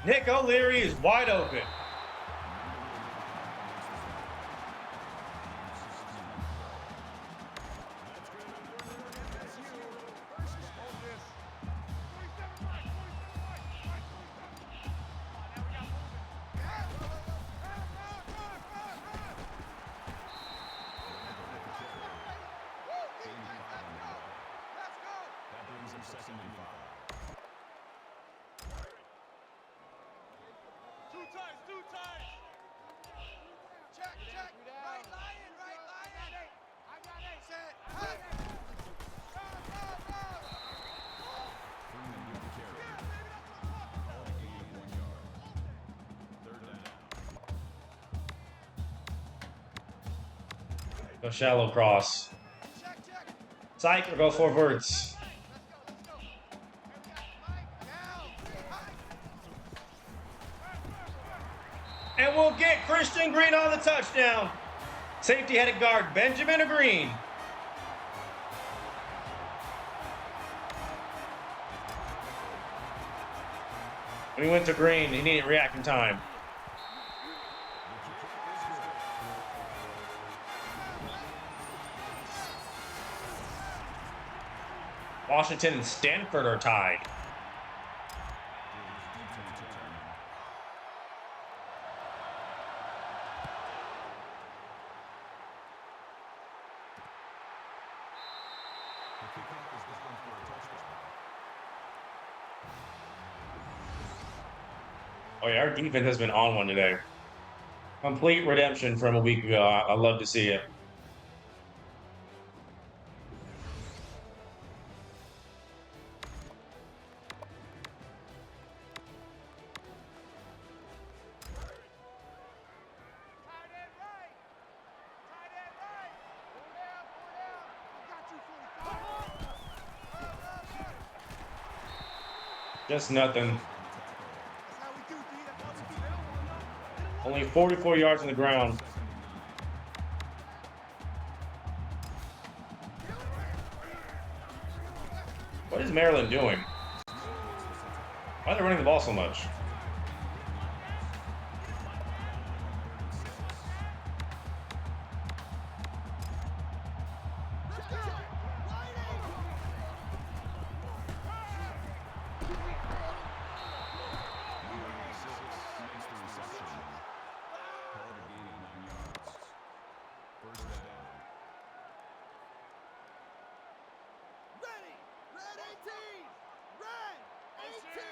Nick O'Leary is wide open. That brings him 2nd and 5. Two times. Check. Right lion. I got it. Set. Hut. Go. Freeman with the carry. All gain of 1 yard. 3rd down. Go shallow cross. Check. Psych or go forwards. Let's go. And we'll get Christian Green on the touchdown. Safety headed guard Benjamin Green. When he went to Green, he needed reacting time. Washington and Stanford are tied. Oh yeah, our defense has been on one today. Complete redemption from a week ago. I love to see it. Just nothing. That's how we do, D. That's how we do. Only 44 yards on the ground. What is Maryland doing? Why are they running the ball so much? Ready! Red 18! Red 18!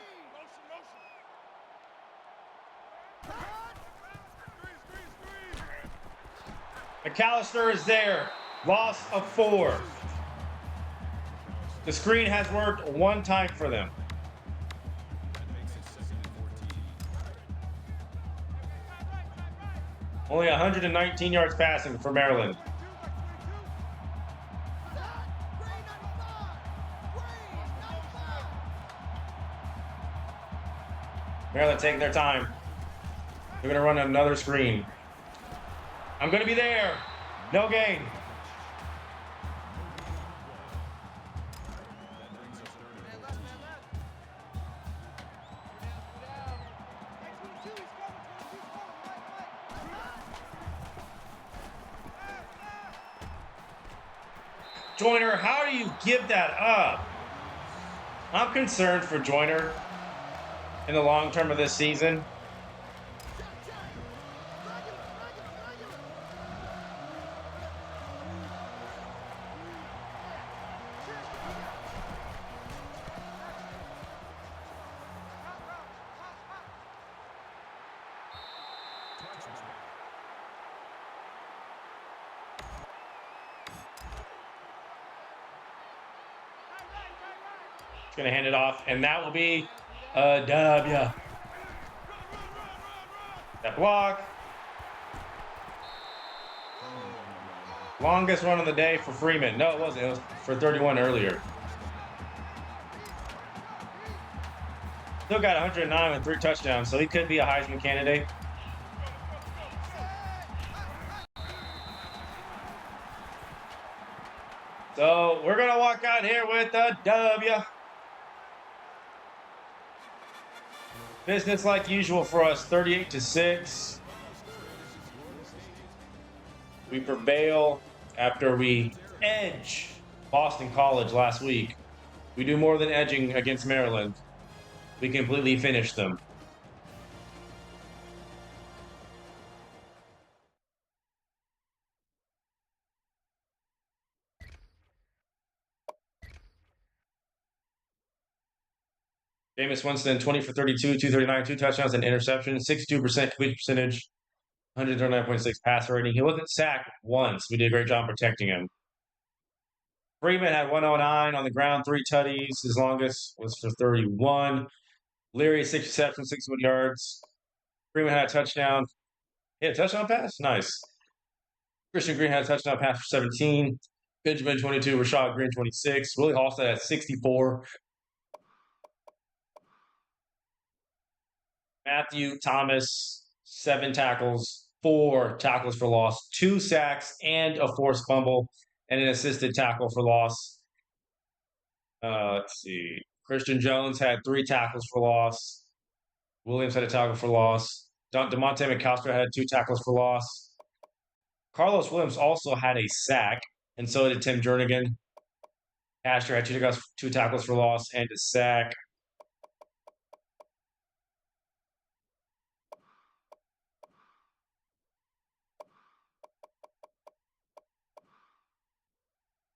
McAllister is there. Loss of 4. The screen has worked one time for them. Only 119 yards passing for Maryland. Maryland taking their time. They're going to run another screen. I'm going to be there. No gain. Joyner, how do you give that up? I'm concerned for Joyner in the long term of this season. Going to hand it off, and that will be a W. That block. Longest run of the day for Freeman. No, it wasn't. It was for 31 earlier. Still got 109 with 3 touchdowns, so he could be a Heisman candidate. So we're going to walk out here with a W. Business like usual for us, 38-6. We prevail after we edge Boston College last week. We do more than edging against Maryland. We completely finish them. Jameis Winston, 20 for 32, 239, 2 touchdowns, and interception, 62% complete percentage, 139.6 passer rating. He wasn't sacked once. We did a great job protecting him. Freeman had 109 on the ground, 3 tutties. His longest was for 31. Leary, 6 receptions, 61 yards. Freeman had a touchdown. He had a touchdown pass? Nice. Christian Green had a touchdown pass for 17. Benjamin, 22. Rashad Green, 26. Willie Hallstead had 64. Matthew Thomas, 7 tackles, 4 tackles for loss, 2 sacks, and a forced fumble, and an assisted tackle for loss. Let's see. Christian Jones had 3 tackles for loss. Williams had a tackle for loss. DeMonte McAllister had 2 tackles for loss. Carlos Williams also had a sack, and so did Tim Jernigan. Asher had 2 tackles for loss and a sack.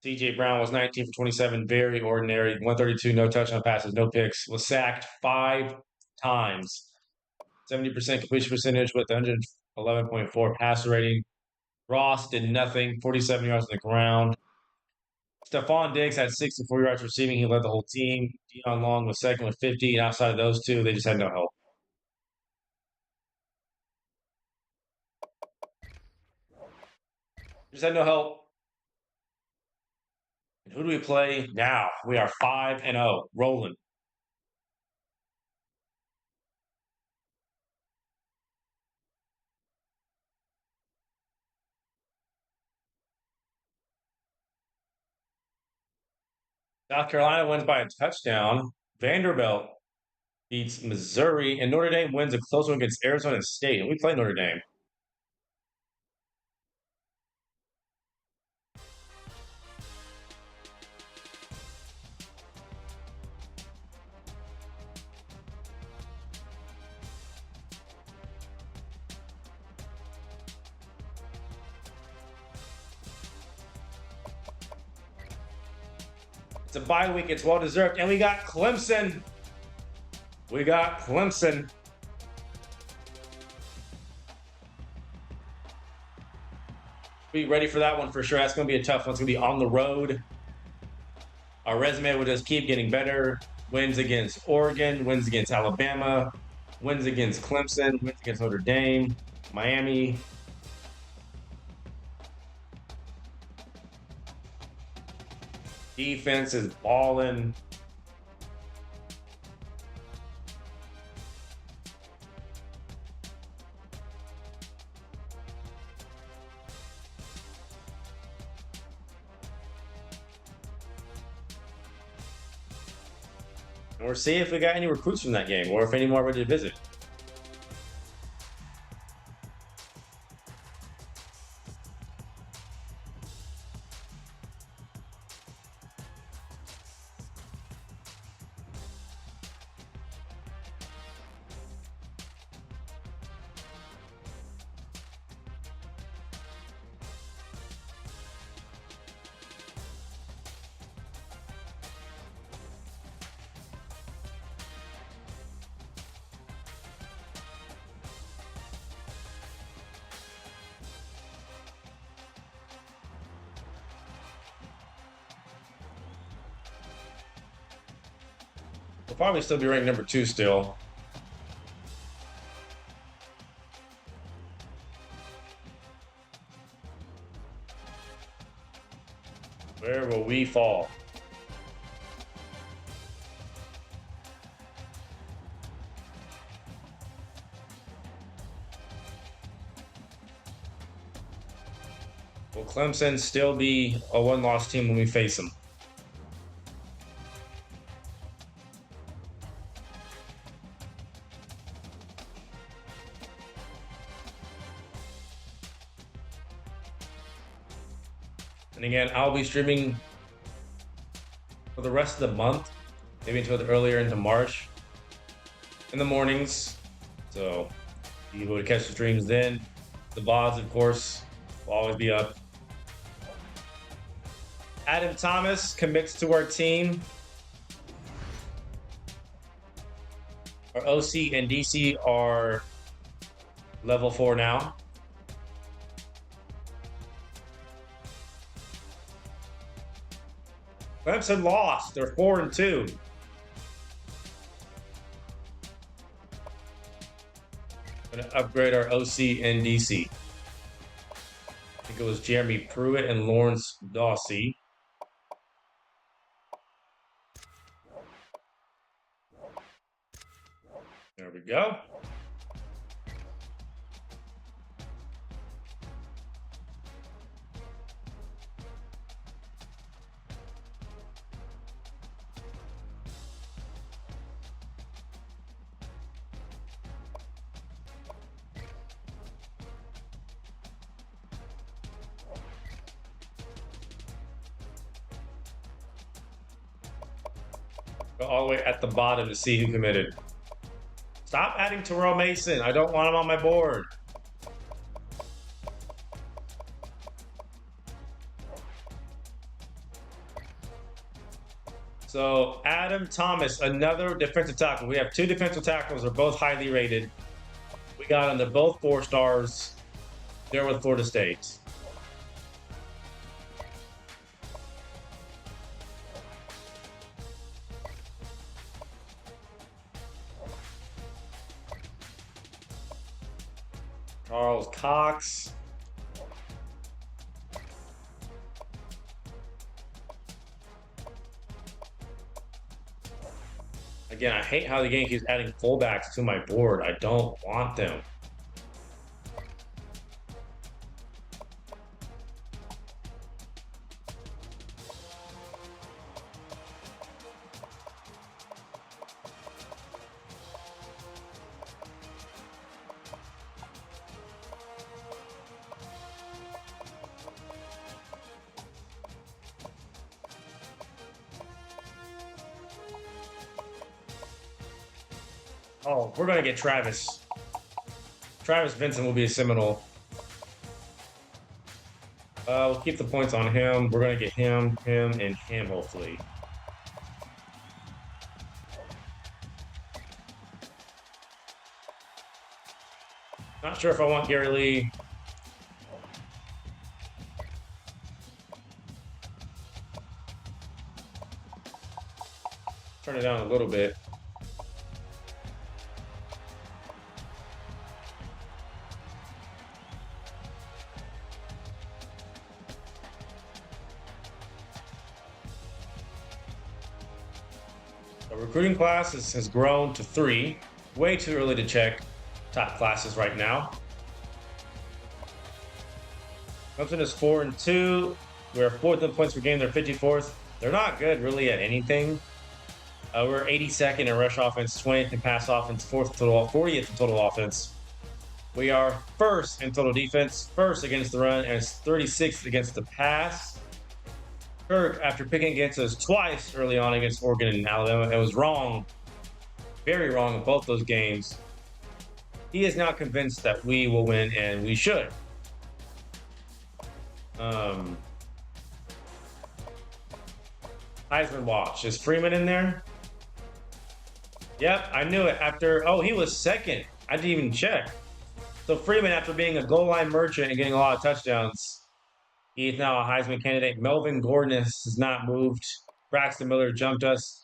C.J. Brown was 19 for 27, very ordinary. 132, no touchdown passes, no picks. Was sacked 5 times. 70% completion percentage with 111.4 passer rating. Ross did nothing, 47 yards on the ground. Stephon Diggs had 64 yards receiving. He led the whole team. Deion Long was second with 50. And outside of those two, they just had no help. Just had no help. And who do we play now? We are 5-0, rolling. South Carolina wins by a touchdown. Vanderbilt beats Missouri, and Notre Dame wins a close one against Arizona State. And we play Notre Dame. It's a bye week. It's well deserved. And we got Clemson. We got Clemson. Be ready for that one for sure. That's going to be a tough one. It's going to be on the road. Our resume will just keep getting better. Wins against Oregon, wins against Alabama, wins against Clemson, wins against Notre Dame, Miami. Defense is balling. And we're seeing if we got any recruits from that game or if any more ready to visit. We'll probably still be ranked number 2 still. Where will we fall? Will Clemson still be a one-loss team when we face them? And again, I'll be streaming for the rest of the month, maybe until earlier into March, in the mornings. So be able to catch the streams then. The VODs, of course, will always be up. Adam Thomas commits to our team. Our OC and DC are level 4 now. Clemson lost. They're 4-2. Gonna upgrade our OC and DC. I think it was Jeremy Pruitt and Lawrence Dawsey. There we go. Go all the way at the bottom to see who committed. Stop adding Terrell Mason. I don't want him on my board. So Adam Thomas, another defensive tackle. We have 2 defensive tackles. They're both highly rated. We got them. They're both 4 stars. They're with Florida State. Charles Cox. Again, I hate how the game keeps adding fullbacks to my board. I don't want them. Oh, we're going to get Travis. Travis Vincent will be a Seminole. We'll keep the points on him. We're going to get him, and him, hopefully. Not sure if I want Gary Lee. Turn it down a little bit. The recruiting class has grown to 3. Way too early to check top classes right now. Clemson is 4-2. We're 4th in points per game. They're 54th. They're not good really at anything. We're 82nd in rush offense, 20th in pass offense, 40th in total offense. We are 1st in total defense, 1st against the run, and 36th against the pass. Kirk, after picking against us twice early on against Oregon and Alabama, it was wrong, very wrong in both those games. He is now convinced that we will win, and we should. Heisman watch. Is Freeman in there? Yep, I knew it. He was 2nd. I didn't even check. So Freeman, after being a goal line merchant and getting a lot of touchdowns, he's now a Heisman candidate. Melvin Gordon has not moved. Braxton Miller jumped us.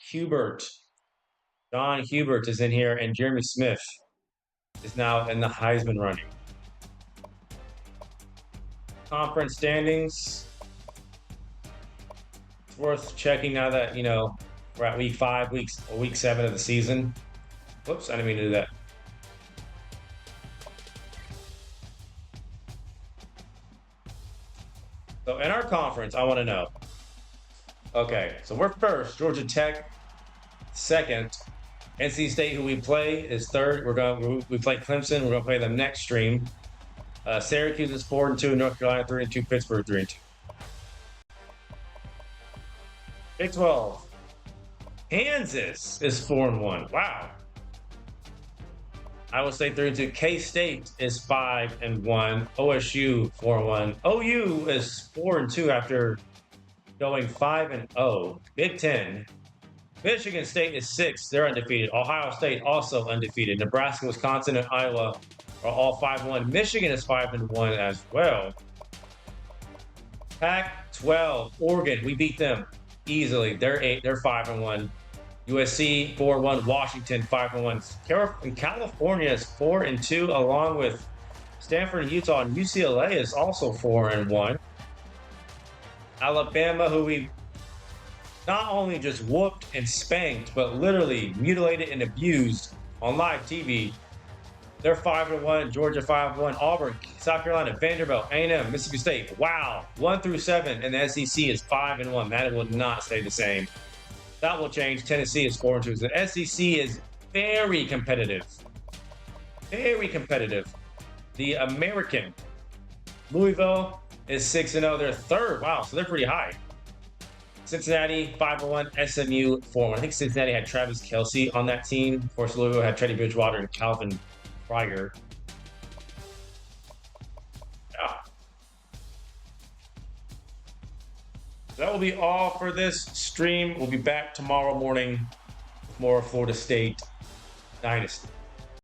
John Hubert is in here, and Jeremy Smith is now in the Heisman running. Conference standings. It's worth checking now that, we're at week 5, week 7 of the season. Whoops, I didn't mean to do that. So in our conference, I want to know. Okay, so we're 1st, Georgia Tech. 2nd, NC State, who we play, is 3rd. We play Clemson. We're gonna play them next stream. Syracuse is 4-2. North Carolina 3-2. Pittsburgh 3-2. Big 12. Kansas is 4-1. Wow. Iowa State 3-2. K-State is 5-1. OSU 4-1. OU is 4-2 after going 5-0. Big 10. Michigan State is 6th. They're undefeated. Ohio State also undefeated. Nebraska, Wisconsin, and Iowa are all 5-1. Michigan is 5-1 as well. Pac-12. Oregon, we beat them easily. They're 5-1. USC 4-1. Washington 5-1. And California is 4-2, along with Stanford and Utah. And UCLA is also 4-1. Alabama, who we not only just whooped and spanked, but literally mutilated and abused on live TV. They're 5-1. Georgia 5-1. Auburn, South Carolina, Vanderbilt, A&M, Mississippi State. Wow, 1-7, and the SEC is 5-1. That will not stay the same. That will change. Tennessee is 4-2. So the SEC is very competitive. Very competitive. The American, Louisville is 6-0. They're 3rd. Wow, so they're pretty high. Cincinnati 5-1, SMU 4-1. I think Cincinnati had Travis Kelce on that team. Of course, Louisville had Teddy Bridgewater and Calvin Pryor. Yeah. That will be all for this stream. We'll be back tomorrow morning with more Florida State Dynasty.